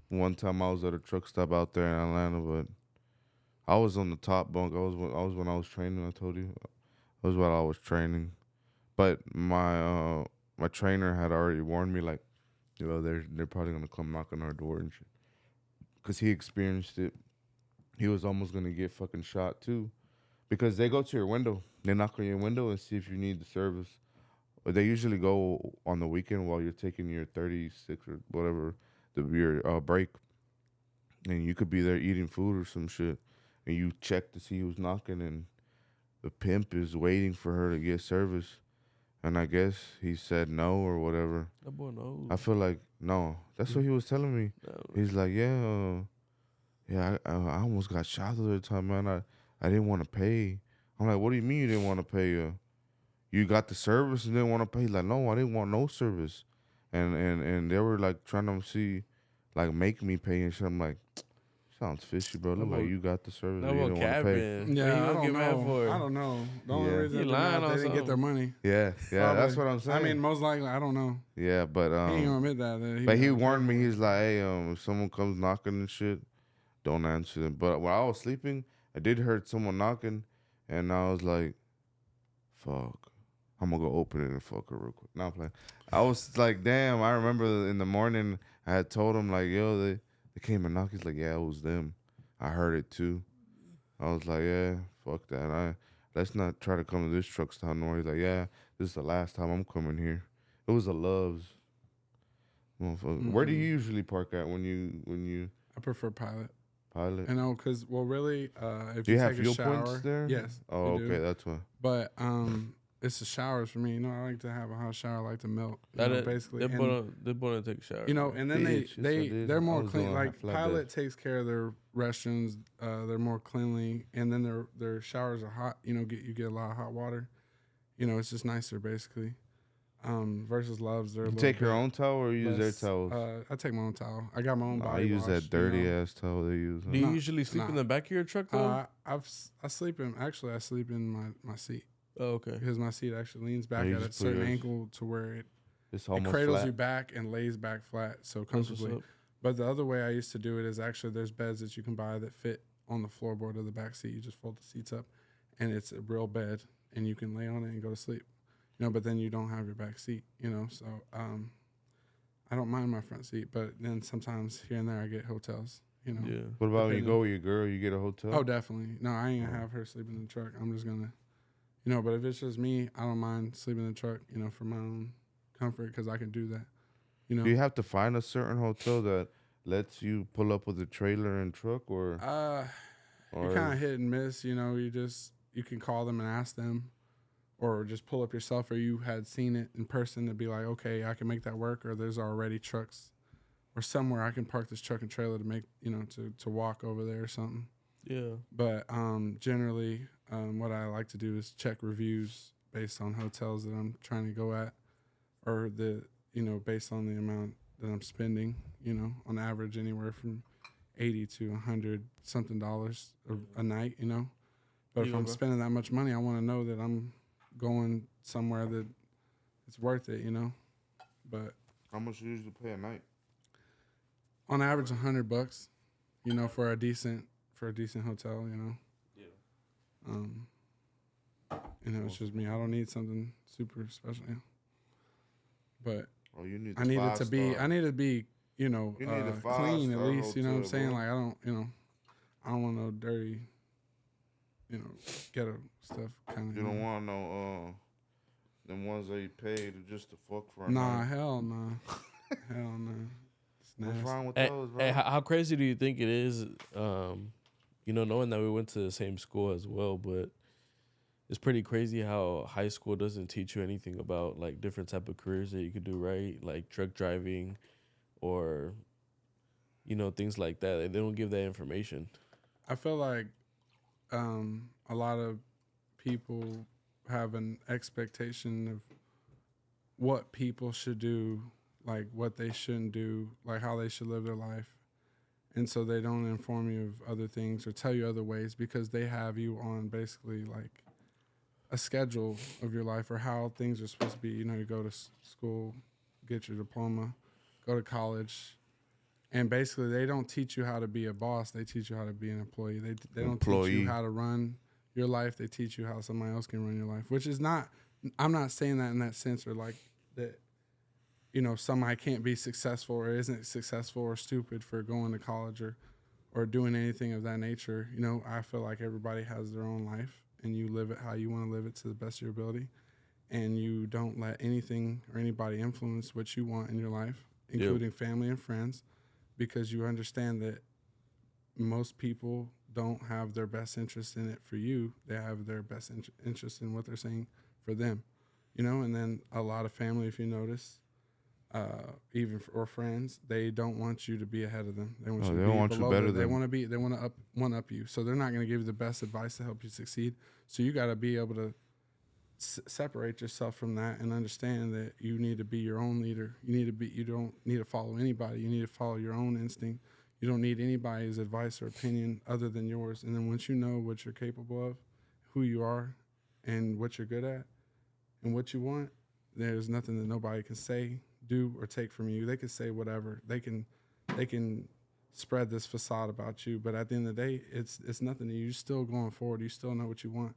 Speaker 3: one time. I was at a truck stop out there in Atlanta, but I was on the top bunk. I was when I was training. I told you, that was while I was training. But my trainer had already warned me, like, they're probably gonna come knock on our door and shit, cause he experienced it. He was almost gonna get fucking shot too, because they go to your window, they knock on your window and see if you need the service. They usually go on the weekend while you're taking your 36 or whatever, your break. And you could be there eating food or some shit. And you check to see who's knocking. And the pimp is waiting for her to get service. And I guess he said no or whatever.
Speaker 1: That boy knows.
Speaker 3: I feel like, no. That's what he was telling me. He's like, I almost got shot the other time, man. I didn't want to pay. I'm like, what do you mean you didn't want to pay? You got the service and didn't want to pay? Like, no, I didn't want no service. And they were like trying to see like make me pay and shit. I'm like, sounds fishy, bro. Look like you got the service,
Speaker 1: No
Speaker 3: but you
Speaker 1: more
Speaker 3: don't want to pay.
Speaker 1: capping.
Speaker 2: Yeah, I don't
Speaker 1: get mad
Speaker 2: know.
Speaker 1: for?
Speaker 2: I don't know. The only reason
Speaker 1: He
Speaker 2: they're
Speaker 1: lying
Speaker 2: mad,
Speaker 1: on
Speaker 2: they didn't get their money.
Speaker 3: Yeah, that's what I'm saying.
Speaker 2: I mean, most likely, I don't know.
Speaker 3: Yeah, but
Speaker 2: He ain't gonna admit that.
Speaker 3: But he warned me. He's like, hey, if someone comes knocking and shit, don't answer them. But when I was sleeping, I did hear someone knocking, and I was like, fuck, I'm gonna go open it and fuck her real quick. Not playing. I was like, damn. I remember in the morning I had told him like, yo, they came and knocked. He's like, yeah, it was them. I heard it too. I was like, yeah, fuck that. Let's not try to come to this truck stop no more. He's like, yeah, this is the last time I'm coming here. It was a Love's. Mm-hmm. Where do you usually park at when you?
Speaker 2: I prefer Pilot.
Speaker 3: Pilot.
Speaker 2: I know, cause really, if
Speaker 3: do you have
Speaker 2: take
Speaker 3: fuel
Speaker 2: a shower,
Speaker 3: points there?
Speaker 2: yes.
Speaker 3: Oh, okay, that's why.
Speaker 2: But it's the showers for me. You know, I like to have a hot shower. I like to melt. Basically,
Speaker 1: they want to take a shower.
Speaker 2: You know, and then they're more clean. Like Pilot takes care of their restrooms. They're more cleanly, and then their showers are hot. You know, you get a lot of hot water. You know, it's just nicer basically. Versus Love's, they're
Speaker 3: you take your own towel or use their towels?
Speaker 2: I take my own towel. I got my own body
Speaker 3: I use
Speaker 2: wash,
Speaker 3: that dirty ass towel they use.
Speaker 1: Do you usually sleep in the back of your truck though?
Speaker 2: I sleep in my seat.
Speaker 1: Oh, okay.
Speaker 2: Because my seat actually leans back at a certain angle to where it cradles you back and lays back flat so comfortably. But the other way I used to do it is actually there's beds that you can buy that fit on the floorboard of the back seat. You just fold the seats up, and it's a real bed, and you can lay on it and go to sleep. You know, but then you don't have your back seat, you know. So I don't mind my front seat, but then sometimes here and there I get hotels, you know.
Speaker 3: Yeah. What about when you go with your girl, you get a hotel?
Speaker 2: Oh, definitely. No, I ain't gonna have her sleep in the truck. I'm just gonna, you know, but if it's just me, I don't mind sleeping in the truck, you know, for my own comfort because I can do that, you know.
Speaker 3: Do you have to find a certain hotel that lets you pull up with a trailer and truck or?
Speaker 2: You're kind of hit and miss, you know. You can call them and ask them. Or just pull up yourself, or you had seen it in person to be like, okay, I can make that work, or there's already trucks, or somewhere I can park this truck and trailer to make, you know, to walk over there or something. Yeah. But generally, what I like to do is check reviews based on hotels that I'm trying to go at, or based on the amount that I'm spending. You know, on average, anywhere from $80 to $100 something a night. You know, but if I'm spending that much money, I want to know that I'm going somewhere that it's worth it, you know. But
Speaker 3: how much you usually pay a night?
Speaker 2: On average, $100, you know, for a decent hotel, you know. Yeah. You know, it's just me. I don't need something super special, yeah. But I need it to be, you know, clean at least. You know what I'm saying? Like I don't want no dirty, you know, ghetto stuff kind of.
Speaker 3: You don't want no them ones that you paid just to fuck for a
Speaker 2: night?
Speaker 3: Nah,
Speaker 2: hell no. Hell no.
Speaker 3: What's wrong with those, bro?
Speaker 1: Hey, how crazy do you think it is, you know, knowing that we went to the same school as well, but it's pretty crazy how high school doesn't teach you anything about, like, different type of careers that you could do, right? Like truck driving or, you know, things like that. They don't give that information.
Speaker 2: I feel like a lot of people have an expectation of what people should do, like what they shouldn't do, like how they should live their life. And so they don't inform you of other things or tell you other ways because they have you on basically like a schedule of your life or how things are supposed to be. You know, you go to school, get your diploma, go to college, and basically they don't teach you how to be a boss. They teach you how to be an employee. They don't teach you how to run your life. They teach you how somebody else can run your life, which is not, I'm not saying that in that sense or like that, you know, somebody can't be successful or isn't successful or stupid for going to college or doing anything of that nature. You know, I feel like everybody has their own life and you live it how you want to live it to the best of your ability. And you don't let anything or anybody influence what you want in your life, including family and friends, because you understand that most people don't have their best interest in it for you. They have their best interest in what they're saying for them, you know. And then a lot of family, if you notice, or friends, they don't want you to be ahead of them. They want you to be below them. They want to one up you. So they're not going to give you the best advice to help you succeed. So you got to be able to separate yourself from that and understand that you need to be your own leader. You don't need to follow anybody. You need to follow your own instinct. You don't need anybody's advice or opinion other than yours. And then once you know what you're capable of, who you are, and what you're good at, and what you want, there's nothing that nobody can say, do, or take from you. They can say whatever. They can spread this facade about you, but at the end of the day, it's nothing. You're still going forward. You still know what you want,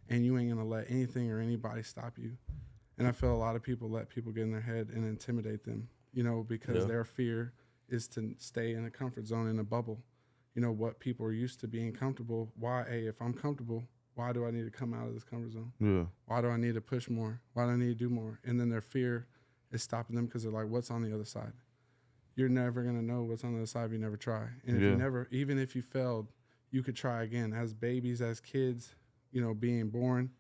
Speaker 2: and you ain't gonna let anything or anybody stop you. And I feel a lot of people let people get in their head and intimidate them, because their fear is to stay in a comfort zone, in a bubble. What people are used to being comfortable. Why, if I'm comfortable, why do I need to come out of this comfort zone?
Speaker 3: Yeah.
Speaker 2: Why do I need to push more? Why do I need to do more? And then their fear is stopping them because they're like, what's on the other side? You're never going to know what's on the other side if you never try. And if you never, even if you failed, you could try again. As babies, as kids, being born,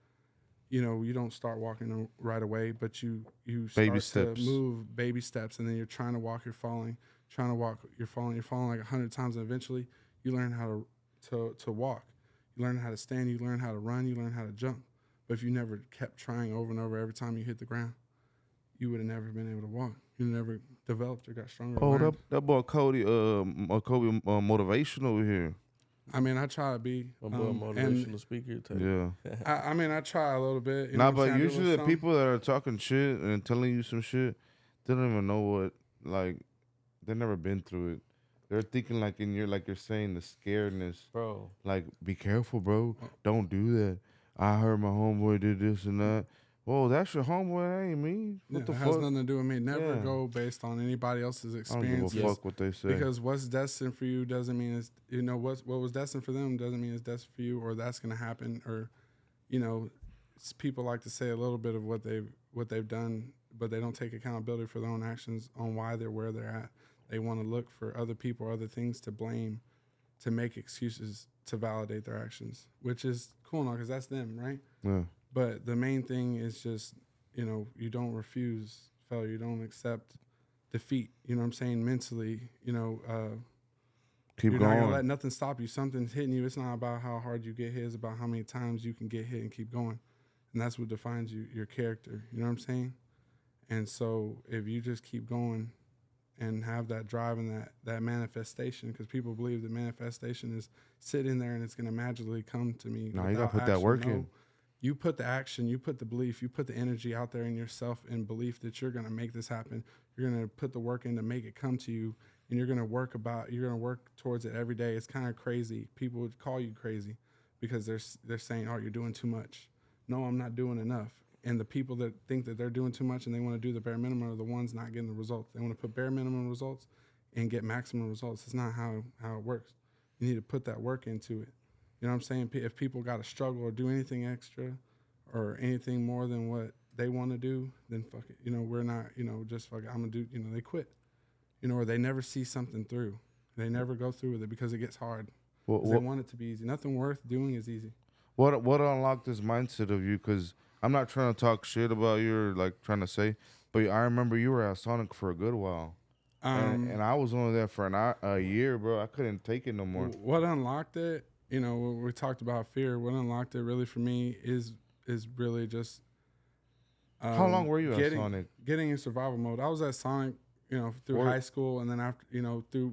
Speaker 2: you don't start walking right away, but you start to move baby steps, and then you're trying to walk, you're falling, trying to walk, you're falling like 100 times, and eventually you learn how to walk. You learn how to stand, you learn how to run, you learn how to jump. But if you never kept trying over and over every time you hit the ground, you would have never been able to walk. You never developed or got stronger.
Speaker 3: Oh, that boy Cody, Kobe motivation over here.
Speaker 2: I mean, I try to be
Speaker 1: a motivational speaker type.
Speaker 3: Yeah.
Speaker 2: I try a little bit.
Speaker 3: But usually the people that are talking shit and telling you some shit, they don't even know what, like, they've never been through it. They're thinking like you're saying, the scaredness.
Speaker 1: Bro.
Speaker 3: Like, be careful, bro. Don't do that. I heard my homeboy did this and that. Whoa, that's your homeboy. That ain't me. What the fuck?
Speaker 2: It has nothing to do with me. Never go based on anybody else's experience.
Speaker 3: I don't give a fuck what they say.
Speaker 2: Because what's destined for you doesn't mean it's, what was destined for them doesn't mean it's destined for you, or that's going to happen. Or, people like to say a little bit of what they've done, but they don't take accountability for their own actions on why they're where they're at. They want to look for other people or other things to blame, to make excuses to validate their actions, which is cool now because that's them, right?
Speaker 3: Yeah.
Speaker 2: But the main thing is just, you don't refuse failure. You don't accept defeat. You know what I'm saying? Mentally,
Speaker 3: keep
Speaker 2: you're
Speaker 3: going.
Speaker 2: You're not going to let nothing stop you. Something's hitting you. It's not about how hard you get hit. It's about how many times you can get hit and keep going. And that's what defines you, your character. You know what I'm saying? And so if you just keep going and have that drive and that manifestation, because people believe that manifestation is sitting there and it's going to magically come to me.
Speaker 3: No, you got to put that work in.
Speaker 2: You put the action, you put the belief, you put the energy out there in yourself in belief that you're going to make this happen. You're going to put the work in to make it come to you, and you're going to work towards it every day. It's kind of crazy. People would call you crazy because they're saying, oh, you're doing too much. No, I'm not doing enough. And the people that think that they're doing too much and they want to do the bare minimum are the ones not getting the results. They want to put bare minimum results and get maximum results. It's not how it works. You need to put that work into it. You know what I'm saying? If people got to struggle or do anything extra or anything more than what they want to do, then fuck it. We're not, just fuck it. I'm going to do, they quit. Or they never see something through. They never go through with it because it gets hard. They want it to be easy. Nothing worth doing is easy.
Speaker 3: What unlocked this mindset of you? Because I'm not trying to talk shit about you or like trying to say, but I remember you were at Sonic for a good while. And I was only there for a year, bro. I couldn't take it no more.
Speaker 2: What unlocked it? We talked about fear. What unlocked it really for me is really just.
Speaker 3: How long were you at Sonic?
Speaker 2: Getting in survival mode. I was at Sonic, through high school, and then after,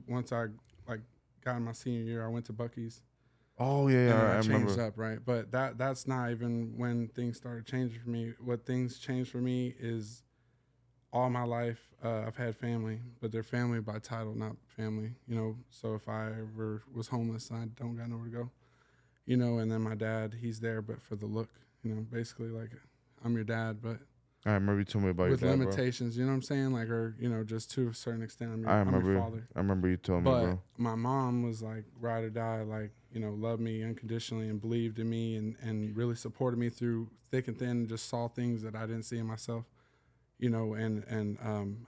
Speaker 2: once I got in my senior year, I went to Buc-ee's.
Speaker 3: Oh yeah, I remember.
Speaker 2: Changed up, right? But that's not even when things started changing for me. What things changed for me is all my life I've had family, but they're family by title, not family. So if I ever was homeless, I don't got nowhere to go. And then my dad, he's there, but for the look. Basically like I'm your dad, but
Speaker 3: I remember you told me about your dad,
Speaker 2: with limitations. Bro. You know what I'm saying? Like, or just to a certain extent, I'm your father.
Speaker 3: I remember you told me, bro.
Speaker 2: But my mom was like ride or die, like. Loved me unconditionally and believed in me and really supported me through thick and thin and just saw things that I didn't see in myself, and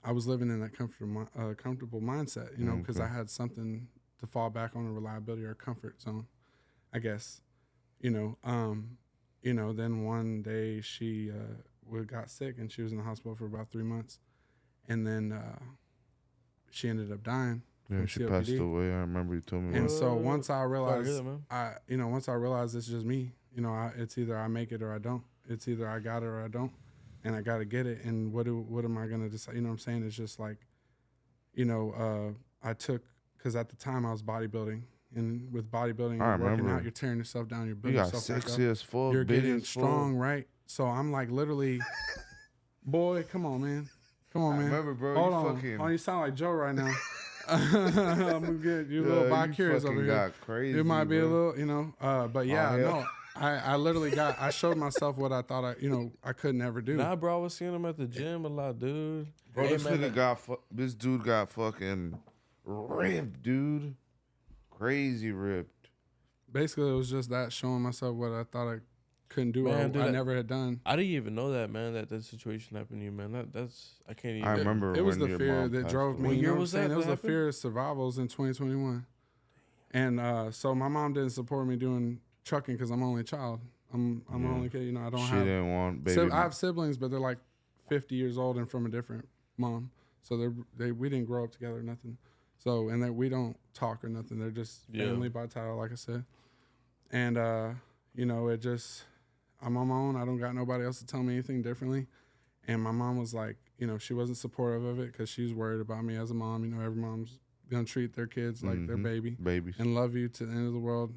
Speaker 2: I was living in that comfortable mindset, because I had something to fall back on, a reliability or a comfort zone, I guess, then one day she got sick and she was in the hospital for about 3 months, and then she ended up dying.
Speaker 3: Yeah, she passed away. I remember you told me.
Speaker 2: And so once I realized, once I realized it's just me, it's either I make it or I don't. It's either I got it or I don't, and I got to get it. And what am I gonna decide? You know what I'm saying? It's just like, I took, because at the time I was bodybuilding, and with bodybuilding, you're working out, you're tearing yourself down, you're building yourself back up.
Speaker 3: Sexy as fuck,
Speaker 2: you're getting strong, right? So I'm like literally, boy, come on, man. Come on, man.
Speaker 3: Remember, bro,
Speaker 2: Hold on. Oh, you sound like Joe right now. I'm gonna get you a little bi-curious over here.
Speaker 3: Crazy,
Speaker 2: it might be
Speaker 3: bro.
Speaker 2: a little, but yeah, no. I literally I showed myself what I thought I could never do.
Speaker 1: Nah, bro, I was seeing him at the gym a lot, dude.
Speaker 3: Bro, this dude got fucking ripped, dude. Crazy ripped.
Speaker 2: Basically, it was just that, showing myself what I thought I couldn't do,
Speaker 1: man,
Speaker 2: or I never had done.
Speaker 1: I didn't even know that, man, that situation happened to you, man. That's I can't even.
Speaker 3: I remember
Speaker 2: it was the fear that drove me.
Speaker 1: What year was
Speaker 2: that?
Speaker 1: It
Speaker 2: was the fear of survivals in 2021. And so my mom didn't support me doing trucking because I'm only child. I'm the only kid. I don't have.
Speaker 3: She didn't want baby.
Speaker 2: I have siblings, but they're like 50 years old and from a different mom. So we didn't grow up together or nothing. So, and that we don't talk or nothing. They're just family by title, like I said. And it just, I'm on my own. I don't got nobody else to tell me anything differently. And my mom was like, she wasn't supportive of it because she's worried about me as a mom. Every mom's gonna treat their kids like their babies and love you to the end of the world.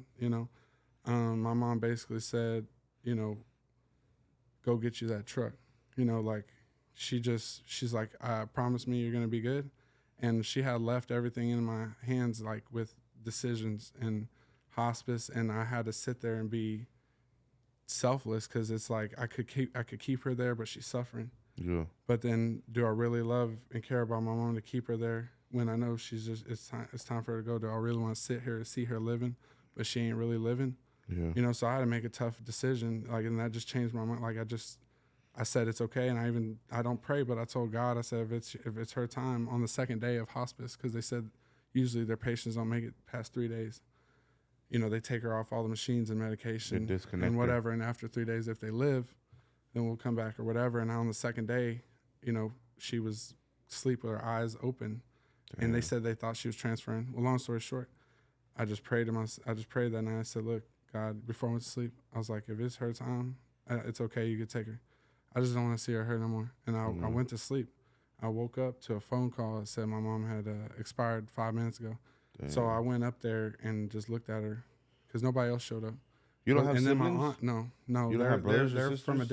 Speaker 2: My mom basically said, go get you that truck. Like she's like, promise me you're gonna be good. And she had left everything in my hands, like with decisions and hospice, and I had to sit there and be selfless because it's like I could keep her there, but she's suffering.
Speaker 3: Yeah.
Speaker 2: But then, do I really love and care about my mom to keep her there when I know she's just it's time for her to go? Do I really want to sit here and see her living, but she ain't really living?
Speaker 3: Yeah.
Speaker 2: So I had to make a tough decision, and that just changed my mind. Like I said it's okay, and I don't pray, but I told God, I said if it's her time on the second day of hospice, because they said usually their patients don't make it past 3 days. They take her off all the machines and medication and whatever, and after 3 days, if they live, then we'll come back or whatever. And on the second day, she was asleep with her eyes open. Damn. And they said they thought she was transferring. Well, long story short, I just prayed that night. I said, look, God, before I went to sleep, I was like, if it's her time, it's okay. You could take her. I just don't want to see her hurt no more. And I went to sleep. I woke up to a phone call that said my mom had expired 5 minutes ago. Damn. So I went up there and just looked at her because nobody else showed up.
Speaker 3: You don't have siblings?
Speaker 2: Then my aunt, no.
Speaker 3: You don't have brothers or sisters?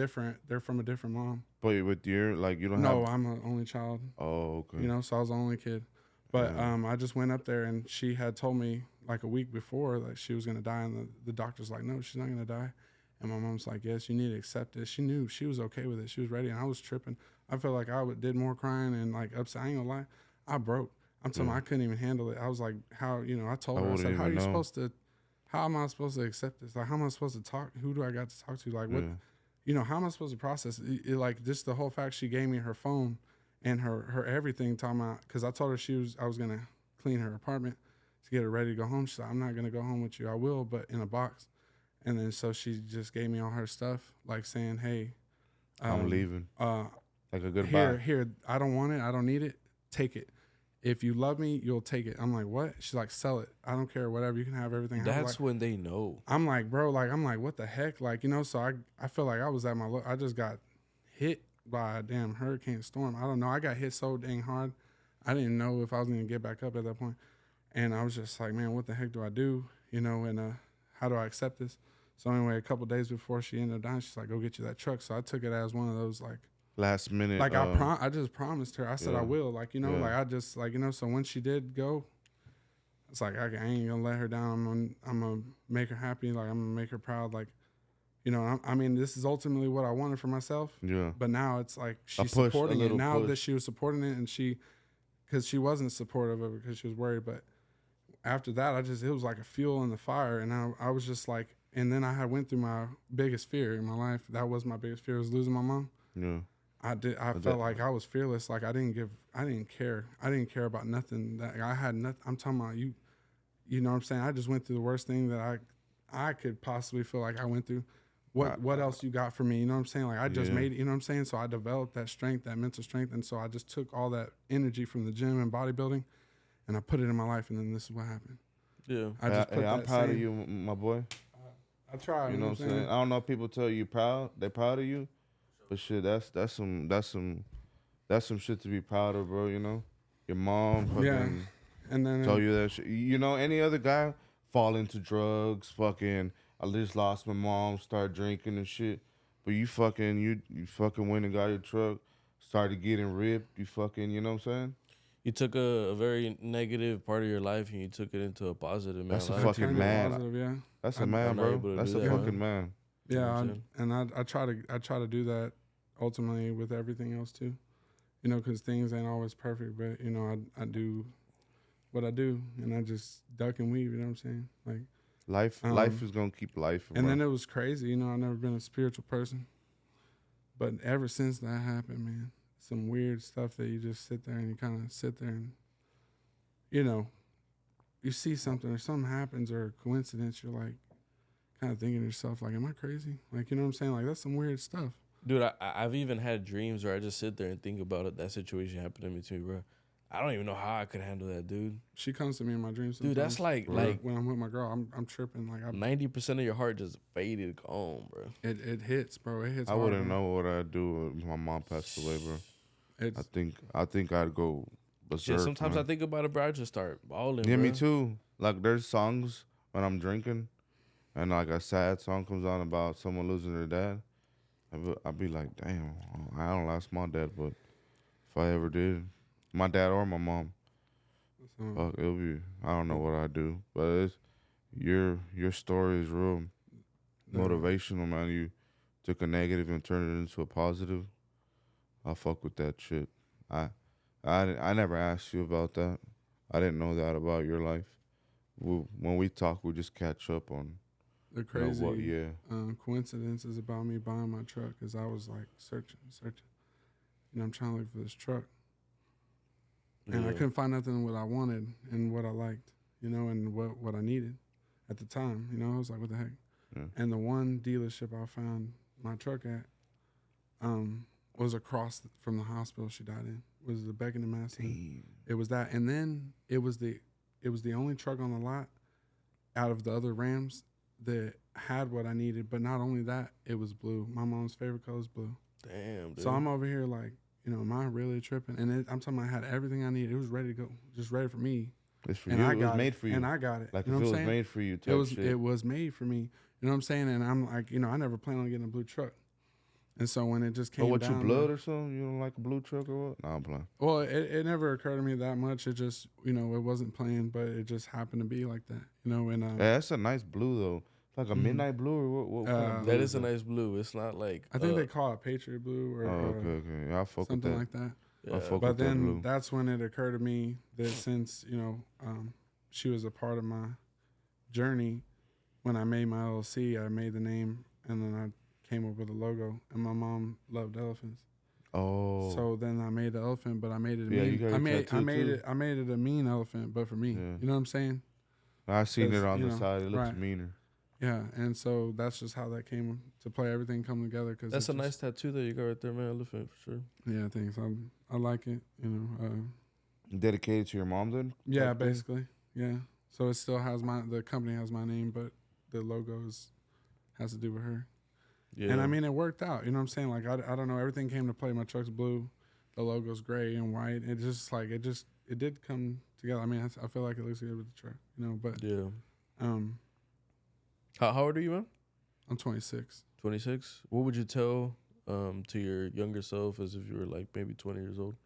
Speaker 2: They're from a different mom.
Speaker 3: But with your, you don't have...
Speaker 2: No, I'm an only child.
Speaker 3: Oh, okay.
Speaker 2: So I was the only kid. But I just went up there, and she had told me like a week before that she was going to die, and the doctor's like, no, she's not going to die. And my mom's like, yes, you need to accept it. She knew. She was okay with it. She was ready, and I was tripping. I felt like I did more crying and upset. I ain't gonna lie. I broke. I'm telling you, I couldn't even handle it. I was like, how, I told her, I said, how am I supposed to accept this? Like, how am I supposed to talk? Who do I got to talk to? Like, what, how am I supposed to process it? Like, just the whole fact she gave me her phone and her everything, talking about, because I told her I was going to clean her apartment to get her ready to go home. She said, I'm not going to go home with you. I will, but in a box. And then so she just gave me all her stuff, like saying, hey,
Speaker 3: I'm leaving. Like a goodbye.
Speaker 2: Here, I don't want it. I don't need it. Take it. If you love me, you'll take it. I'm like, what? She's like, sell it. I don't care, whatever. You can have everything.
Speaker 1: That's when they know.
Speaker 2: I'm like, bro, what the heck? So I feel like I was at I just got hit by a damn hurricane storm. I don't know. I got hit so dang hard. I didn't know if I was going to get back up at that point. And I was just like, man, what the heck do I do? And how do I accept this? So anyway, a couple of days before she ended up dying, she's like, go get you that truck. So I took it as one of those
Speaker 3: last minute.
Speaker 2: Like I just promised her. I said I will. I just so when she did go, it's like I ain't gonna let her down. I'm gonna make her happy. Like I'm gonna make her proud. Like, I mean, this is ultimately what I wanted for myself. Yeah. But now it's like she's supporting it. Now that she was supporting it, and because she wasn't supportive of it because she was worried. But after that, it was like a fuel in the fire, and I was just like, and then I went through my biggest fear in my life. That was my biggest fear, was losing my mom. Yeah. I felt like I was fearless. Like I didn't care. I didn't care about nothing. That I had nothing. I'm talking about you. You know what I'm saying? I just went through the worst thing that I could possibly feel like I went through. What else you got for me? You know what I'm saying? Like I just made it. You know what I'm saying? So I developed that strength, that mental strength, and so I just took all that energy from the gym and bodybuilding, and I put it in my life, and then this is what happened.
Speaker 3: Yeah. I'm proud of you, my boy.
Speaker 2: I try.
Speaker 3: You know what I'm saying? I don't know if people tell you they proud of you, but shit, that's some shit to be proud of, bro. You know, your mom fucking
Speaker 2: and then
Speaker 3: tell you that shit. You know, any other guy fall into drugs, fucking. I just lost my mom, start drinking and shit. But you fucking went and got your truck, started getting ripped. You fucking, you know what I'm saying?
Speaker 1: You took a very negative part of your life and you took it into a positive, man.
Speaker 3: That's a fucking man.
Speaker 2: Positive,
Speaker 3: That's a man, bro. That's a fucking man.
Speaker 2: Yeah, I try to do that ultimately with everything else too. You know, because things ain't always perfect, but you know, I do what I do, and I just duck and weave. You know what I'm saying? Like
Speaker 3: life is gonna keep life.
Speaker 2: And then it was crazy. You know, I've never been a spiritual person, but ever since that happened, man, some weird stuff that you just sit there and you kind of sit there and, you know, you see something or something happens or a coincidence, you're like, kind of thinking to yourself, like, am I crazy? Like, you know what I'm saying? Like, that's some weird stuff.
Speaker 1: Dude, I've even had dreams where I just sit there and think about it. That situation happened to me too, bro. I don't even know how I could handle that, dude.
Speaker 2: She comes to me in my dreams sometimes.
Speaker 1: Dude, that's like
Speaker 2: when I'm with my girl, I'm tripping. Like
Speaker 1: 90% of your heart just faded gone, bro.
Speaker 2: It hits, bro. It hits.
Speaker 3: I wouldn't know what I'd do if my mom passed away, bro. I think I'd go berserk.
Speaker 1: Yeah, sometimes I think about it, bro. I just start bawling.
Speaker 3: Yeah,
Speaker 1: bro.
Speaker 3: me too. Like there's songs when I'm drinking, and like a sad song comes on about someone losing their dad. I'd be like, damn, I don't lost my dad, but if I ever did, my dad or my mom. Fuck, it'll be. I don't know what I do, but it's your story is real motivational, man. You took a negative and turned it into a positive. I fuck with that shit. I never asked you about that. I didn't know that about your life. When we talk, we just catch up on
Speaker 2: the crazy coincidences about me buying my truck. Cause I was like searching. You know, I'm trying to look for this truck. And I couldn't find nothing what I wanted and what I liked, you know, and what I needed at the time. You know, I was like, what the heck? Yeah. And the one dealership I found my truck at was across from the hospital she died in. It was the Beckham and Madison. It was that. And then it was the only truck on the lot out of the other Rams that had what I needed. But not only that, it was blue. My mom's favorite color is blue.
Speaker 1: Damn, dude.
Speaker 2: So I'm over here like, you know, am I really tripping? And I'm talking about I had everything I needed. It was ready to go, just ready for me.
Speaker 3: It's for you. It was made for you.
Speaker 2: And I got it.
Speaker 3: Like you know if it was made for you.
Speaker 2: It was made for me. You know what I'm saying? And I'm like, you know, I never planned on getting a blue truck. And so when it just came down.
Speaker 3: But what, you blood or something? You don't like a blue truck or what? No, I'm playing.
Speaker 2: Well, it never occurred to me that much. It just, you know, it wasn't planned, but it just happened to be like that. You know, and
Speaker 3: yeah, that's a nice blue though. Like a midnight blue or what kind of blue
Speaker 1: that is a nice blue. It's not like
Speaker 2: I think they call it Patriot blue or
Speaker 3: okay. Yeah, I fuck with that.
Speaker 2: Something like that.
Speaker 3: Yeah.
Speaker 2: But then that's when it occurred to me that since, you know, she was a part of my journey, when I made my LLC, I made the name and then I came up with a logo. And my mom loved elephants.
Speaker 3: Oh.
Speaker 2: So then I made the elephant, but I made it I made it a mean elephant, but for me. Yeah. You know what I'm saying?
Speaker 3: I seen it on the side. It looks meaner.
Speaker 2: Yeah, and so that's just how that came to play. Everything come together. Cause
Speaker 1: that's a nice tattoo that you got right there, man. Elephant for sure.
Speaker 2: Yeah, thanks. I like it. You know.
Speaker 3: Dedicated to your mom, then?
Speaker 2: Yeah, basically. Yeah. So it still has the company has my name, but the logo has to do with her. Yeah. And I mean, it worked out. You know what I'm saying? Like I don't know. Everything came to play. My truck's blue, the logo's gray and white. It just like it did come together. I mean, I feel like it looks good with the truck. You know, but
Speaker 1: yeah. How old are you, man?
Speaker 2: I'm 26.
Speaker 1: 26? What would you tell to your younger self as if you were like maybe 20 years old?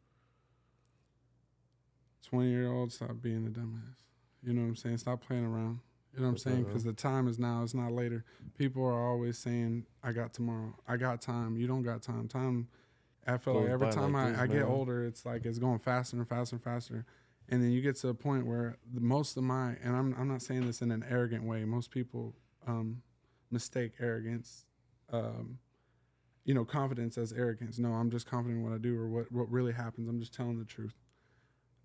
Speaker 2: 20-year-old, stop being a dumbass. You know what I'm saying? Stop playing around. You know what I'm saying? Because the time is now. It's not later. People are always saying, I got tomorrow. I got time. You don't got time. Time, I feel like every time I get older, it's like it's going faster and faster and faster. And then you get to a point where most of my, and I'm not saying this in an arrogant way, most people mistake arrogance, you know, confidence as arrogance. No, I'm just confident in what I do or what really happens. I'm just telling the truth.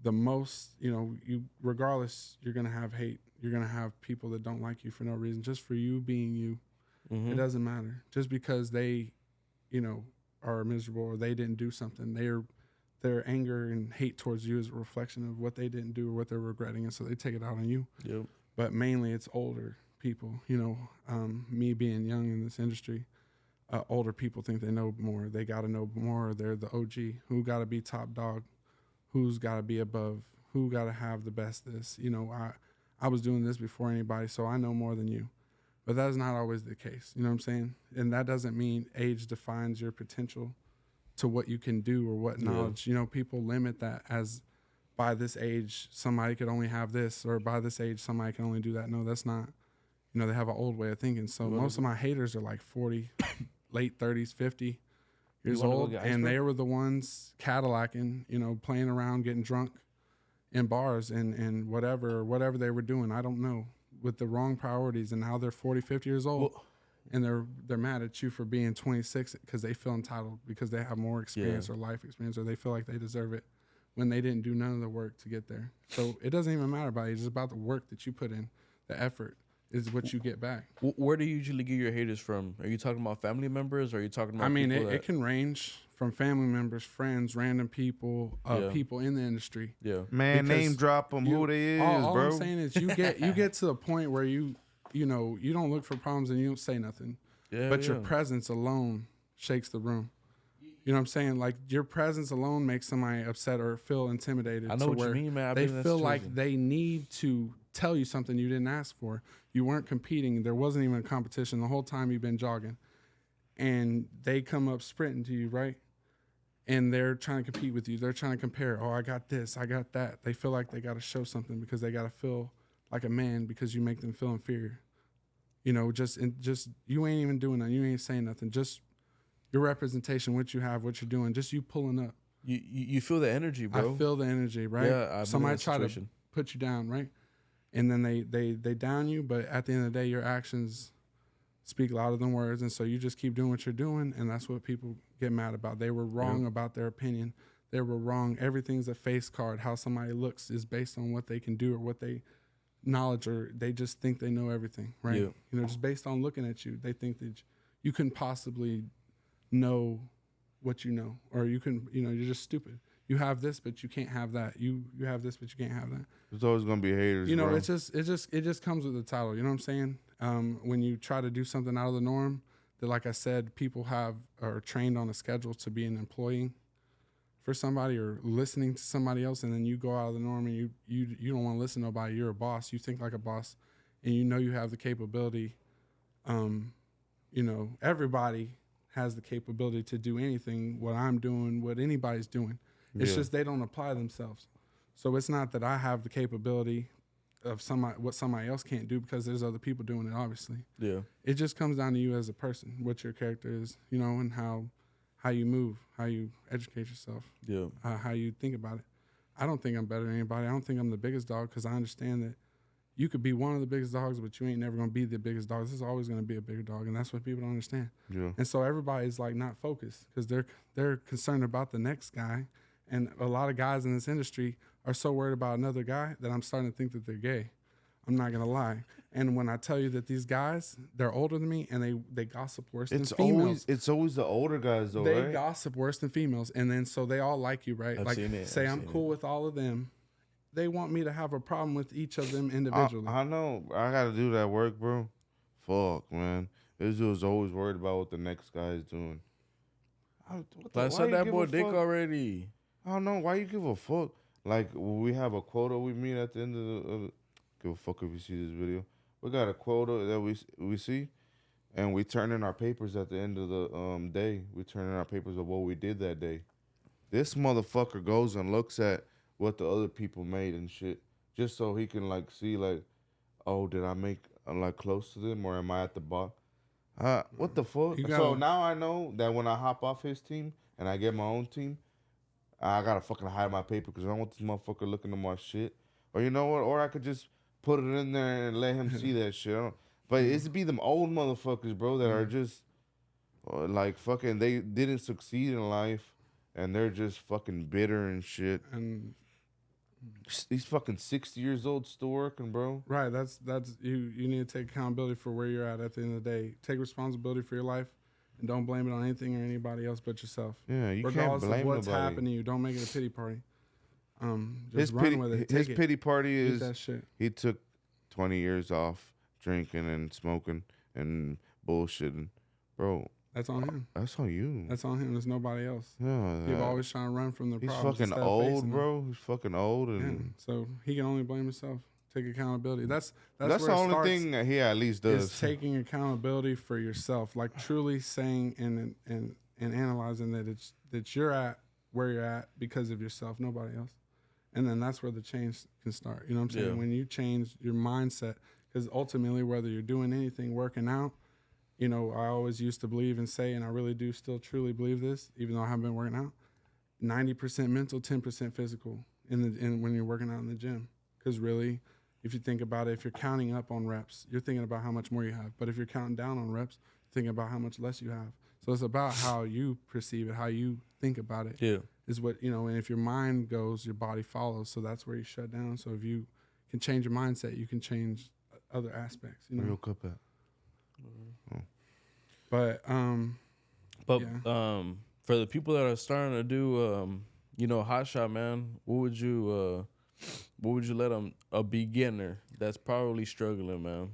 Speaker 2: The most, you know, regardless, you're going to have hate. You're going to have people that don't like you for no reason, just for you being you. Mm-hmm. It doesn't matter. Just because they, you know, are miserable or they didn't do something, their anger and hate towards you is a reflection of what they didn't do or what they're regretting, and so they take it out on you.
Speaker 1: Yep.
Speaker 2: But mainly it's older people. You know, me being young in this industry, older people think they know more. They got to know more. They're the OG. Who got to be top dog? Who's got to be above? Who got to have the best this? You know, I was doing this before anybody, so I know more than you. But that's not always the case. You know what I'm saying? And that doesn't mean age defines your potential to what you can do or what knowledge. You know, people limit that as by this age, somebody could only have this, or by this age, somebody can only do that. No, that's not. You know, they have an old way of thinking. So most of my haters are like 40, late 30s, 50 years old. And they were the ones Cadillacing, you know, playing around, getting drunk in bars and whatever they were doing. I don't know. With the wrong priorities, and now they're 40, 50 years old, and they're mad at you for being 26 because they feel entitled because they have more experience or life experience, or they feel like they deserve it when they didn't do none of the work to get there. So it doesn't even matter about it. It's just about the work that you put in. The effort is what you get back.
Speaker 1: Where do you usually get your haters from? Are you talking about family members, or are you talking about
Speaker 2: it can range from family members, friends, random people, people in the industry.
Speaker 3: Yeah, man, because name drop them who they is,
Speaker 2: all
Speaker 3: bro.
Speaker 2: I'm saying is you get to the point where you know you don't look for problems and you don't say nothing. Yeah, but your presence alone shakes the room. You know what I'm saying? Like your presence alone makes somebody upset or feel intimidated.
Speaker 1: I know what you mean, man.
Speaker 2: They feel like they need to tell you something you didn't ask for. You weren't competing. There wasn't even a competition the whole time you've been jogging. And they come up sprinting to you, right? And they're trying to compete with you. They're trying to compare. Oh, I got this. I got that. They feel like they got to show something because they got to feel like a man because you make them feel inferior. You know, just you ain't even doing that. You ain't saying nothing. Just your representation, what you have, what you're doing, just you pulling up.
Speaker 1: You feel the energy, bro.
Speaker 2: I feel the energy, right?
Speaker 1: Yeah,
Speaker 2: somebody try to put you down, right? And then they down you, but at the end of the day, your actions speak louder than words, and so you just keep doing what you're doing, and that's what people get mad about. They were wrong about their opinion. They were wrong. Everything's a face card. How somebody looks is based on what they can do or what they knowledge, or they just think they know everything, right? Yeah. You know, just based on looking at you, they think that you couldn't possibly know what you know, or you can, you know, you're just stupid. You have this, but you can't have that. You have this, but you can't have that.
Speaker 3: There's always gonna be haters.
Speaker 2: You know,
Speaker 3: bro.
Speaker 2: it just comes with the title. You know what I'm saying? When you try to do something out of the norm, that, like I said, people are trained on a schedule to be an employee for somebody or listening to somebody else, and then you go out of the norm and you don't want to listen to nobody. You're a boss. You think like a boss, and you know you have the capability. You know, everybody has the capability to do anything. What I'm doing, what anybody's doing. It's just they don't apply themselves. So it's not that I have the capability of what somebody else can't do because there's other people doing it, obviously. Yeah. It just comes down to you as a person, what your character is, you know, and how you move, how you educate yourself, how you think about it. I don't think I'm better than anybody. I don't think I'm the biggest dog because I understand that you could be one of the biggest dogs, but you ain't never going to be the biggest dog. This is always going to be a bigger dog, and that's what people don't understand. Yeah. And so everybody's like not focused because they're concerned about the next guy. And a lot of guys in this industry are so worried about another guy that I'm starting to think that they're gay. I'm not going to lie. And when I tell you that these guys, they're older than me and they gossip worse than females.
Speaker 3: It's always the older guys, though,
Speaker 2: they
Speaker 3: right?
Speaker 2: gossip worse than females. And then so they all like you, right? I'm cool with all of them. They want me to have a problem with each of them individually.
Speaker 3: I know. I got to do that work, bro. Fuck, man. This dude's always worried about what the next guy is doing.
Speaker 1: I saw that boy dick already.
Speaker 3: I don't know. Why you give a fuck? Like, we have a quota we meet at the end of the give a fuck if you see this video. We got a quota that we see, and we turn in our papers at the end of the day. We turn in our papers of what we did that day. This motherfucker goes and looks at what the other people made and shit, just so he can, like, see, like, oh, did I make, like, close to them, or am I at the bottom? What the fuck? So now I know that when I hop off his team and I get my own team, I gotta fucking hide my paper because I don't want this motherfucker looking at my shit. Or you know what? Or I could just put it in there and let him see that shit. But it's be them old motherfuckers, bro, that are just like fucking, they didn't succeed in life and they're just fucking bitter and shit. And he's fucking 60 years old still working, bro.
Speaker 2: Right. That's you need to take accountability for where you're at the end of the day. Take responsibility for your life. And don't blame it on anything or anybody else but yourself.
Speaker 3: Yeah, you can't blame
Speaker 2: of what's
Speaker 3: nobody.
Speaker 2: happening to you. Don't make it a pity party.
Speaker 3: His pity party is
Speaker 2: that shit.
Speaker 3: He took 20 years off drinking and smoking and bullshitting, bro.
Speaker 2: That's on him.
Speaker 3: That's on you.
Speaker 2: That's on him. There's nobody else.
Speaker 3: Yeah,
Speaker 2: People always trying to run from the
Speaker 3: he's
Speaker 2: problems.
Speaker 3: fucking old, bro. He's fucking old, and
Speaker 2: so he can only blame himself. Take accountability. That's
Speaker 3: the only thing that he at least does.
Speaker 2: Is taking accountability for yourself, like truly saying and analyzing that you're at where you're at because of yourself, nobody else. And then that's where the change can start. You know what I'm saying? Yeah. When you change your mindset, because ultimately, whether you're doing anything, working out, you know, I always used to believe and say, and I really do still truly believe this, even though I haven't been working out, 90% mental, 10% physical when you're working out in the gym. Because really, if you think about it, if you're counting up on reps, you're thinking about how much more you have. But if you're counting down on reps, thinking about how much less you have. So it's about how you perceive it, how you think about it.
Speaker 1: Yeah.
Speaker 2: Is what, you know, and if your mind goes, your body follows. So that's where you shut down. So if you can change your mindset, you can change other aspects. You know?
Speaker 3: Real cup at.
Speaker 2: But
Speaker 1: for the people that are starting to do you know, Hotshot, man, what would you let them, a beginner that's probably struggling, man?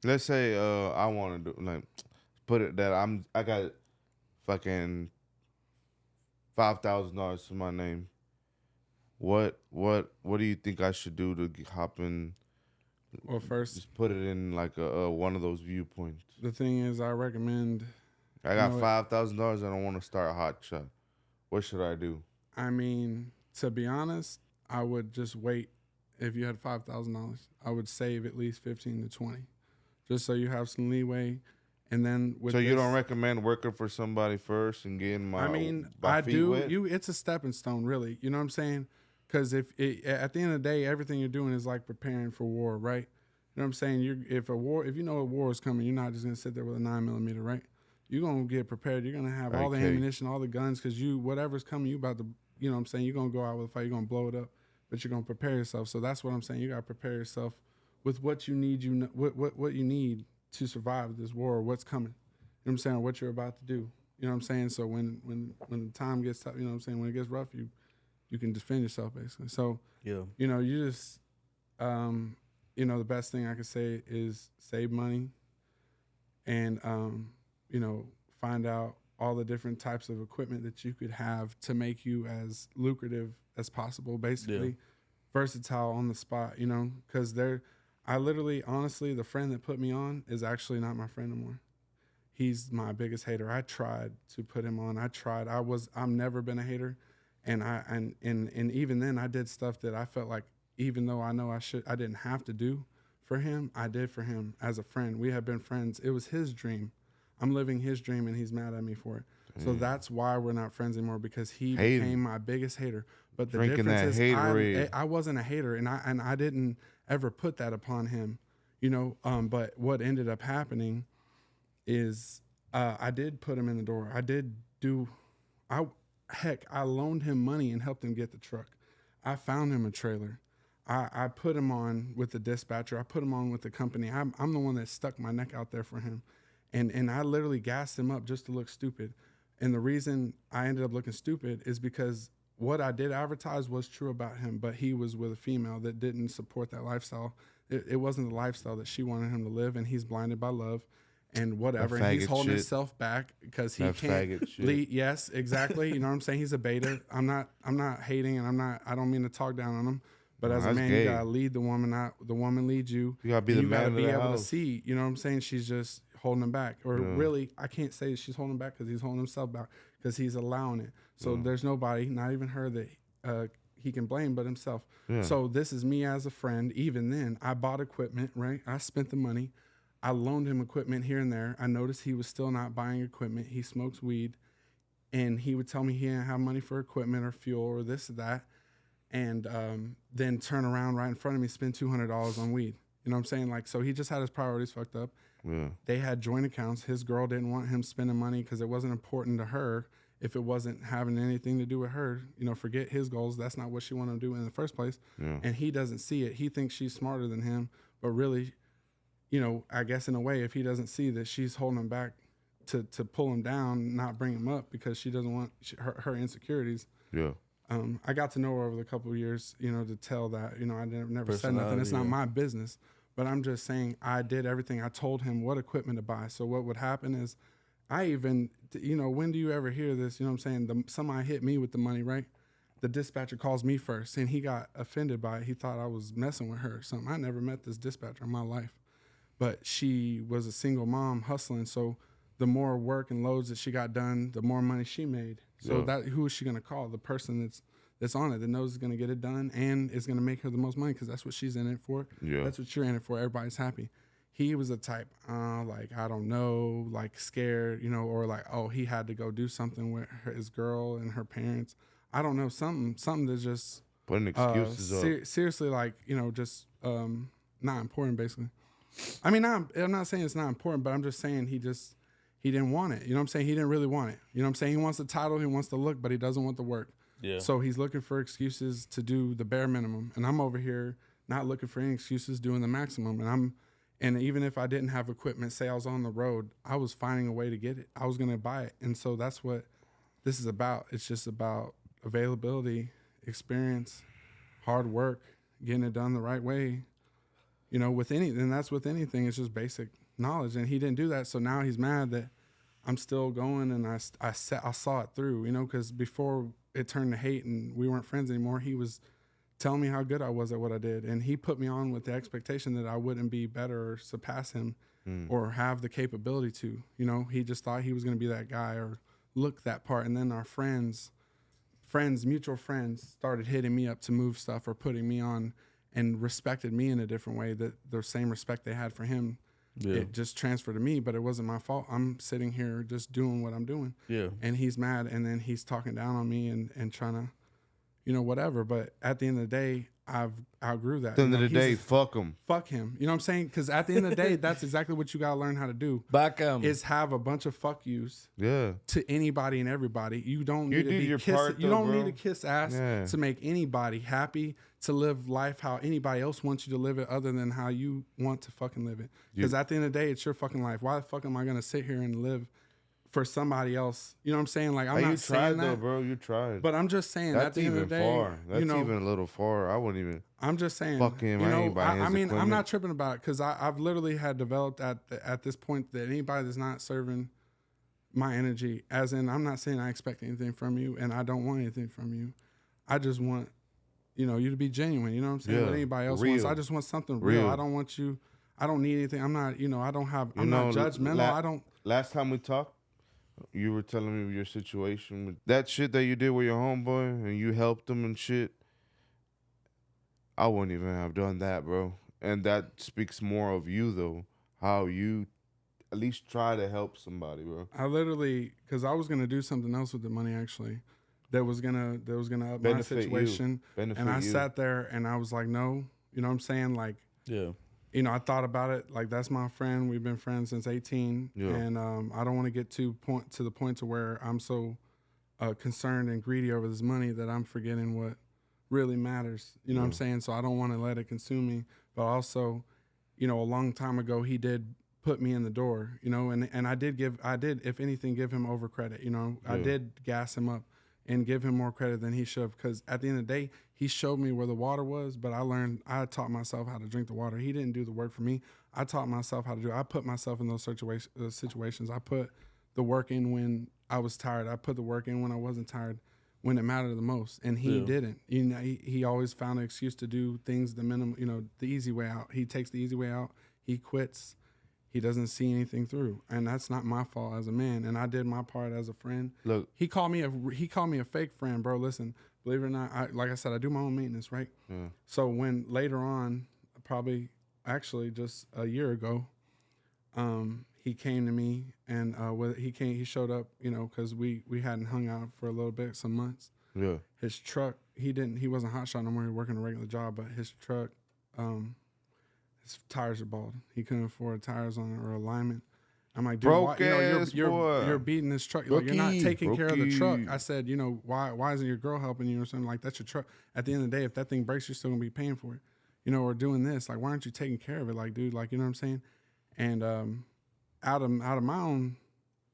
Speaker 3: Let's say I want to do, like, put it that I got fucking $5,000 to my name. What do you think I should do to hop in?
Speaker 2: Well, first,
Speaker 3: just put it in like a one of those viewpoints.
Speaker 2: The thing is, I recommend.
Speaker 3: I got $5,000 and I want to start a Hotshot. What should I do?
Speaker 2: I mean, to be honest, I would just wait. If you had $5,000, I would save at least 15 to 20, just so you have some leeway. And then with
Speaker 3: you don't recommend working for somebody first and getting my.
Speaker 2: I mean, I do.
Speaker 3: Wet?
Speaker 2: It's a stepping stone, really. You know what I'm saying? Because at the end of the day, everything you're doing is like preparing for war, right? You know what I'm saying? If you know a war is coming, you're not just gonna sit there with a 9mm, right? You're gonna get prepared. You're gonna have all the ammunition, all the guns, because whatever's coming, you about to, you know what I'm saying? You're gonna go out with a fight. You're gonna blow it up, but you're gonna prepare yourself. So that's what I'm saying. You gotta prepare yourself with what you need. What you need to survive this war, or what's coming. You know what I'm saying? Or what you're about to do. You know what I'm saying? So when the time gets tough, you know what I'm saying? When it gets rough, you can defend yourself, basically. So,
Speaker 1: yeah,
Speaker 2: you know, you just, you know, the best thing I could say is save money and, you know, find out all the different types of equipment that you could have to make you as lucrative as possible, basically. Versatile on the spot, you know, because I literally, honestly, the friend that put me on is actually not my friend anymore. He's my biggest hater. I tried to put him on. I've never been a hater. And even then I did stuff that I felt like, even though I know I didn't have to do for him, I did for him as a friend. We have been friends. It was his dream. I'm living his dream and he's mad at me for it. So that's why we're not friends anymore, because he became my biggest hater. But the difference is I wasn't a hater, and I didn't ever put that upon him, you know. But what ended up happening is I did put him in the door. I loaned him money and helped him get the truck. I found him a trailer. I put him on with the dispatcher. I put him on with the company. I'm the one that stuck my neck out there for him. And I literally gassed him up just to look stupid. And the reason I ended up looking stupid is because what I did advertise was true about him, but he was with a female that didn't support that lifestyle. It wasn't the lifestyle that she wanted him to live, and he's blinded by love and whatever. And he's holding himself back because he can't lead. Yes, exactly. You know what I'm saying? He's a beta. I'm not hating, and I don't mean to talk down on him. But as a man, you gotta lead the woman, not the woman leads you.
Speaker 3: You gotta be the man of the house. You gotta be able
Speaker 2: to see. You know what I'm saying? She's just holding him back, or really, I can't say she's holding him back because he's holding himself back because he's allowing it. So there's nobody, not even her, that he can blame but himself. Yeah. So this is me as a friend. Even then, I bought equipment. Right? I spent the money. I loaned him equipment here and there. I noticed he was still not buying equipment. He smokes weed, and he would tell me he didn't have money for equipment or fuel or this or that. And then turn around right in front of me, spend $200 on weed. You know what I'm saying? Like, so he just had his priorities fucked up.
Speaker 3: Yeah.
Speaker 2: They had joint accounts. His girl didn't want him spending money because it wasn't important to her. If it wasn't having anything to do with her, you know, forget his goals. That's not what she wanted to do in the first place.
Speaker 3: Yeah.
Speaker 2: And he doesn't see it. He thinks she's smarter than him. But really, you know, I guess in a way, if he doesn't see that she's holding him back to pull him down, not bring him up because she doesn't want her insecurities.
Speaker 3: Yeah.
Speaker 2: I got to know her over the couple of years, you know, to tell that, you know, I never said nothing. It's not my business. But I'm just saying I did everything. I told him what equipment to buy. So what would happen is I even, when do you ever hear this? You know what I'm saying? Somebody hit me with the money, right? The dispatcher calls me first, and he got offended by it. He thought I was messing with her or something. I never met this dispatcher in my life. But she was a single mom hustling. So the more work and loads that she got done, the more money she made. So who is she going to call? The person that's on it, that knows is going to get it done and is going to make her the most money, because that's what she's in it for.
Speaker 3: Yeah.
Speaker 2: That's what you're in it for. Everybody's happy. He was the type, like, I don't know, like scared, or like, oh, he had to go do something with his girl and her parents. I don't know, something that's just
Speaker 3: putting excuses up.
Speaker 2: Seriously, like, just not important, basically. I mean, I'm not saying it's not important, but I'm just saying he didn't want it. You know what I'm saying? He didn't really want it. You know what I'm saying? He wants the title, he wants the look, but he doesn't want the work.
Speaker 1: Yeah.
Speaker 2: So he's looking for excuses to do the bare minimum. And I'm over here not looking for any excuses, doing the maximum. And even if I didn't have equipment, say I was on the road, I was finding a way to get it. I was going to buy it. And so that's what this is about. It's just about availability, experience, hard work, getting it done the right way. And that's with anything. It's just basic knowledge. And he didn't do that. So now he's mad that I'm still going, and I saw it through, because before it turned to hate and we weren't friends anymore, he was telling me how good I was at what I did. And he put me on with the expectation that I wouldn't be better or surpass him or have the capability to. He just thought he was going to be that guy or look that part. And then our mutual friends started hitting me up to move stuff or putting me on, and respected me in a different way, that the same respect they had for him. Yeah. It just transferred to me, but it wasn't my fault. I'm sitting here just doing what I'm doing. Yeah. And he's mad, and then he's talking down on me and trying to, whatever. But at the end of the day, I've outgrew that.
Speaker 3: At the end of the day, fuck him.
Speaker 2: Fuck him. You know what I'm saying? Because at the end of the day, that's exactly what you got to learn how to do.
Speaker 1: Back him.
Speaker 2: Is have a bunch of fuck yous to anybody and everybody. You don't need to kiss ass to make anybody happy, to live life how anybody else wants you to live it, other than how you want to fucking live it. Because at the end of the day, it's your fucking life. Why the fuck am I going to sit here and live for somebody else? You know what I'm saying? Like, I'm not saying that. You tried, though,
Speaker 3: bro. You tried.
Speaker 2: But I'm just saying, at the end of the day,
Speaker 3: far. That's even a little far. I wouldn't even.
Speaker 2: I'm just saying.
Speaker 3: Fuck him.
Speaker 2: I mean, I'm not tripping about it, because I've literally had developed at this point that anybody that's not serving my energy, as in, I'm not saying I expect anything from you, and I don't want anything from you. I just want, you to be genuine. You know what I'm saying? What anybody else wants. I just want something real. I don't want you. I don't need anything. I'm not. I don't have. I'm not judgmental. I don't.
Speaker 3: Last time we talked, you were telling me your situation with that shit that you did with your homeboy, and you helped him and shit. I wouldn't even have done that, bro. And that speaks more of you, though. How you at least try to help somebody, bro.
Speaker 2: I literally, because I was gonna do something else with the money, actually, that was gonna up my situation. And I sat there and I was like, no, you know what I'm saying? Like, yeah. I thought about it. Like, that's my friend. We've been friends since 18. Yeah. And I don't want to get to the point to where I'm so concerned and greedy over this money that I'm forgetting what really matters. You know what I'm saying? So I don't want to let it consume me. But also, a long time ago, he did put me in the door, and I did, if anything, give him over credit. I did gas him up and give him more credit than he should have, because at the end of the day, he showed me where the water was, but I taught myself how to drink the water. He didn't do the work for me. I taught myself how to do it. I put myself in those situations. I put the work in when I was tired. I put the work in when I wasn't tired, when it mattered the most, and he didn't. He always found an excuse to do things the minimum, the easy way out. He takes the easy way out. He quits. He doesn't see anything through, and that's not my fault as a man. And I did my part as a friend. Look, he called me a fake friend, bro. Listen, believe it or not, like I said, I do my own maintenance, right? Yeah. So when later on, probably actually just a year ago, he came to me, and he showed up, because we hadn't hung out for a little bit, some months. Yeah. His truck, he wasn't Hotshot no more. He was working a regular job, but his truck, his tires are bald. He couldn't afford tires on it or alignment. I'm like, dude, you're beating this truck. Like, you're not taking care of the truck. I said, why isn't your girl helping you or something? Like, that's your truck. At the end of the day, if that thing breaks, you're still gonna be paying for it. Or doing this. Like, why aren't you taking care of it? Like, dude, like, you know what I'm saying? And out of my own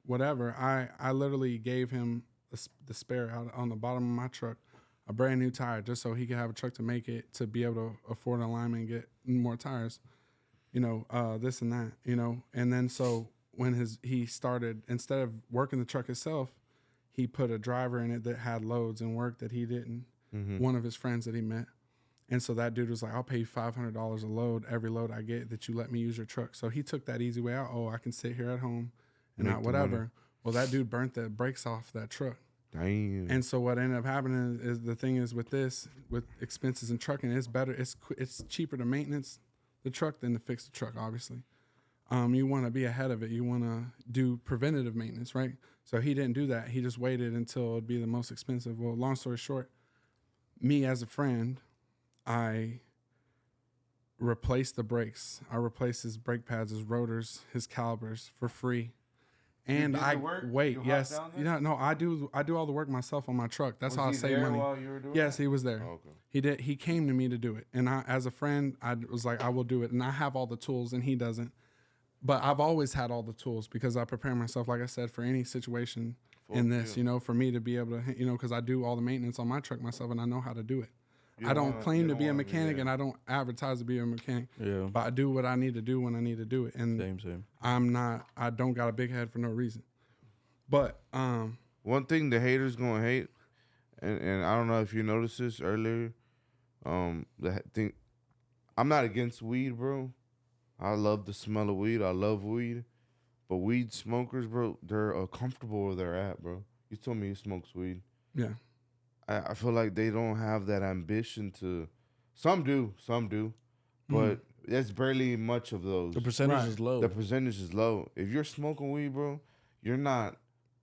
Speaker 2: whatever, I literally gave him the spare out on the bottom of my truck, a brand new tire, just so he could have a truck to make it, to be able to afford an alignment and get more tires. this and that, and then so when he started, instead of working the truck himself, he put a driver in it that had loads and work that he didn't. One of his friends that he met. And so that dude was like, I'll pay you $500 a load, every load I get that you let me use your truck. So he took that easy way out. Oh, I can sit here at home and not whatever. Well, that dude burnt the brakes off that truck.
Speaker 3: Damn.
Speaker 2: And so what ended up happening is the thing is with expenses in trucking, it's better. It's cheaper to maintenance the truck than to fix the truck, obviously. You want to be ahead of it. You want to do preventative maintenance, right? So he didn't do that. He just waited until it'd be the most expensive. Well, long story short, me as a friend, I replaced the brakes. I replaced his brake pads, his rotors, his calipers for free. And I wait, yes, no, I do all the work myself on my truck. That's how I save money.
Speaker 3: While you were doing
Speaker 2: yes, he was there.
Speaker 3: Oh, okay.
Speaker 2: He did. He came to me to do it, and I, as a friend, I was like, I will do it, and I have all the tools, and he doesn't. But I've always had all the tools because I prepare myself, like I said, for any situation in this. For me to be able to, because I do all the maintenance on my truck myself, and I know how to do it. I don't claim to be a mechanic, and I don't advertise to be a mechanic.
Speaker 1: Yeah.
Speaker 2: But I do what I need to do when I need to do it. And
Speaker 1: same.
Speaker 2: I don't got a big head for no reason. But
Speaker 3: one thing the haters gonna hate, and I don't know if you noticed this earlier, the thing, I'm not against weed, bro. I love the smell of weed. I love weed. But weed smokers, bro, they're comfortable where they're at, bro. You told me he smokes weed.
Speaker 2: Yeah.
Speaker 3: I feel like they don't have that ambition to. Some do, but there's barely much of those.
Speaker 1: The percentage is low.
Speaker 3: The percentage is low. If you're smoking weed, bro, you're not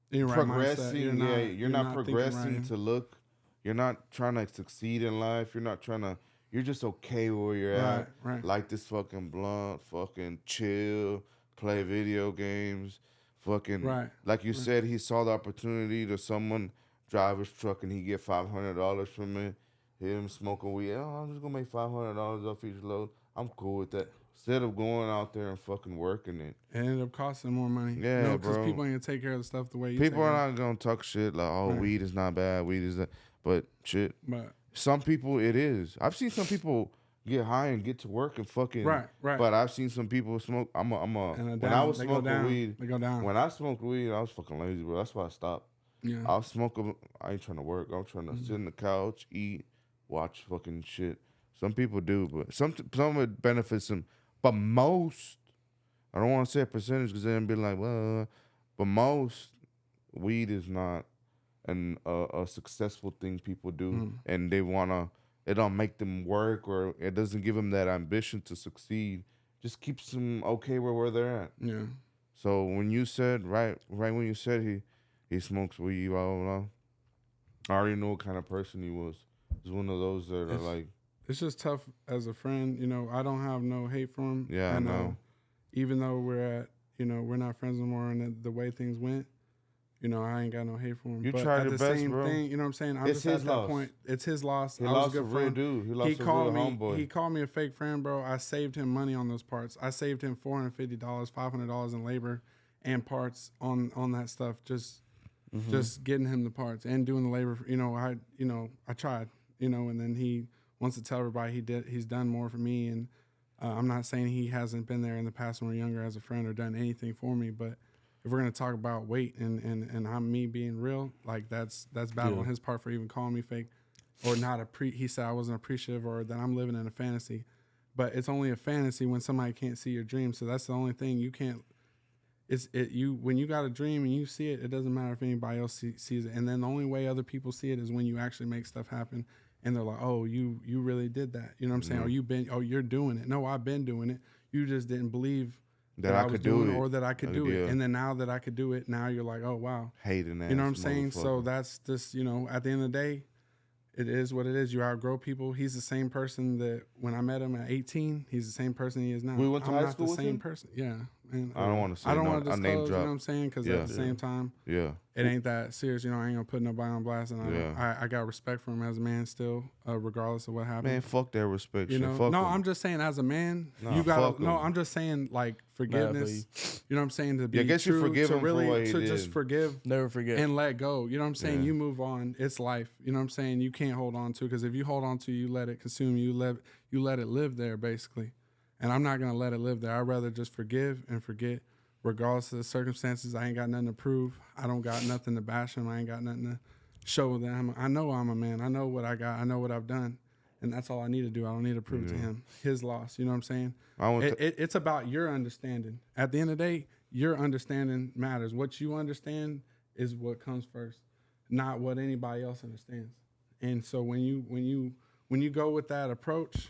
Speaker 2: progressing.
Speaker 3: You're not progressing to look. You're not trying to succeed in life. You're not trying to. You're just okay where you're at.
Speaker 2: Right.
Speaker 3: Like this fucking blunt, fucking chill, play video games, fucking.
Speaker 2: Right.
Speaker 3: Like you said, he saw the opportunity to someone drive his truck and he get $500 from it. Him smoking weed. Oh, I'm just gonna make $500 off each load. I'm cool with that. Instead of going out there and fucking working it.
Speaker 2: It ended up costing more money.
Speaker 3: Yeah,
Speaker 2: because
Speaker 3: bro.
Speaker 2: people ain't gonna take care of the stuff the way you
Speaker 3: People
Speaker 2: take
Speaker 3: are not gonna talk shit like, oh,
Speaker 2: Right.
Speaker 3: weed is not bad, weed is that. But shit,
Speaker 2: But
Speaker 3: some people it is. I've seen some people get high and get to work and fucking.
Speaker 2: Right.
Speaker 3: But I've seen some people smoke. When I was smoking weed,
Speaker 2: they go down.
Speaker 3: when I smoked weed, I was fucking lazy, bro. That's why I stopped.
Speaker 2: Yeah.
Speaker 3: I'll smoke. I ain't trying to work. I'm trying to sit on the couch, eat, watch fucking shit. Some people do, but some of it benefits them. But most, I don't want to say a percentage because then be like, well, but most weed is not a successful thing people do, and they wanna. It don't make them work, or it doesn't give them that ambition to succeed. Just keeps them okay where they're at.
Speaker 2: Yeah.
Speaker 3: So when you said right when you said he smokes weed, blah, blah, blah, I already know what kind of person he was. He's one of those that are like.
Speaker 2: It's just tough as a friend. I don't have no hate for him.
Speaker 3: Yeah, I know.
Speaker 2: Even though we're not friends anymore, and the way things went, I ain't got no hate for him.
Speaker 3: You
Speaker 2: but
Speaker 3: tried
Speaker 2: at
Speaker 3: your
Speaker 2: the
Speaker 3: best,
Speaker 2: same
Speaker 3: bro.
Speaker 2: thing, you know what I'm saying? I'm
Speaker 3: It's
Speaker 2: just at
Speaker 3: his
Speaker 2: that
Speaker 3: loss.
Speaker 2: point. It's his loss.
Speaker 3: He
Speaker 2: I
Speaker 3: lost
Speaker 2: was a
Speaker 3: a
Speaker 2: good
Speaker 3: real
Speaker 2: friend.
Speaker 3: dude. He lost a
Speaker 2: called
Speaker 3: real
Speaker 2: me.
Speaker 3: homeboy.
Speaker 2: He called me a fake friend, bro. I saved him money on those parts. I saved him $450, $500 in labor and parts on that stuff. Just getting him the parts and doing the labor. I tried. And then he wants to tell everybody he's done more for me. And I'm not saying he hasn't been there in the past when we were younger as a friend or done anything for me, but if we're gonna talk about weight and I'm me being real, like that's bad on his part for even calling me fake or not he said I wasn't appreciative or that I'm living in a fantasy. But it's only a fantasy when somebody can't see your dream. So that's the only thing you can't. When you got a dream and you see it, it doesn't matter if anybody else sees it. And then the only way other people see it is when you actually make stuff happen. And they're like, oh, you really did that. You know what I'm saying? Or you're doing it. No, I've been doing it. You just didn't believe that I could do it, or that I could do it. And then now that I could do it, now you're like, oh wow,
Speaker 3: hating that.
Speaker 2: You know what I'm saying? So that's just, at the end of the day, it is what it is. You outgrow people. He's the same person that when I met him at 18, he's the same person he is now.
Speaker 3: We went to high school
Speaker 2: with him? The same person. Yeah. And
Speaker 3: I don't want to say.
Speaker 2: I don't want to disclose.
Speaker 3: Name
Speaker 2: you know what I'm saying? Because at the same time, it ain't that serious. I ain't gonna put nobody on blast. And I got respect for him as a man still, regardless of what happened.
Speaker 3: Man, fuck that respect.
Speaker 2: Fuck him. I'm just saying as a man, you gotta. No, I'm just saying like forgiveness. You know what I'm saying? To be
Speaker 3: I guess
Speaker 2: true,
Speaker 3: you forgive
Speaker 2: to
Speaker 3: him
Speaker 2: really
Speaker 3: for what he
Speaker 2: to
Speaker 3: did.
Speaker 2: just forgive,
Speaker 1: never forget,
Speaker 2: and let go. You know what I'm saying? You move on. It's life. You know what I'm saying? You can't hold on to because if you hold on to, you let it consume you. You let it live there basically. And I'm not going to let it live there. I'd rather just forgive and forget regardless of the circumstances. I ain't got nothing to prove. I don't got nothing to bash him. I ain't got nothing to show them. I know I'm a man. I know what I got. I know what I've done. And that's all I need to do. I don't need to prove to him his loss. You know what I'm saying? It's about your understanding. At the end of the day, your understanding matters. What you understand is what comes first, not what anybody else understands. And so when you go with that approach,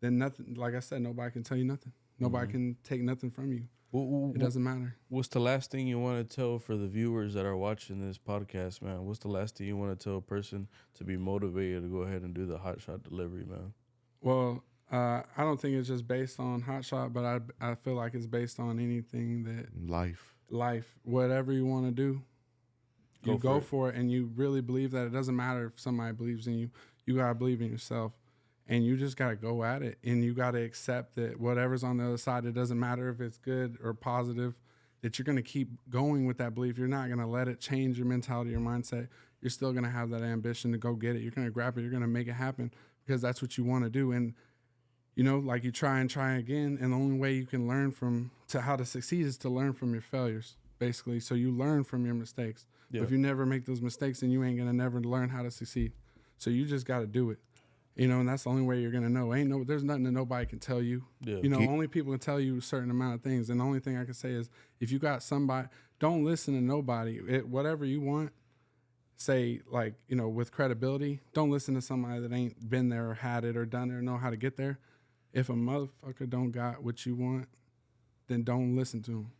Speaker 2: then nothing, like I said, nobody can tell you nothing. Nobody can take nothing from you. It doesn't matter.
Speaker 1: What's the last thing you want to tell for the viewers that are watching this podcast, man? What's the last thing you want to tell a person to be motivated to go ahead and do the Hotshot delivery, man?
Speaker 2: Well, I don't think it's just based on Hotshot, but I feel like it's based on anything that life, whatever you want to do, you go for it, and you really believe that. It doesn't matter if somebody believes in you. You gotta believe in yourself. And you just got to go at it, and you got to accept that whatever's on the other side, it doesn't matter if it's good or positive, that you're going to keep going with that belief. You're not going to let it change your mentality, your mindset. You're still going to have that ambition to go get it. You're going to grab it. You're going to make it happen because that's what you want to do. And, you know, like you try and try again, and the only way you can learn to how to succeed is to learn from your failures, basically. So you learn from your mistakes. Yeah. If you never make those mistakes, then you ain't going to never learn how to succeed. So you just got to do it. You know, and that's the only way you're gonna know. There's nothing that nobody can tell you. Yeah. You know, only people can tell you a certain amount of things. And the only thing I can say is, if you got somebody, don't listen to nobody. Whatever you want, say, like, you know, with credibility. Don't listen to somebody that ain't been there or had it or done it or know how to get there. If a motherfucker don't got what you want, then don't listen to them.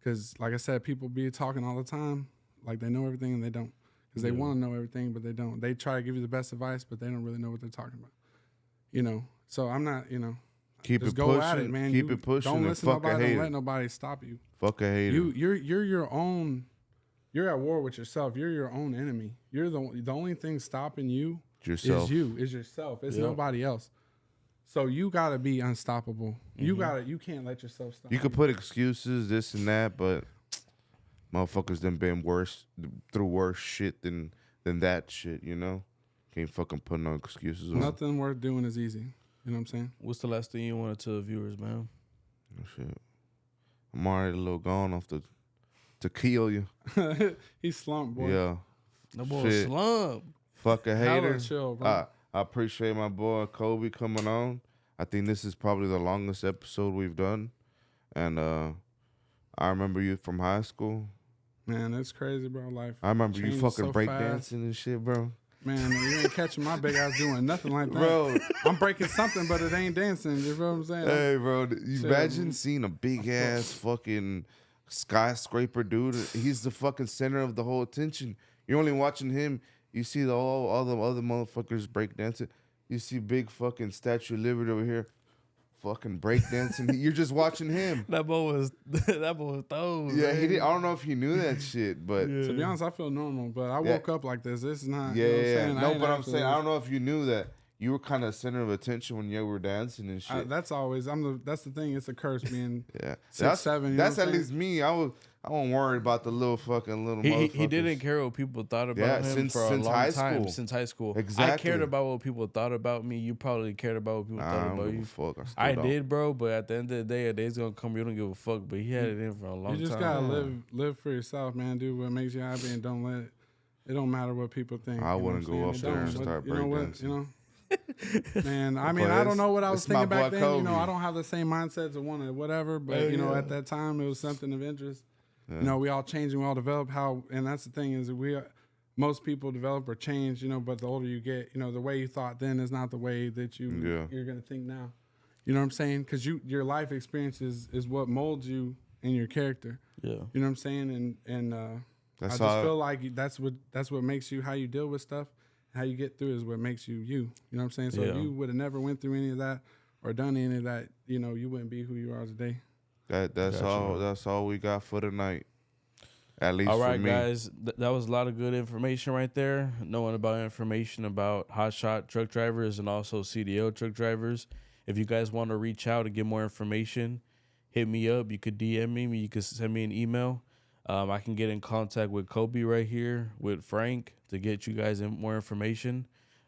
Speaker 2: Because, like I said, people be talking all the time like they know everything and they don't. Because they want to know everything, but they don't. They try to give you the best advice, but they don't really know what they're talking about. You know, so I'm not, you know.
Speaker 3: Just go at it, man.
Speaker 2: Keep it pushing. Don't listen to nobody. Don't let nobody stop you.
Speaker 3: Fuck a hater.
Speaker 2: You're your own. You're at war with yourself. You're your own enemy. You're the only thing stopping you
Speaker 3: yourself.
Speaker 2: Is yourself. It's nobody else. So you gotta be unstoppable. Mm-hmm. You can't let yourself stop.
Speaker 3: You could put excuses, this and that, but motherfuckers done been through worse shit than that shit, you know? Can't fucking put no excuses on.
Speaker 2: Nothing worth doing is easy. You know what I'm saying?
Speaker 1: What's the last thing you want to tell the viewers, man?
Speaker 3: Oh, shit. I'm already a little gone off to kill you.
Speaker 2: He's slumped, boy.
Speaker 3: Yeah.
Speaker 1: No boy slumped.
Speaker 3: Fuck a hater.
Speaker 2: Chill, bro.
Speaker 3: I appreciate my boy Kobe coming on. I think this is probably the longest episode we've done. And I remember you from high school.
Speaker 2: Man, it's crazy, bro. Life.
Speaker 3: I remember you fucking breakdancing and shit, bro.
Speaker 2: Man, you ain't catching my big ass doing nothing like that.
Speaker 3: Bro.
Speaker 2: I'm breaking something, but it ain't dancing. You know what I'm saying?
Speaker 3: Hey, bro. You imagine seeing a big ass fucking skyscraper dude. He's the fucking center of the whole attention. You're only watching him. You see all the other motherfuckers breakdancing. You see big fucking Statue of Liberty over here. Fucking breakdancing. You're just watching him.
Speaker 1: That boy was thrown.
Speaker 3: Yeah, he did. I don't know if he knew that shit, but
Speaker 2: to be honest, I feel normal. But I woke up like this. This is not.
Speaker 3: Yeah,
Speaker 2: you know what I'm saying?
Speaker 3: No, but I'm saying I don't know if you knew that you were kind of center of attention when you were dancing and shit.
Speaker 2: That's always. That's the thing. It's a curse being
Speaker 3: 7. That's at least me. I wasn't worried about the little motherfuckers.
Speaker 1: He didn't care what people thought about him for a long time. Since high school.
Speaker 3: Exactly.
Speaker 1: I cared about what people thought about me. You probably cared about what people thought about you.
Speaker 3: Fuck,
Speaker 1: I did, bro, but at the end of the day, a day's gonna come, you don't give a fuck. But he had it in for a long time.
Speaker 2: You just gotta live for yourself, man. Do what makes you happy and don't let it don't matter what people think.
Speaker 3: I wouldn't go up there and start breakdancing.
Speaker 2: You know? Man, I mean, I don't know what I was thinking back then. Kobe. You know, I don't have the same mindset to want to whatever, but you know, at that time it was something of interest. Yeah. You know, we all change and we all develop. And that's the thing is most people develop or change. You know, but the older you get, you know, the way you thought then is not the way that you're gonna think now. You know what I'm saying? Because your life experience is what molds you and your character. Yeah. You know what I'm saying? And I just feel like that's what makes you how you deal with stuff. How you get through is what makes you. You know what I'm saying? So if you would have never went through any of that or done any of that, you know, you wouldn't be who you are today.
Speaker 3: That's all. That's all we got for tonight. At least
Speaker 1: all right,
Speaker 3: for me.
Speaker 1: guys. That was a lot of good information right there. Knowing about information about Hotshot truck drivers and also CDL truck drivers. If you guys want to reach out and get more information, hit me up. You could DM me. You could send me an email. I can get in contact with Kobe right here, with Frank, to get you guys more information.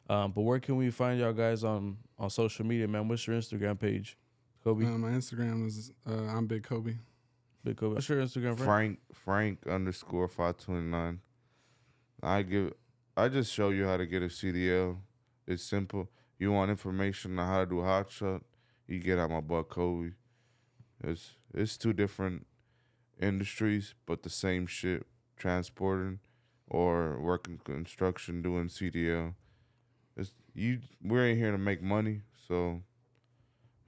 Speaker 1: But where can we find y'all guys on social media, man? What's your Instagram page, Kobe.
Speaker 2: My Instagram is I'm Big Kobe.
Speaker 1: Big Kobe. What's your Instagram,
Speaker 3: Frank _529. I just show you how to get a CDL. It's simple. You want information on how to do Hotshot, you get at my butt Kobe. It's two different industries, but the same shit. Transporting or working construction, doing CDL. We ain't here to make money, so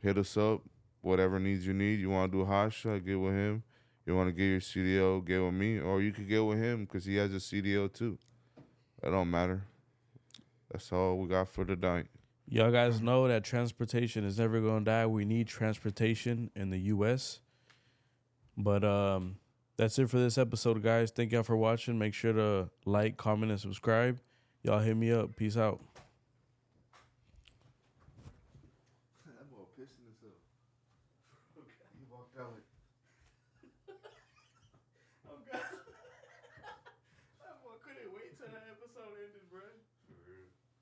Speaker 3: hit us up. Whatever needs you need. You want to do a Hotshot, get with him. You want to get your CDL, get with me, or you could get with him because he has a CDL too. It don't matter. That's all we got for tonight.
Speaker 1: Y'all guys know that transportation is never going to die. We need transportation in the U.S. But that's it for this episode, guys. Thank y'all for watching. Make sure to like, comment, and subscribe. Y'all hit me up. Peace out. That boy pissing himself. He walked out like...